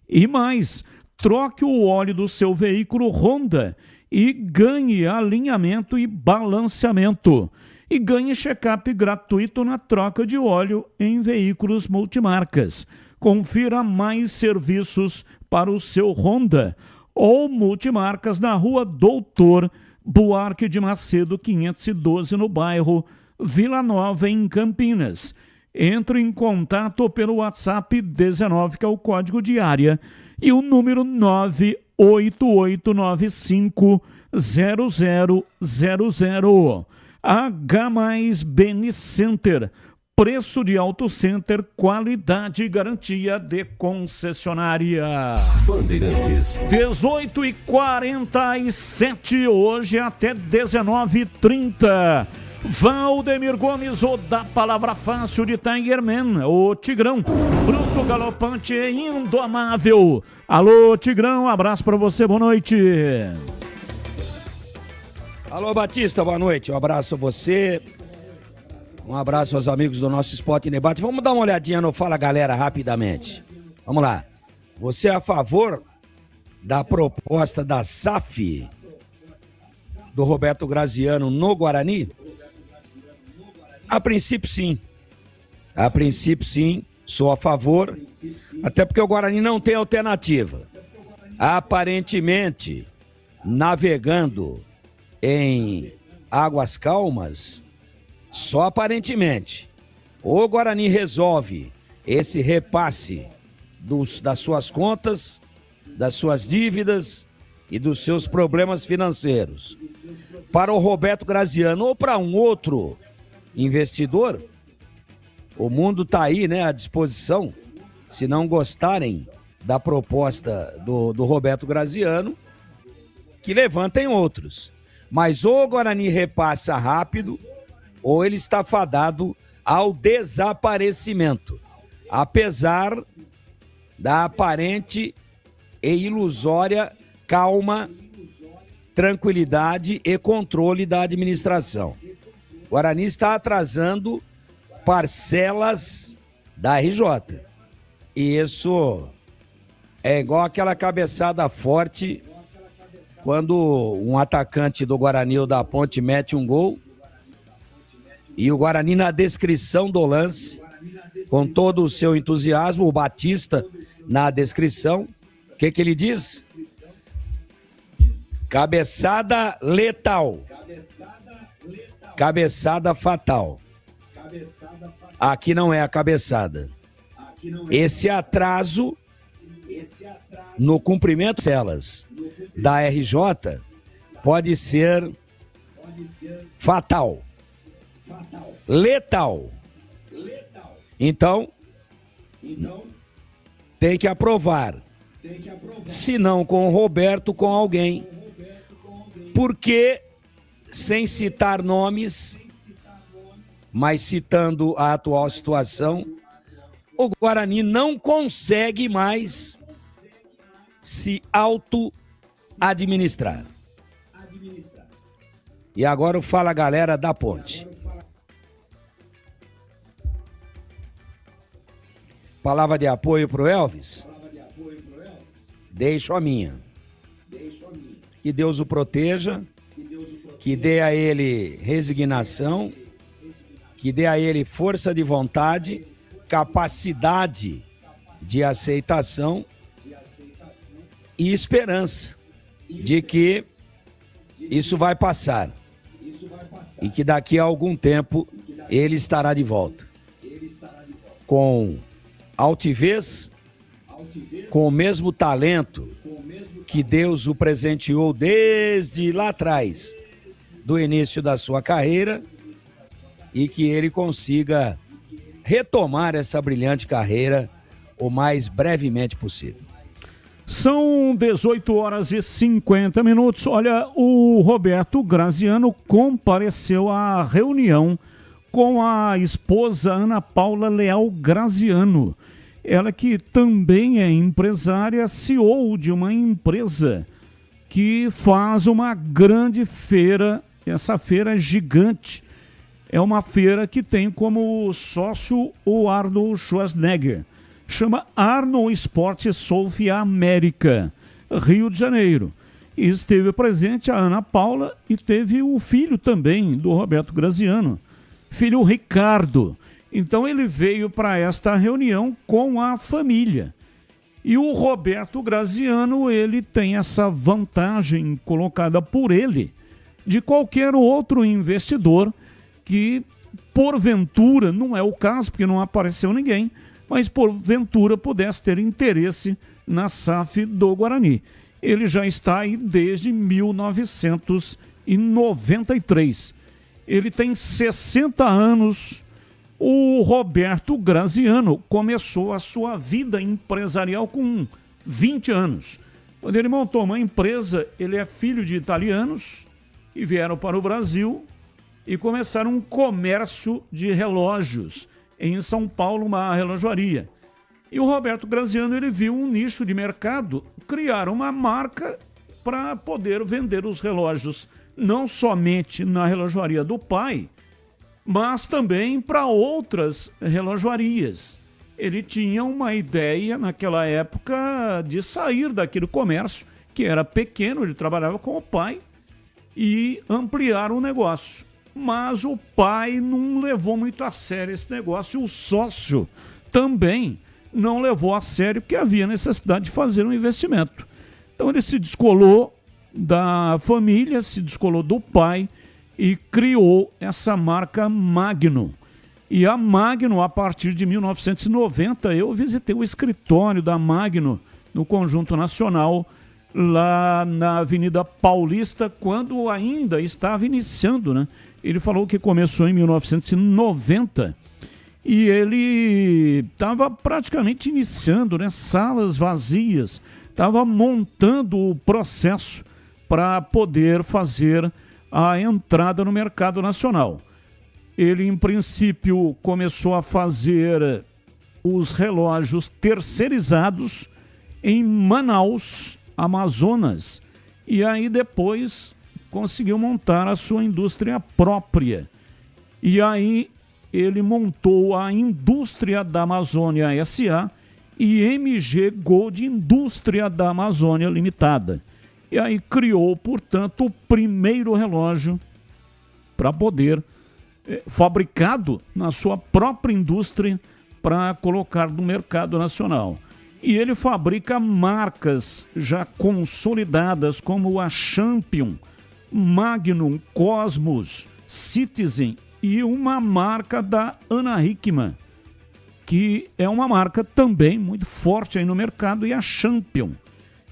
E mais, troque o óleo do seu veículo Honda e ganhe alinhamento e balanceamento. E ganhe check-up gratuito na troca de óleo em veículos multimarcas. Confira mais serviços para o seu Honda ou multimarcas na Rua Doutor Buarque de Macedo 512, no bairro Vila Nova, em Campinas. Entre em contato pelo WhatsApp 19, que é o código de área, e o número 988950000. H+ Benicenter. Preço de Auto Center, qualidade e garantia de concessionária. Bandeirantes. 18h47, hoje até 19h30. Valdemir Gomes, o da palavra fácil de Tigerman, o Tigrão, bruto, galopante e indomável. Alô, Tigrão, um abraço pra você, boa noite. Alô, Batista, boa noite, um abraço a você. Um abraço aos amigos do nosso Esporte em Debate. Vamos dar uma olhadinha no Fala Galera rapidamente. Vamos lá. Você é a favor da proposta da SAF do Roberto Graziano no Guarani? A princípio, sim. A princípio, sim. Sou a favor. Até porque o Guarani não tem alternativa. Aparentemente, navegando em águas calmas, só aparentemente, ou o Guarani resolve esse repasse das suas contas, das suas dívidas e dos seus problemas financeiros para o Roberto Graziano ou para um outro investidor. O mundo está aí, né, à disposição. Se não gostarem da proposta do Roberto Graziano, que levantem outros. Mas ou o Guarani repassa rápido, ou ele está fadado ao desaparecimento, apesar da aparente e ilusória calma, tranquilidade e controle da administração. O Guarani está atrasando parcelas da RJ. E isso é igual aquela cabeçada forte quando um atacante do Guarani ou da Ponte mete um gol e o Guarani, na descrição do lance, com todo o seu entusiasmo, o Batista na descrição, o que ele diz? Cabeçada letal. Cabeçada fatal. Aqui não é a cabeçada. Esse atraso no cumprimento delas da RJ pode ser fatal, letal. Então, tem que aprovar. Se não com o Roberto, com alguém. Porque, sem citar nomes, mas citando a atual situação, o Guarani não consegue mais se auto-administrar. E agora fala a galera da Ponte. Palavra de apoio pro Elvis? Deixo a minha. Que Deus o proteja, que dê a ele resignação, que dê a ele força de vontade, capacidade de aceitação e esperança de que isso vai passar e que daqui a algum tempo ele estará de volta com altivez, com o mesmo talento que Deus o presenteou desde lá atrás, do início da sua carreira, e que ele consiga retomar essa brilhante carreira o mais brevemente possível. São 18 horas e 50 minutos. Olha, o Roberto Graziano compareceu à reunião com a esposa Ana Paula Leal Graziano. Ela que também é empresária, CEO de uma empresa que faz uma grande feira. Essa feira é gigante. É uma feira que tem como sócio o Arnold Schwarzenegger. Chama Arnold Sport Sofia América, Rio de Janeiro. E esteve presente a Ana Paula e teve o filho também do Roberto Graziano, filho Ricardo. Então ele veio para esta reunião com a família. E o Roberto Graziano, ele tem essa vantagem colocada por ele de qualquer outro investidor que, porventura, não é o caso, porque não apareceu ninguém, mas porventura pudesse ter interesse na SAF do Guarani. Ele já está aí desde 1993. Ele tem 60 anos. O Roberto Graziano começou a sua vida empresarial com 20 anos. Quando ele montou uma empresa, ele é filho de italianos e vieram para o Brasil e começaram um comércio de relógios em São Paulo, uma relojoaria. E o Roberto Graziano, ele viu um nicho de mercado, criar uma marca para poder vender os relógios, não somente na relojoaria do pai, mas também para outras relojoarias. Ele tinha uma ideia, naquela época, de sair daquele comércio, que era pequeno, ele trabalhava com o pai, e ampliar o negócio. Mas o pai não levou muito a sério esse negócio e o sócio também não levou a sério que havia necessidade de fazer um investimento. Então ele se descolou da família, se descolou do pai e criou essa marca Magno. E a Magno, a partir de 1990, eu visitei o escritório da Magno no Conjunto Nacional, lá na Avenida Paulista, quando ainda estava iniciando, né? Ele falou que começou em 1990 e ele estava praticamente iniciando, né? Salas vazias, estava montando o processo para poder fazer a entrada no mercado nacional. Ele, em princípio, começou a fazer os relógios terceirizados em Manaus, Amazonas, e aí depois conseguiu montar a sua indústria própria. E aí ele montou a Indústria da Amazônia S.A. e MG Gold Indústria da Amazônia Limitada. E aí criou, portanto, o primeiro relógio para poder, fabricado na sua própria indústria, para colocar no mercado nacional. E ele fabrica marcas já consolidadas como a Champion, Magnum, Cosmos, Citizen e uma marca da Ana Hickman, que é uma marca também muito forte aí no mercado, e a Champion.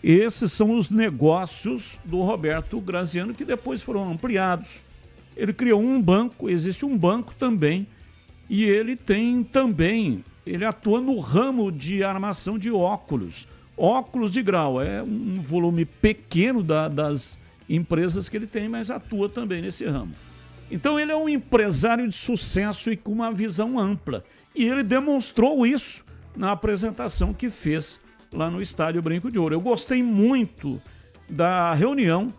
Esses são os negócios do Roberto Graziano, que depois foram ampliados. Ele criou um banco, existe um banco também, e ele tem também, ele atua no ramo de armação de óculos de grau. É um volume pequeno das empresas que ele tem, mas atua também nesse ramo. Então ele é um empresário de sucesso e com uma visão ampla. E ele demonstrou isso na apresentação que fez lá no Estádio Brinco de Ouro. Eu gostei muito da reunião,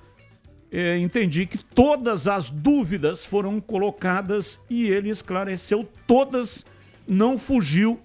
entendi que todas as dúvidas foram colocadas e ele esclareceu todas, não fugiu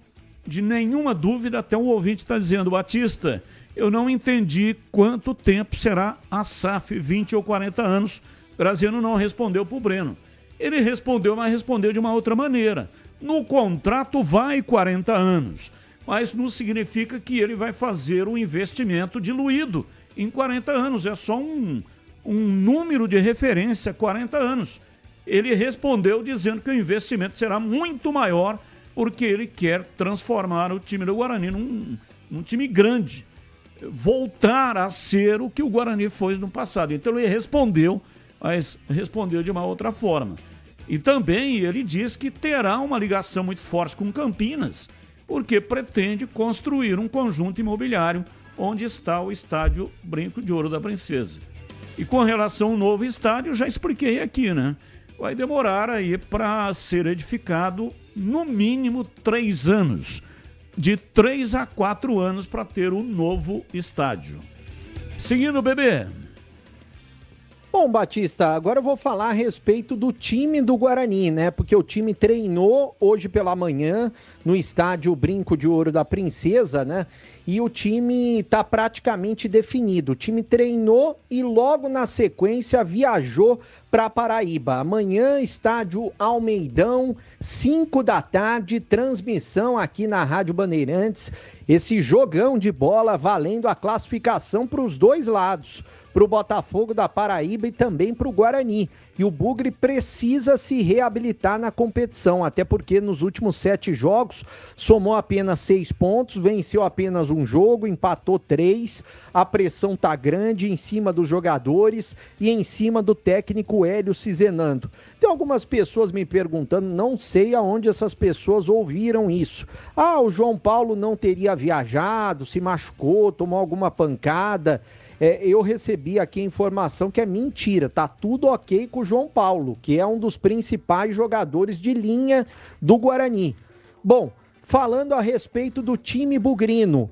de nenhuma dúvida. Até o ouvinte está dizendo: Batista, eu não entendi quanto tempo será a SAF, 20 ou 40 anos. Graziano não respondeu para o Breno. Ele respondeu, mas respondeu de uma outra maneira. No contrato vai 40 anos, mas não significa que ele vai fazer um investimento diluído em 40 anos. É só um número de referência, 40 anos. Ele respondeu dizendo que o investimento será muito maior, porque ele quer transformar o time do Guarani num time grande, voltar a ser o que o Guarani foi no passado. Então ele respondeu, mas respondeu de uma outra forma. E também ele diz que terá uma ligação muito forte com Campinas, porque pretende construir um conjunto imobiliário onde está o Estádio Brinco de Ouro da Princesa. E com relação ao novo estádio, já expliquei aqui, né? Vai demorar aí para ser edificado no mínimo 3 anos. De 3 a 4 anos para ter o novo estádio. Seguindo, bebê. Bom, Batista, agora eu vou falar a respeito do time do Guarani, né? Porque o time treinou hoje pela manhã no estádio Brinco de Ouro da Princesa, né? E o time está praticamente definido. O time treinou e logo na sequência viajou para Paraíba. Amanhã, estádio Almeidão, 5 da tarde, transmissão aqui na Rádio Bandeirantes. Esse jogão de bola valendo a classificação para os dois lados, para o Botafogo da Paraíba e também para o Guarani. E o Bugre precisa se reabilitar na competição, até porque nos últimos 7 jogos somou apenas 6 pontos, venceu apenas um jogo, empatou 3. A pressão tá grande em cima dos jogadores e em cima do técnico Hélio Cizenando. Tem algumas pessoas me perguntando, não sei aonde essas pessoas ouviram isso. Ah, o João Paulo não teria viajado, se machucou, tomou alguma pancada. Eu recebi aqui a informação que é mentira, tá tudo ok com o João Paulo, que é um dos principais jogadores de linha do Guarani. Bom, falando a respeito do time bugrino,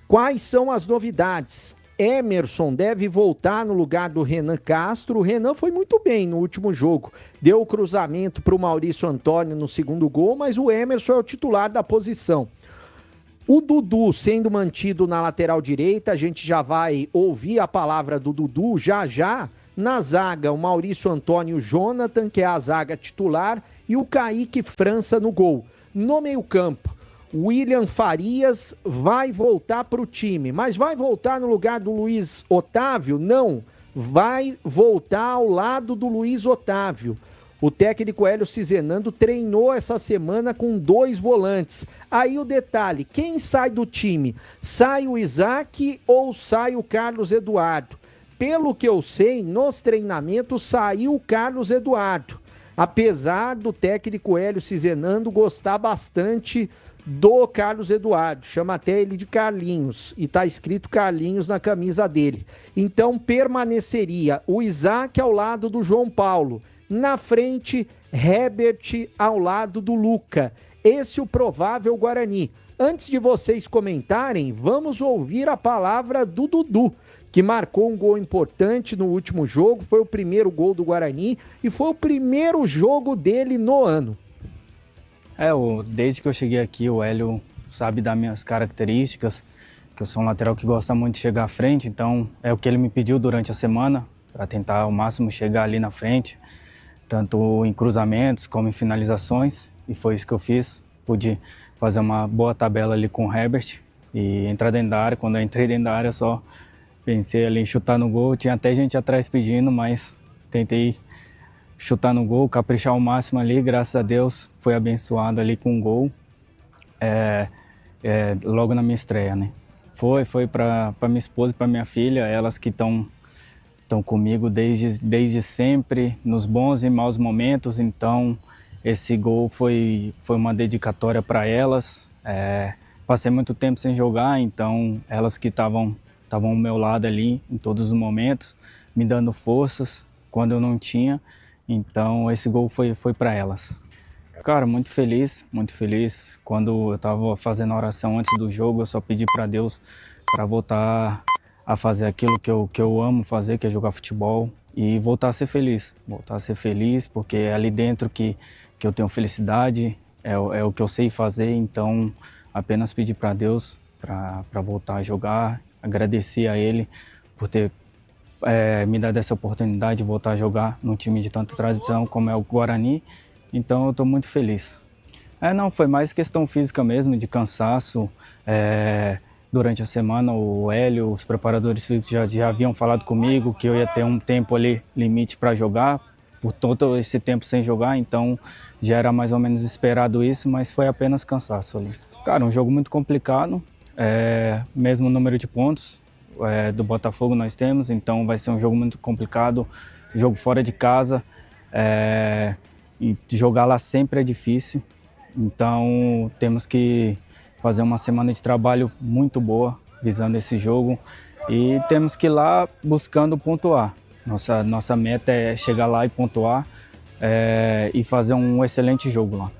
quais são as novidades? Emerson deve voltar no lugar do Renan Castro. O Renan foi muito bem no último jogo, deu o cruzamento para o Maurício Antônio no segundo gol, mas o Emerson é o titular da posição. O Dudu sendo mantido na lateral direita, a gente já vai ouvir a palavra do Dudu já, Na zaga, o Maurício Antônio Jonathan, que é a zaga titular, e o Kaique França no gol. No meio-campo, William Farias vai voltar para o time, mas vai voltar no lugar do Luiz Otávio? Não, vai voltar ao lado do Luiz Otávio. O técnico Hélio Cizenando treinou essa semana com 2 volantes. Aí o detalhe, quem sai do time? Sai o Isaac ou sai o Carlos Eduardo? Pelo que eu sei, nos treinamentos saiu o Carlos Eduardo. Apesar do técnico Hélio Cizenando gostar bastante do Carlos Eduardo, chama até ele de Carlinhos, e tá escrito Carlinhos na camisa dele. Então permaneceria o Isaac ao lado do João Paulo, na frente Herbert ao lado do Luca. Esse é o provável Guarani. Antes de vocês comentarem, vamos ouvir a palavra do Dudu, que marcou um gol importante no último jogo, foi o primeiro gol do Guarani e foi o primeiro jogo dele no ano. Desde que eu cheguei aqui, o Hélio sabe das minhas características, que eu sou um lateral que gosta muito de chegar à frente, então é o que ele me pediu durante a semana, para tentar ao máximo chegar ali na frente, tanto em cruzamentos como em finalizações, e foi isso que eu fiz. Pude fazer uma boa tabela ali com o Herbert e entrar dentro da área. Quando eu entrei dentro da área, só pensei ali em chutar no gol. Tinha até gente atrás pedindo, mas tentei chutar no gol, caprichar ao máximo ali. Graças a Deus, fui abençoado ali com um gol logo na minha estreia, né? Foi para minha esposa e para minha filha, elas que estão comigo desde sempre, nos bons e maus momentos. Então, esse gol foi uma dedicatória para elas. Passei muito tempo sem jogar, então elas que estavam ao meu lado ali em todos os momentos, me dando forças quando eu não tinha. Então, esse gol foi para elas. Cara, muito feliz. Quando eu estava fazendo a oração antes do jogo, eu só pedi para Deus para voltar a fazer aquilo que eu amo fazer, que é jogar futebol, e voltar a ser feliz. Voltar a ser feliz, porque é ali dentro que eu tenho felicidade, é o que eu sei fazer. Então, apenas pedir para Deus para voltar a jogar, agradecer a Ele por ter me dado essa oportunidade de voltar a jogar num time de tanta tradição como é o Guarani. Então, eu estou muito feliz. Não, foi mais questão física mesmo, de cansaço. Durante a semana, o Hélio, os preparadores físicos já haviam falado comigo que eu ia ter um tempo ali limite para jogar, por todo esse tempo sem jogar, então já era mais ou menos esperado isso, mas foi apenas cansaço ali. Cara, um jogo muito complicado, mesmo número de pontos do Botafogo nós temos, então vai ser um jogo muito complicado, jogo fora de casa, e jogar lá sempre é difícil, então temos que fazer uma semana de trabalho muito boa, visando esse jogo, e temos que ir lá buscando pontuar. Nossa meta é chegar lá e pontuar e fazer um excelente jogo lá.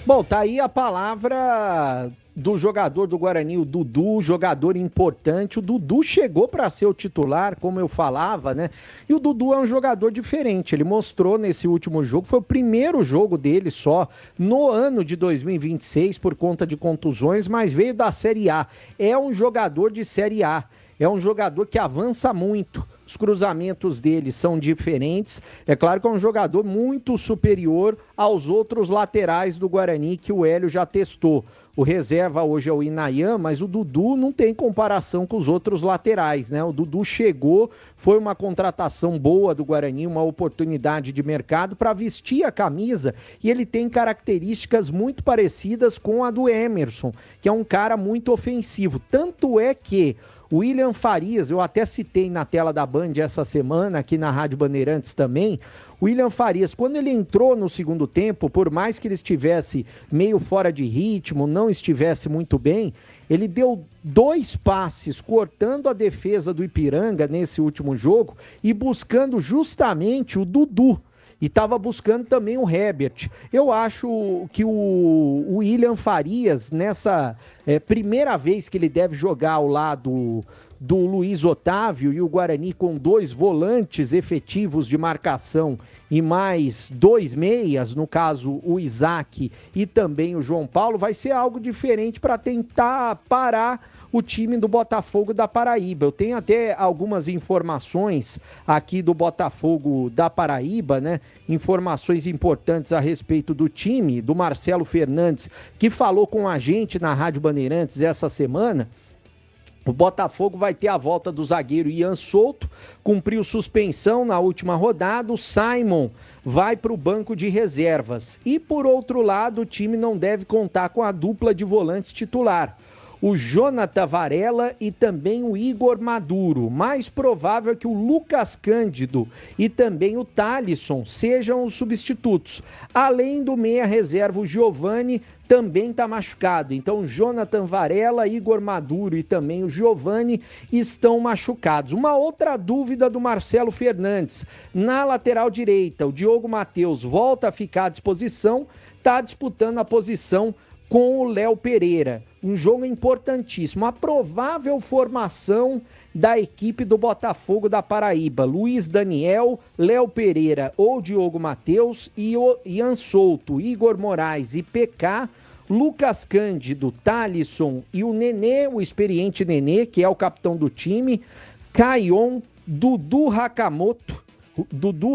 Bom, tá aí a palavra do jogador do Guarani, o Dudu, jogador importante. O Dudu chegou para ser o titular, como eu falava, né? E o Dudu é um jogador diferente. Ele mostrou nesse último jogo, foi o primeiro jogo dele só no ano de 2026 por conta de contusões, mas veio da Série A. É um jogador de Série A. É um jogador que avança muito. Os cruzamentos dele são diferentes. É claro que é um jogador muito superior aos outros laterais do Guarani que o Hélio já testou. O reserva hoje é o Inayan, mas o Dudu não tem comparação com os outros laterais, né? O Dudu chegou, foi uma contratação boa do Guarani, uma oportunidade de mercado para vestir a camisa, e ele tem características muito parecidas com a do Emerson, que é um cara muito ofensivo. Tanto é que o William Farias, eu até citei na tela da Band essa semana, aqui na Rádio Bandeirantes também, o William Farias, quando ele entrou no segundo tempo, por mais que ele estivesse meio fora de ritmo, não estivesse muito bem, ele deu 2 passes cortando a defesa do Ipiranga nesse último jogo e buscando justamente o Dudu. E estava buscando também o Herbert. Eu acho que o William Farias, nessa primeira vez que ele deve jogar ao lado do Luiz Otávio, e o Guarani com 2 volantes efetivos de marcação e mais 2 meias, no caso o Isaac e também o João Paulo, vai ser algo diferente para tentar parar o time do Botafogo da Paraíba. Eu tenho até algumas informações aqui do Botafogo da Paraíba, né? Informações importantes a respeito do time, do Marcelo Fernandes, que falou com a gente na Rádio Bandeirantes essa semana. O Botafogo vai ter a volta do zagueiro Ian Souto, cumpriu suspensão na última rodada, o Simon vai para o banco de reservas. E por outro lado, o time não deve contar com a dupla de volantes titular. O Jonathan Varela e também o Igor Maduro. Mais provável que o Lucas Cândido e também o Thalisson sejam os substitutos. Além do meia reserva, o Giovani também está machucado. Então, Jonathan Varela, Igor Maduro e também o Giovani estão machucados. Uma outra dúvida do Marcelo Fernandes. Na lateral direita, o Diogo Matheus volta a ficar à disposição, está disputando a posição com o Léo Pereira. Um jogo importantíssimo. A provável formação da equipe do Botafogo da Paraíba: Luiz Daniel, Léo Pereira ou Diogo Matheus, e o Ian Souto, Igor Moraes e PK, Lucas Cândido, Thalisson e o Nenê, o experiente Nenê, que é o capitão do time, Caion, Dudu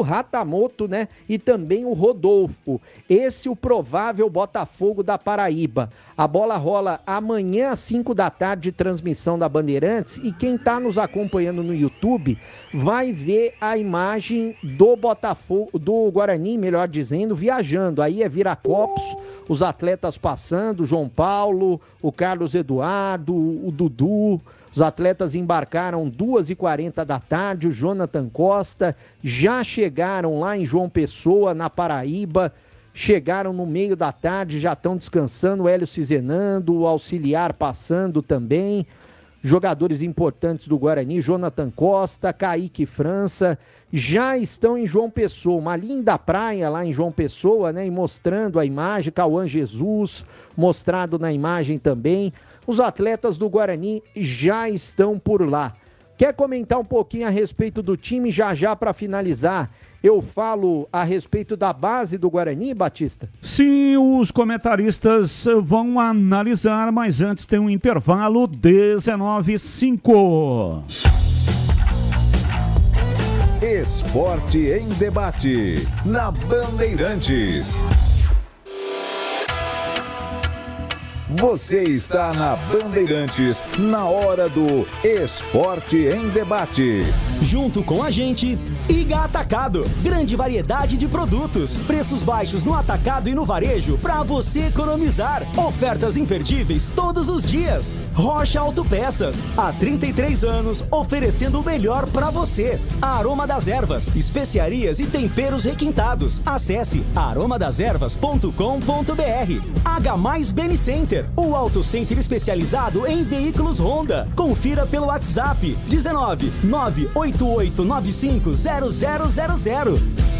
Ratamoto, né? E também o Rodolfo. Esse é o provável Botafogo da Paraíba. A bola rola amanhã às 5 da tarde, transmissão da Bandeirantes, e quem está nos acompanhando no YouTube vai ver a imagem do Botafogo, do Guarani, melhor dizendo, viajando. Aí é Viracopos, os atletas passando, o João Paulo, o Carlos Eduardo, o Dudu. Os atletas embarcaram 2h40 da tarde, o Jonathan Costa, já chegaram lá em João Pessoa, na Paraíba, chegaram no meio da tarde, já estão descansando, o Hélio Cizenando, o auxiliar passando também, jogadores importantes do Guarani, Jonathan Costa, Kaique França, já estão em João Pessoa, uma linda praia lá em João Pessoa, né, e mostrando a imagem, Cauã Jesus, mostrado na imagem também. Os atletas do Guarani já estão por lá. Quer comentar um pouquinho a respeito do time já para finalizar? Eu falo a respeito da base do Guarani, Batista? Sim, os comentaristas vão analisar, mas antes tem um intervalo 19h05. Esporte em debate na Bandeirantes. Você está na Bandeirantes, na hora do Esporte em Debate. Junto com a gente, Iga Atacado. Grande variedade de produtos, preços baixos no atacado e no varejo para você economizar. Ofertas imperdíveis todos os dias. Rocha Autopeças, há 33 anos, oferecendo o melhor para você. Aroma das Ervas, especiarias e temperos requintados. Acesse aromadeservas.com.br. H+ Beni Center, o auto center especializado em veículos Honda. Confira pelo WhatsApp 19 98895 0000.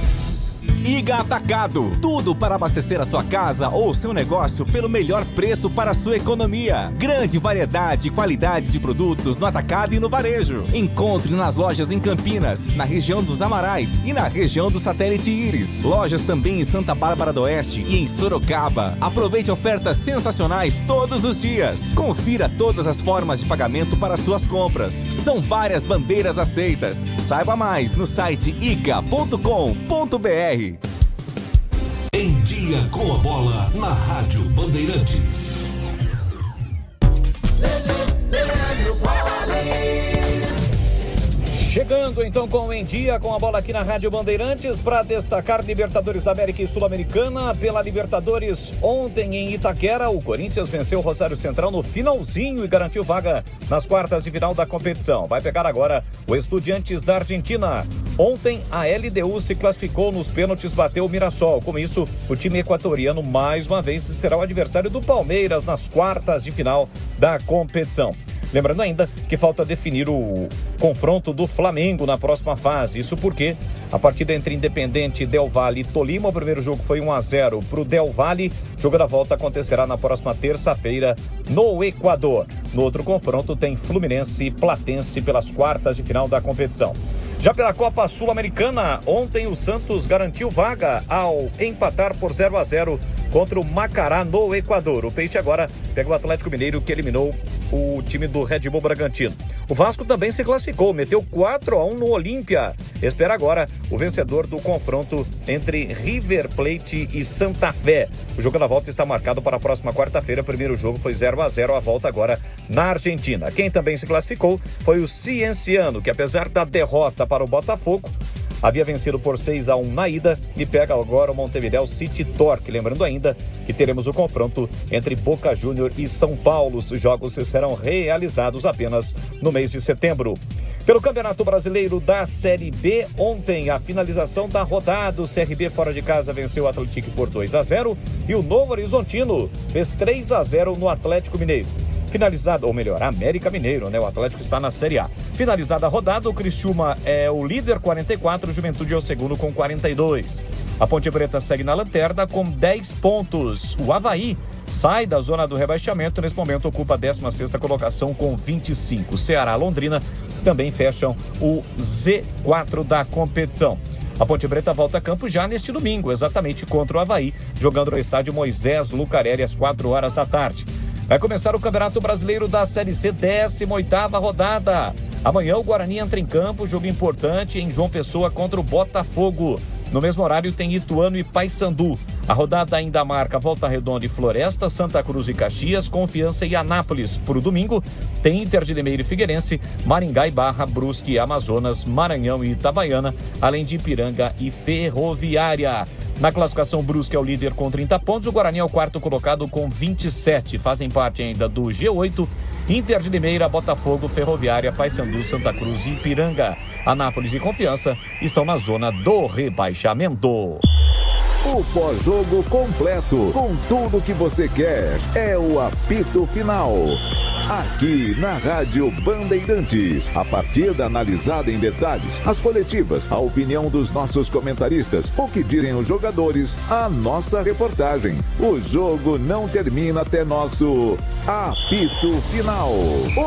Iga Atacado, tudo para abastecer a sua casa ou seu negócio pelo melhor preço para a sua economia. Grande variedade e qualidade de produtos no atacado e no varejo. Encontre nas lojas em Campinas, na região dos Amarais e na região do Satélite Íris. Lojas também em Santa Bárbara do Oeste e em Sorocaba. Aproveite ofertas sensacionais todos os dias. Confira todas as formas de pagamento para suas compras. São várias bandeiras aceitas. Saiba mais no site iga.com.br. Em Dia com a Bola, na Rádio Bandeirantes. Chegando então com o Em Dia com a Bola aqui na Rádio Bandeirantes para destacar Libertadores da América e Sul-Americana. Pela Libertadores, ontem em Itaquera, o Corinthians venceu o Rosário Central no finalzinho e garantiu vaga nas quartas de final da competição. Vai pegar agora o Estudiantes da Argentina. Ontem a LDU se classificou nos pênaltis, bateu o Mirassol. Com isso, o time equatoriano mais uma vez será o adversário do Palmeiras nas quartas de final da competição. Lembrando ainda que falta definir o confronto do Flamengo na próxima fase. Isso porque a partida entre Independente, Del Valle e Tolima, o primeiro jogo foi 1-0 para o Del Valle. O jogo da volta acontecerá na próxima terça-feira no Equador. No outro confronto tem Fluminense e Platense pelas quartas de final da competição. Já pela Copa Sul-Americana, ontem o Santos garantiu vaga ao empatar por 0-0 contra o Macará no Equador. O Peixe agora pega o Atlético Mineiro, que eliminou o time do Red Bull Bragantino. O Vasco também se classificou, meteu 4-1 no Olímpia. Espera agora o vencedor do confronto entre River Plate e Santa Fé. O jogo da volta está marcado para a próxima quarta-feira. O primeiro jogo foi 0-0, a volta agora na Argentina. Quem também se classificou foi o Cienciano, que apesar da derrota para o Botafogo, havia vencido por 6-1 na ida e pega agora o Montevideo City Torque. Lembrando ainda que teremos o confronto entre Boca Júnior e São Paulo. Os jogos serão realizados apenas no mês de setembro. Pelo Campeonato Brasileiro da Série B, ontem a finalização da rodada, o CRB fora de casa venceu o Atlético por 2-0 e o Novo Horizontino fez 3-0 no Atlético Mineiro. Finalizado, ou melhor, América Mineiro, né? O Atlético está na Série A. Finalizada a rodada, o Criciúma é o líder, 44, o Juventude é o segundo com 42. A Ponte Preta segue na lanterna com 10 pontos. O Avaí sai da zona do rebaixamento, nesse momento ocupa a 16ª colocação com 25. Ceará e Londrina também fecham o Z4 da competição. A Ponte Preta volta a campo já neste domingo, exatamente contra o Avaí, jogando no estádio Moisés Lucarelli às 4 horas da tarde. Vai começar o Campeonato Brasileiro da Série C, 18ª rodada. Amanhã o Guarani entra em campo, jogo importante em João Pessoa contra o Botafogo. No mesmo horário tem Ituano e Paysandu. A rodada ainda marca Volta Redonda e Floresta, Santa Cruz e Caxias, Confiança e Anápolis. Para o domingo tem Inter de Limeira e Figueirense, Maringá e Barra, Brusque e Amazonas, Maranhão e Itabaiana, além de Ipiranga e Ferroviária. Na classificação, Brusque é o líder com 30 pontos, o Guarani é o quarto colocado com 27. Fazem parte ainda do G8, Inter de Limeira, Botafogo, Ferroviária, Paysandu, Santa Cruz e Ipiranga. Anápolis e Confiança estão na zona do rebaixamento. O pós-jogo completo, com tudo que você quer, é o apito final. Aqui na Rádio Bandeirantes, a partida analisada em detalhes, as coletivas, a opinião dos nossos comentaristas, o que dizem os jogadores, a nossa reportagem. O jogo não termina até nosso apito final.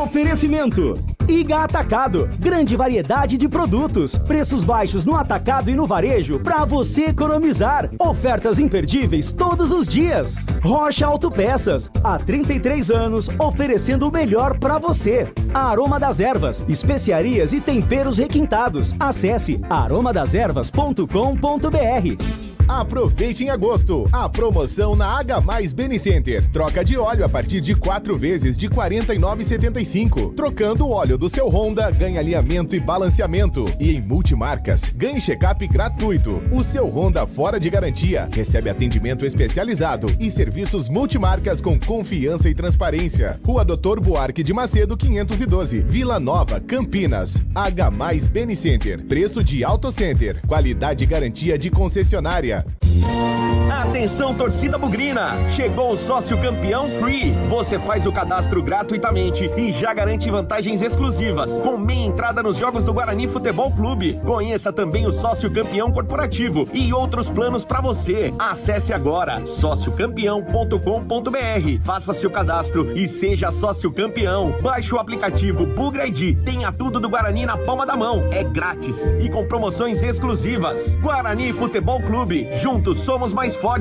Oferecimento: Iga Atacado, grande variedade de produtos, preços baixos no atacado e no varejo para você economizar. Ofertas imperdíveis todos os dias. Rocha Autopeças, há 33 anos oferecendo o melhor para você. Aroma das Ervas, especiarias e temperos requintados. Acesse aromadeservas.com.br. Aproveite em agosto a promoção na H+ Beni Center. Troca de óleo a partir de 4 vezes de R$ 49,75. Trocando o óleo do seu Honda, ganha alinhamento e balanceamento. E em multimarcas, ganhe check-up gratuito. O seu Honda fora de garantia recebe atendimento especializado e serviços multimarcas com confiança e transparência. Rua Doutor Buarque de Macedo, 512, Vila Nova, Campinas. H+ Beni Center. Preço de Auto Center. Qualidade e garantia de concessionária. Atenção, torcida bugrina! Chegou o Sócio Campeão Free. Você faz o cadastro gratuitamente e já garante vantagens exclusivas, com meia entrada nos jogos do Guarani Futebol Clube. Conheça também o Sócio Campeão Corporativo e outros planos para você. Acesse agora sociocampeão.com.br. Faça seu cadastro e seja sócio campeão. Baixe o aplicativo Bugra ID. Tenha tudo do Guarani na palma da mão. É grátis e com promoções exclusivas. Guarani Futebol Clube. Juntos somos mais fortes.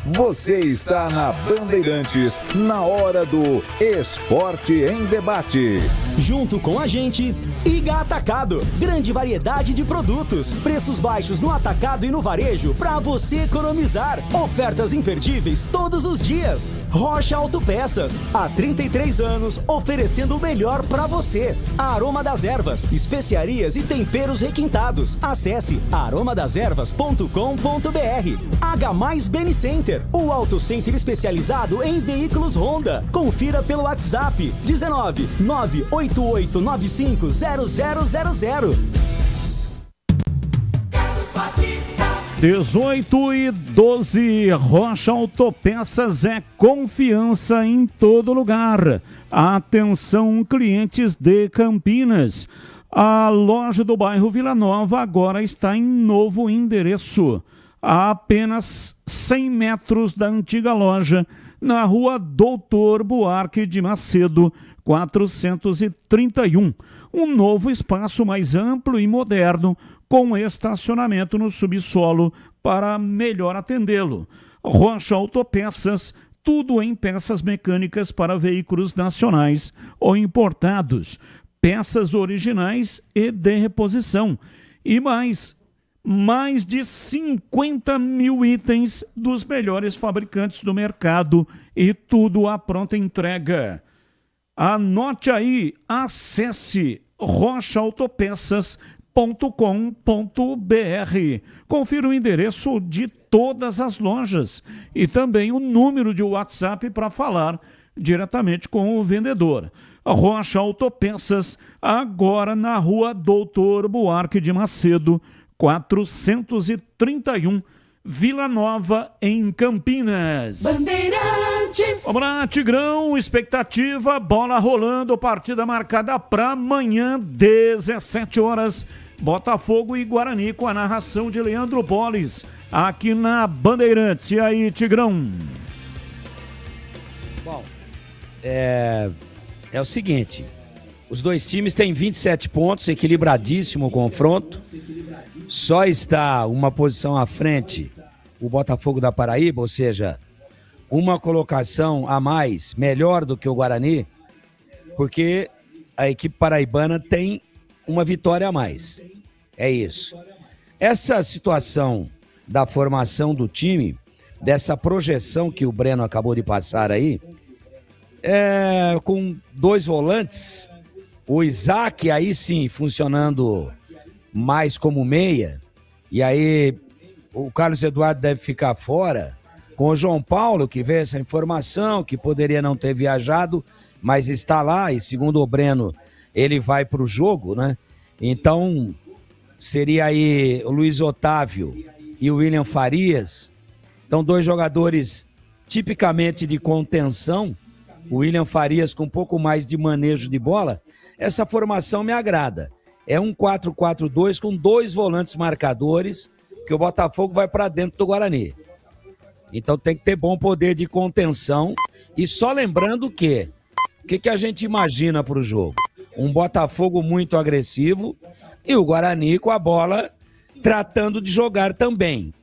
Você está na Bandeirantes, na hora do Esporte em Debate. Junto com a gente, Iga Atacado, grande variedade de produtos, preços baixos no atacado e no varejo para você economizar. Ofertas imperdíveis todos os dias. Rocha Autopeças, há 33 anos oferecendo o melhor para você. Aroma das Ervas, especiarias e temperos requintados. Acesse aromadeservas.com.br. H+ Beni Center, o auto center especializado em veículos Honda. Confira pelo WhatsApp 19 98895 0000. 18:12, Rocha Autopeças é confiança em todo lugar. Atenção, clientes de Campinas. A loja do bairro Vila Nova agora está em novo endereço. A apenas 100 metros da antiga loja, na rua Doutor Buarque de Macedo, 431. Um novo espaço mais amplo e moderno, com estacionamento no subsolo para melhor atendê-lo. Rocha Autopeças tudo em peças mecânicas para veículos nacionais ou importados, peças originais e de reposição. E mais de 50 mil itens dos melhores fabricantes do mercado e tudo à pronta entrega. Anote aí, acesse rochaautopeças.com.br. Confira o endereço de todas as lojas e também o número de WhatsApp para falar diretamente com o vendedor. Rocha Autopeças, agora na Rua Doutor Buarque de Macedo, 431, Vila Nova, em Campinas. Bandeirantes. Vamos lá, Tigrão, expectativa, bola rolando, partida marcada para amanhã, 17 horas, Botafogo e Guarani, com a narração de Leandro Boles, aqui na Bandeirantes. E aí, Tigrão? Bom, é o seguinte, os dois times têm 27 pontos, equilibradíssimo o confronto, só está uma posição à frente o Botafogo da Paraíba, ou seja, uma colocação a mais, melhor do que o Guarani, porque a equipe paraibana tem uma vitória a mais, é isso. Essa situação da formação do time, dessa projeção que o Breno acabou de passar aí, com dois volantes, o Isaac aí sim funcionando mais como meia, e aí o Carlos Eduardo deve ficar fora, com o João Paulo, que veio essa informação, que poderia não ter viajado, mas está lá, e segundo o Breno, ele vai para o jogo, né? Então, seria aí o Luiz Otávio e o William Farias, então dois jogadores tipicamente de contenção, o William Farias com um pouco mais de manejo de bola. Essa formação me agrada. É um 4-4-2 com dois volantes marcadores, que o Botafogo vai para dentro do Guarani. Então tem que ter bom poder de contenção. E só lembrando que, o que a gente imagina para o jogo? Um Botafogo muito agressivo e o Guarani com a bola tratando de jogar também.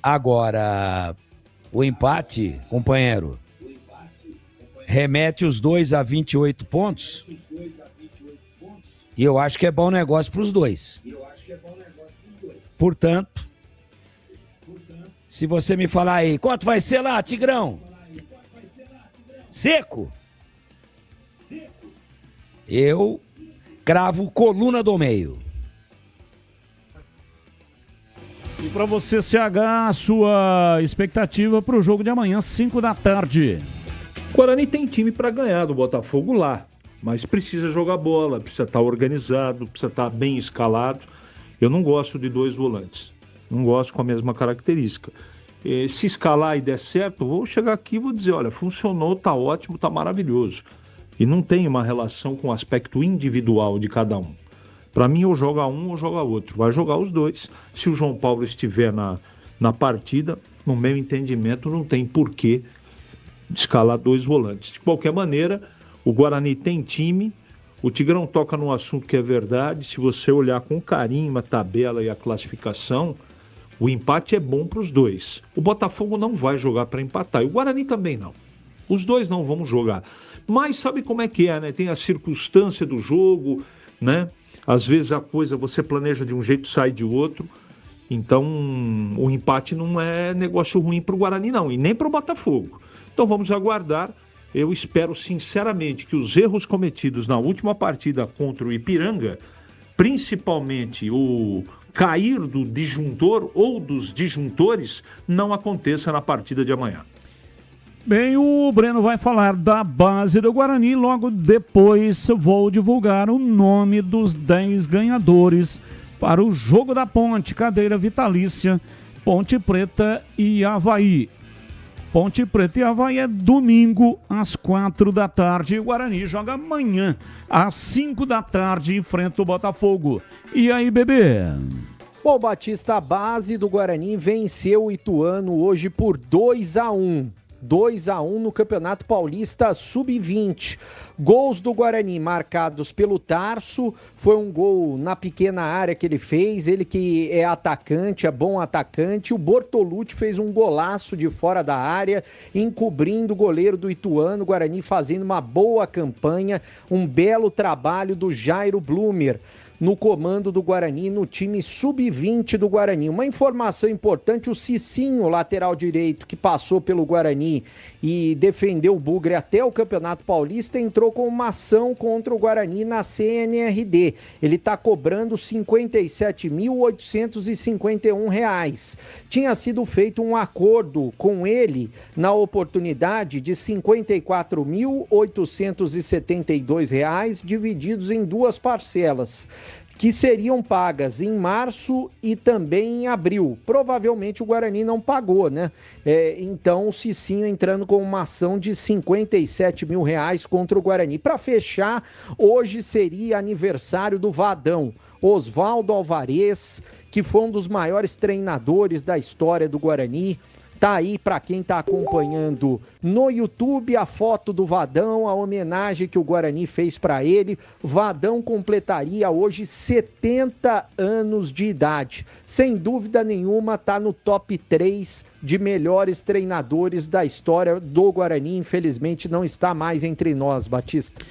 Agora, o empate, companheiro, remete os dois a 28 pontos. E eu acho que é bom negócio para os dois. Portanto, se você me falar aí, quanto vai ser lá, Tigrão? Seco? Eu cravo coluna do meio. E para você, CH, a sua expectativa para o jogo de amanhã, 5 da tarde. O Guarani tem time para ganhar do Botafogo lá, mas precisa jogar bola, precisa estar organizado, precisa estar bem escalado. Eu não gosto de dois volantes, não gosto com a mesma característica. Se escalar e der certo, vou chegar aqui e vou dizer, olha, funcionou, tá ótimo, tá maravilhoso. E não tem uma relação com o aspecto individual de cada um. Para mim, ou joga um ou joga outro. Vai jogar os dois. Se o João Paulo estiver na partida, no meu entendimento, não tem porquê escalar dois volantes. De qualquer maneira, o Guarani tem time. O Tigrão toca num assunto que é verdade. Se você olhar com carinho a tabela e a classificação, o empate é bom para os dois. O Botafogo não vai jogar para empatar. E o Guarani também não. Os dois não vão jogar. Mas sabe como é que é, né? Tem a circunstância do jogo, né? Às vezes a coisa você planeja de um jeito e sai de outro. Então o empate não é negócio ruim para o Guarani não, e nem para o Botafogo. Então vamos aguardar. Eu espero sinceramente que os erros cometidos na última partida contra o Ipiranga, principalmente o cair do disjuntor ou dos disjuntores, não aconteça na partida de amanhã. Bem, o Breno vai falar da base do Guarani, logo depois vou divulgar o nome dos 10 ganhadores para o Jogo da Ponte, cadeira vitalícia, Ponte Preta e Avaí. Ponte Preta e Avaí é domingo às 4 da tarde, o Guarani joga amanhã às 5 da tarde, enfrenta o Botafogo. E aí, bebê? Bom, Batista, a base do Guarani venceu o Ituano hoje por 2-1. 2-1 no Campeonato Paulista Sub-20. Gols do Guarani marcados pelo Tarso, foi um gol na pequena área que ele fez, ele que é atacante, é bom atacante. O Bortolucci fez um golaço de fora da área, encobrindo o goleiro do Ituano. O Guarani fazendo uma boa campanha, um belo trabalho do Jairo Blumer no comando do Guarani, no time sub-20 do Guarani. Uma informação importante, o Cicinho, lateral direito, que passou pelo Guarani e defendeu o Bugre até o Campeonato Paulista, entrou com uma ação contra o Guarani na CNRD. Ele está cobrando R$ 57.851. Tinha sido feito um acordo com ele na oportunidade de R$ 54.872, divididos em duas parcelas, que seriam pagas em março e também em abril. Provavelmente o Guarani não pagou, né? Então o Cicinho entrando com uma ação de R$ 57 mil contra o Guarani. Para fechar, hoje seria aniversário do Vadão, Oswaldo Alvarez, que foi um dos maiores treinadores da história do Guarani. Tá aí para quem tá acompanhando no YouTube a foto do Vadão, a homenagem que o Guarani fez para ele. Vadão completaria hoje 70 anos de idade. Sem dúvida nenhuma, tá no top 3 de melhores treinadores da história do Guarani. Infelizmente não está mais entre nós, Batista.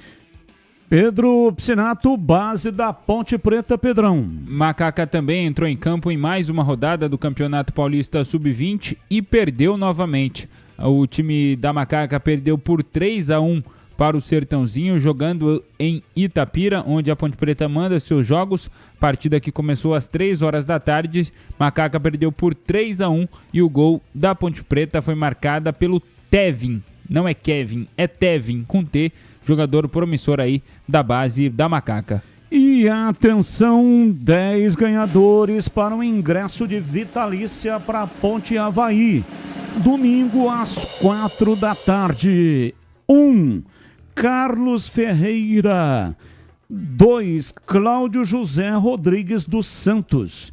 Pedro Piscinato, base da Ponte Preta, Pedrão. Macaca também entrou em campo em mais uma rodada do Campeonato Paulista Sub-20 e perdeu novamente. O time da Macaca perdeu por 3-1 para o Sertãozinho, jogando em Itapira, onde a Ponte Preta manda seus jogos. Partida que começou às 3 horas da tarde. Macaca perdeu por 3-1 e o gol da Ponte Preta foi marcada pelo Tevin. Não é Kevin, é Tevin, com T, jogador promissor aí da base da Macaca. E atenção, 10 ganhadores para o ingresso de vitalícia para Ponte Avaí. Domingo às 4 da tarde. 1. Carlos Ferreira. 2. Cláudio José Rodrigues dos Santos.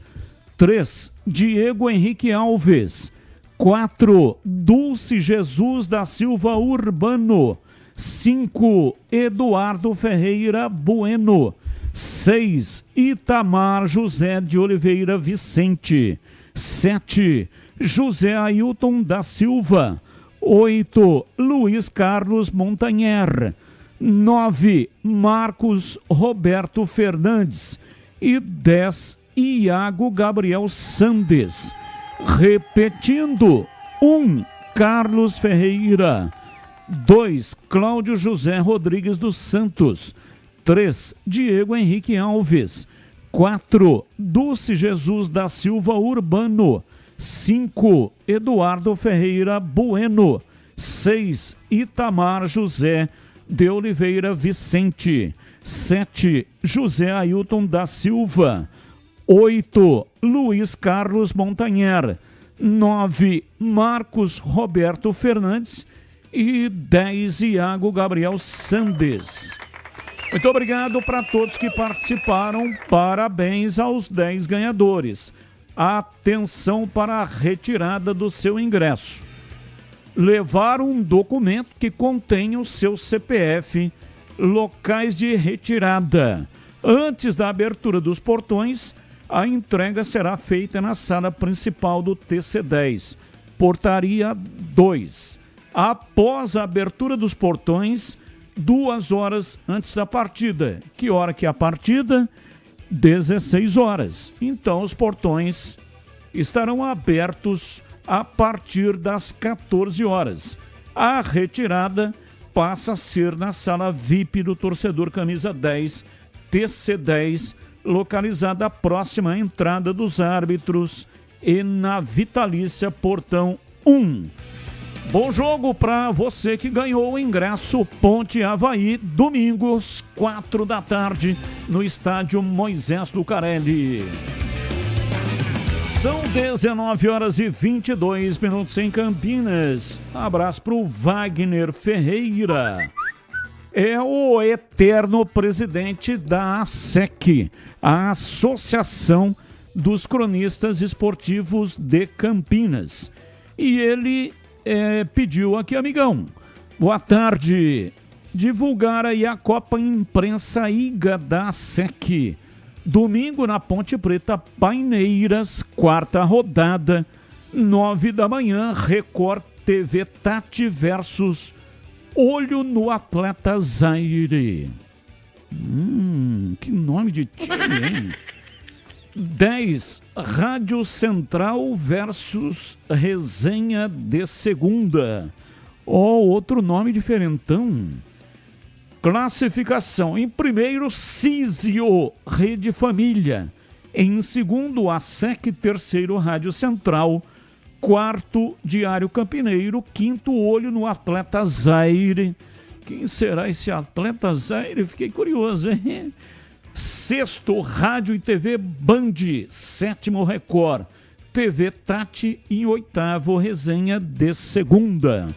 3. Diego Henrique Alves. 4. Dulce Jesus da Silva Urbano. 5. Eduardo Ferreira Bueno. 6. Itamar José de Oliveira Vicente. 7. José Ailton da Silva. 8. Luiz Carlos Montanher. 9. Marcos Roberto Fernandes. E 10. Iago Gabriel Sandes. Repetindo: 1. Carlos Ferreira. 2. Cláudio José Rodrigues dos Santos. 3. Diego Henrique Alves. 4. Dulce Jesus da Silva Urbano. 5. Eduardo Ferreira Bueno. 6. Itamar José de Oliveira Vicente. 7. José Ailton da Silva. 8. Luiz Carlos Montanher. 9. Marcos Roberto Fernandes. E 10. Iago Gabriel Sandes. Muito obrigado para todos que participaram. Parabéns aos 10 ganhadores. Atenção para a retirada do seu ingresso. Levar um documento que contenha o seu CPF, locais de retirada. Antes da abertura dos portões, a entrega será feita na sala principal do TC10, portaria 2. Após a abertura dos portões, 2 horas antes da partida. Que hora que é a partida? 16 horas. Então os portões estarão abertos a partir das 14 horas. A retirada passa a ser na sala VIP do torcedor camisa 10, TC10, localizada próxima à entrada dos árbitros e na Vitalícia Portão 1. Bom jogo para você que ganhou o ingresso Ponte Avaí, domingos, 4 da tarde, no estádio Moisés Lucarelli. São 19 horas e 22 minutos em Campinas. Abraço para o Wagner Ferreira. É o eterno presidente da ASEC, a Associação dos Cronistas Esportivos de Campinas. E ele pediu aqui, amigão. Boa tarde. Divulgar aí a Copa Imprensa IGA da SEC. Domingo na Ponte Preta, Paineiras, quarta rodada, 9 da manhã, Record TV Tati versus Olho no Atleta Zaire. Que nome de time, hein? 10, Rádio Central versus Resenha de Segunda. Outro nome diferentão. Classificação. Em primeiro, Císio, Rede Família. Em segundo, a SEC. Terceiro, Rádio Central. Quarto, Diário Campineiro. Quinto, Olho no Atleta Zaire. Quem será esse Atleta Zaire? Fiquei curioso, hein? Sexto, Rádio e TV Band. Sétimo, Record TV Tati. E oitavo, Resenha de Segunda.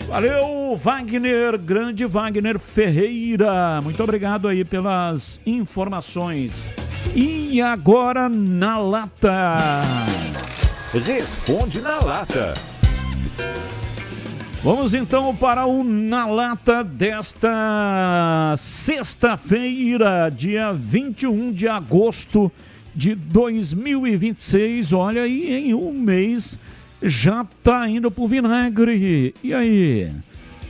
Valeu, Wagner, grande Wagner Ferreira. Muito obrigado aí pelas informações. E agora na lata. Responde na lata. Vamos então para o Na Lata desta sexta-feira, dia 21 de agosto de 2026. Olha aí, em um mês já tá indo pro vinagre. E aí?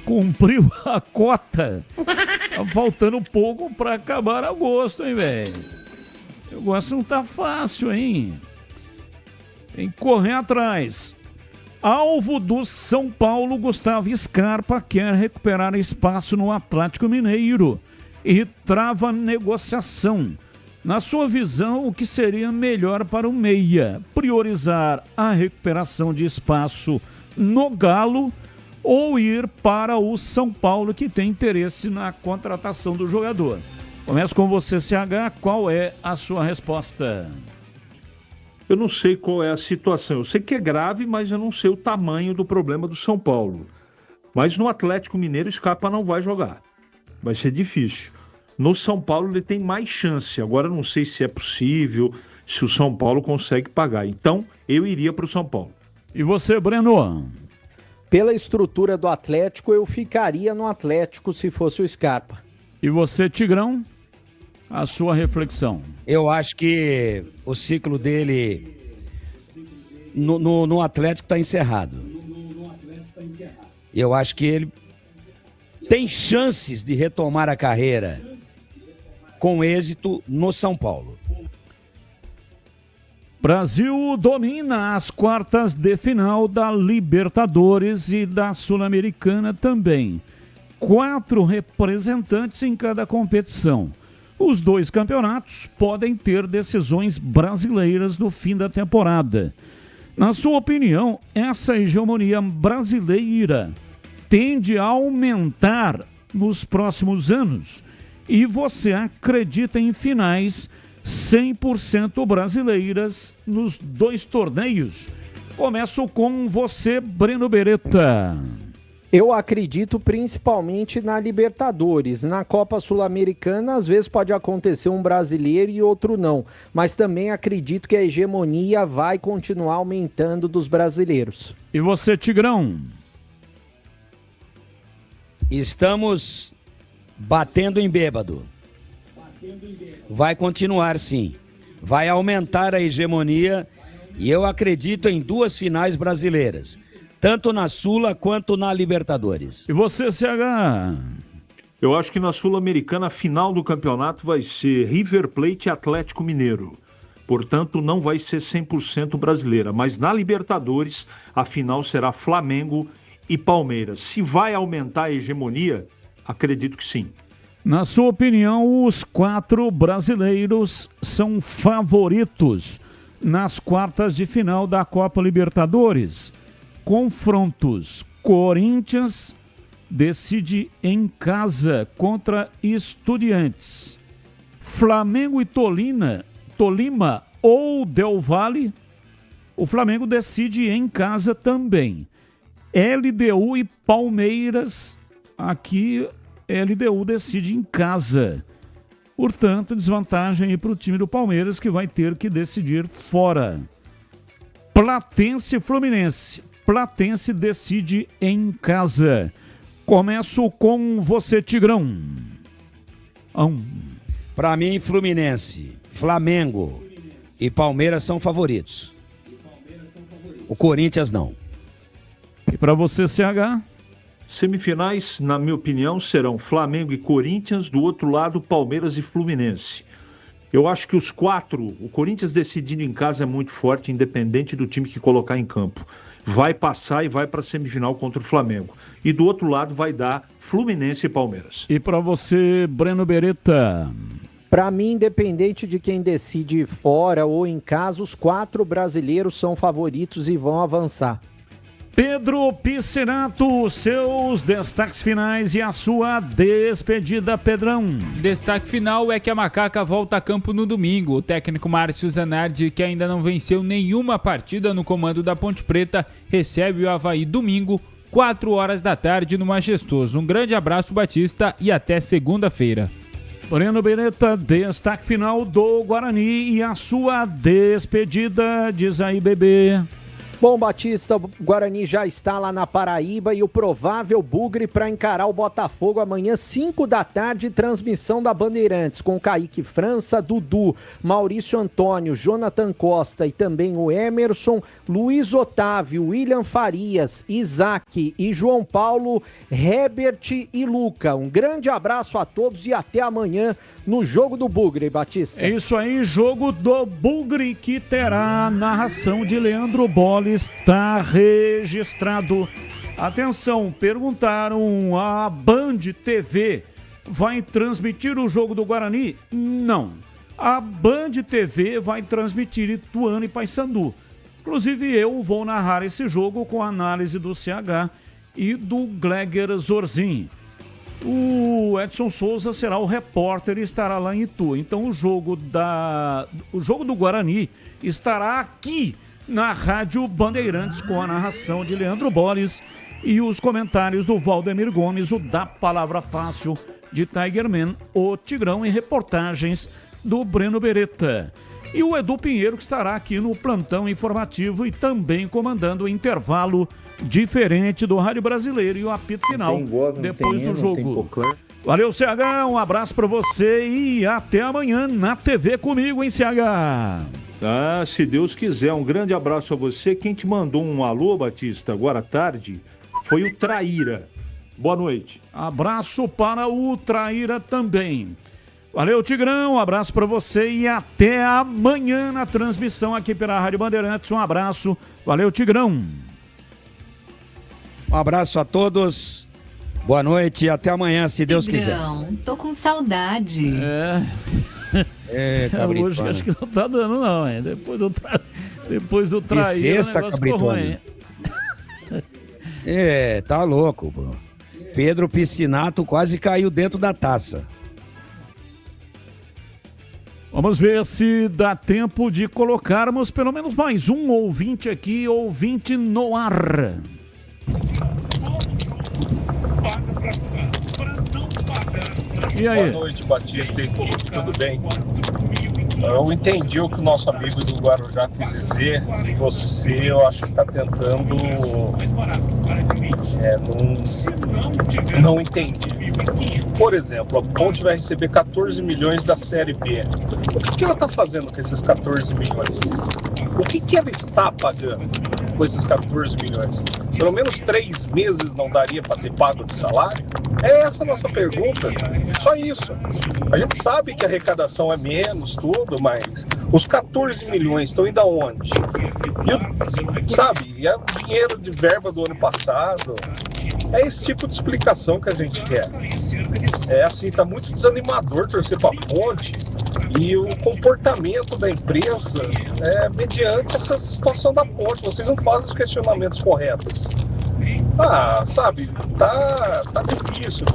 Cumpriu a cota? Tá faltando pouco para acabar agosto, hein, velho? O negócio não tá fácil, hein? Tem que correr atrás. Alvo do São Paulo, Gustavo Scarpa quer recuperar espaço no Atlético Mineiro e trava negociação. Na sua visão, o que seria melhor para o meia? Priorizar a recuperação de espaço no Galo ou ir para o São Paulo, que tem interesse na contratação do jogador? Começo com você, CH. Qual é a sua resposta? Eu não sei qual é a situação. Eu sei que é grave, mas eu não sei o tamanho do problema do São Paulo. Mas no Atlético Mineiro, Scarpa não vai jogar. Vai ser difícil. No São Paulo ele tem mais chance. Agora eu não sei se é possível, se o São Paulo consegue pagar. Então eu iria para o São Paulo. E você, Breno? Pela estrutura do Atlético, eu ficaria no Atlético se fosse o Scarpa. E você, Tigrão? A sua reflexão. Eu acho que o ciclo dele no Atlético está encerrado. Eu acho que ele tem chances de retomar a carreira com êxito no São Paulo. Brasil domina as quartas de final da Libertadores e da Sul-Americana também. 4 representantes em cada competição. Os 2 campeonatos podem ter decisões brasileiras no fim da temporada. Na sua opinião, essa hegemonia brasileira tende a aumentar nos próximos anos? E você acredita em finais 100% brasileiras nos 2 torneios? Começo com você, Breno Beretta. Eu acredito principalmente na Libertadores. Na Copa Sul-Americana, às vezes pode acontecer um brasileiro e outro não. Mas também acredito que a hegemonia vai continuar aumentando dos brasileiros. E você, Tigrão? Estamos batendo em bêbado. Vai continuar, sim. Vai aumentar a hegemonia e eu acredito em 2 finais brasileiras. Tanto na Sula quanto na Libertadores. E você, CH? Eu acho que na Sul-Americana a final do campeonato vai ser River Plate e Atlético Mineiro. Portanto, não vai ser 100% brasileira. Mas na Libertadores, a final será Flamengo e Palmeiras. Se vai aumentar a hegemonia, acredito que sim. Na sua opinião, os 4 brasileiros são favoritos nas quartas de final da Copa Libertadores. Confrontos: Corinthians decide em casa contra Estudiantes. Flamengo e Tolima ou Del Valle, o Flamengo decide em casa também. LDU e Palmeiras, aqui LDU decide em casa. Portanto, desvantagem aí para o time do Palmeiras, que vai ter que decidir fora. Platense e Fluminense. Platense decide em casa. Começo com você, Tigrão. Para mim, Fluminense, Flamengo e Palmeiras são favoritos. O Corinthians não. E para você, CH? Semifinais, na minha opinião, serão Flamengo e Corinthians, do outro lado, Palmeiras e Fluminense. Eu acho que os 4, o Corinthians decidindo em casa é muito forte, independente do time que colocar em campo. Vai passar e vai para a semifinal contra o Flamengo. E do outro lado vai dar Fluminense e Palmeiras. E para você, Breno Beretta? Para mim, independente de quem decide fora ou em casa, os 4 brasileiros são favoritos e vão avançar. Pedro Piscinato, seus destaques finais e a sua despedida, Pedrão. Destaque final é que a Macaca volta a campo no domingo. O técnico Márcio Zanardi, que ainda não venceu nenhuma partida no comando da Ponte Preta, recebe o Avaí domingo, 4 horas da tarde no Majestoso. Um grande abraço, Batista, e até segunda-feira. Breno Beretta, destaque final do Guarani e a sua despedida, diz aí, bebê. Bom, Batista, o Guarani já está lá na Paraíba e o provável bugre para encarar o Botafogo amanhã, 5 da tarde, transmissão da Bandeirantes, com Kaique França, Dudu, Maurício Antônio, Jonathan Costa e também o Emerson, Luiz Otávio, William Farias, Isaac e João Paulo, Herbert e Luca. Um grande abraço a todos e até amanhã no Jogo do Bugre, Batista. É isso aí, Jogo do Bugre, que terá narração de Leandro Bolle. Está registrado. Atenção, perguntaram, a Band TV vai transmitir o jogo do Guarani? Não. A Band TV vai transmitir Ituano e Paysandu. Inclusive eu vou narrar esse jogo com análise do CH e do Gleger Zorzin. O Edson Souza será o repórter e estará lá em Itu. Então o jogo do Guarani estará aqui na Rádio Bandeirantes, com a narração de Leandro Borges e os comentários do Valdemir Gomes, o da Palavra Fácil de Tigerman, o Tigrão, e reportagens do Breno Beretta. E o Edu Pinheiro, que estará aqui no plantão informativo e também comandando o intervalo diferente do Rádio Brasileiro e o apito final depois do jogo. Valeu, CH, um abraço para você e até amanhã na TV comigo, hein, CH? Ah, se Deus quiser, um grande abraço a você. Quem te mandou um alô, Batista, agora à tarde, foi o Traíra. Boa noite. Abraço para o Traíra também. Valeu, Tigrão, um abraço para você e até amanhã na transmissão aqui pela Rádio Bandeirantes. Um abraço, valeu, Tigrão. Um abraço a todos, boa noite e até amanhã, se Deus quiser. Tô com saudade. Hoje acho que não tá dando não, hein? Depois do Traíra, que sexta, Cabritone. Tá louco, pô. Pedro Piscinato quase caiu dentro da taça. Vamos ver se dá tempo de colocarmos pelo menos mais um ouvinte aqui, ouvinte no ar. E aí? Boa noite, Batista e equipe, tudo bem? Eu entendi o que o nosso amigo do Guarujá quis dizer. Você, eu acho que está tentando... não entendi. Por exemplo, a Ponte vai receber 14 milhões da Série B. O que ela está fazendo com esses 14 milhões? O que ela está pagando com esses 14 milhões? Pelo menos 3 meses não daria para ter pago de salário? É essa a nossa pergunta. Só isso. A gente sabe que a arrecadação é menos, tudo, mas os 14 milhões estão indo aonde? E é o dinheiro de verba do ano passado. É esse tipo de explicação que a gente quer. É assim, tá muito desanimador torcer pra Ponte e o comportamento da empresa mediante essa situação da Ponte. Vocês não fazem os questionamentos corretos. Tá difícil.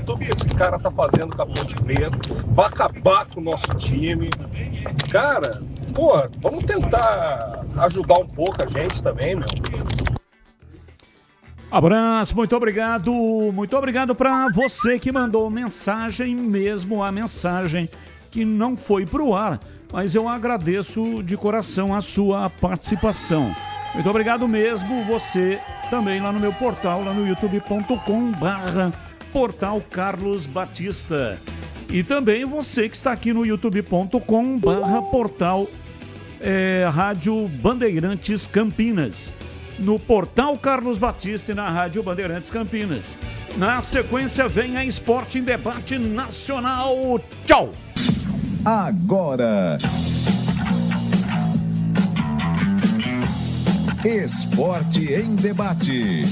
Tudo que esse cara tá fazendo com a Ponte Preta vai acabar com o nosso time. Cara, vamos tentar ajudar um pouco a gente também, meu. Abraço, muito obrigado para você que mandou mensagem, mesmo a mensagem que não foi pro ar, mas eu agradeço de coração a sua participação. Muito obrigado mesmo, você também lá no meu portal, lá no youtube.com/portal Carlos Batista. E também você que está aqui no youtube.com/portal Rádio Bandeirantes Campinas. No portal Carlos Batista e na Rádio Bandeirantes Campinas. Na sequência vem a Esporte em Debate Nacional. Tchau! Agora, Esporte em Debate.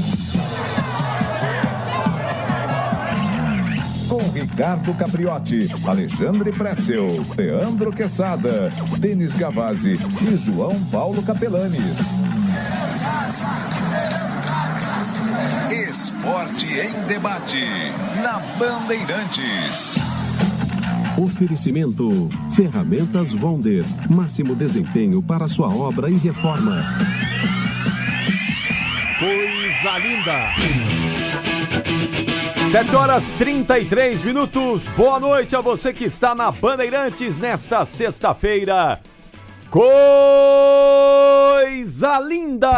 Com Ricardo Capriotti, Alexandre Pretzel, Leandro Quesada, Denis Gavazzi e João Paulo Capelanes. Esporte em Debate, na Bandeirantes. Oferecimento: Ferramentas Wonder, máximo desempenho para sua obra e reforma. Coisa linda! 7h33. Boa noite a você que está na Bandeirantes nesta sexta-feira. Coisa linda!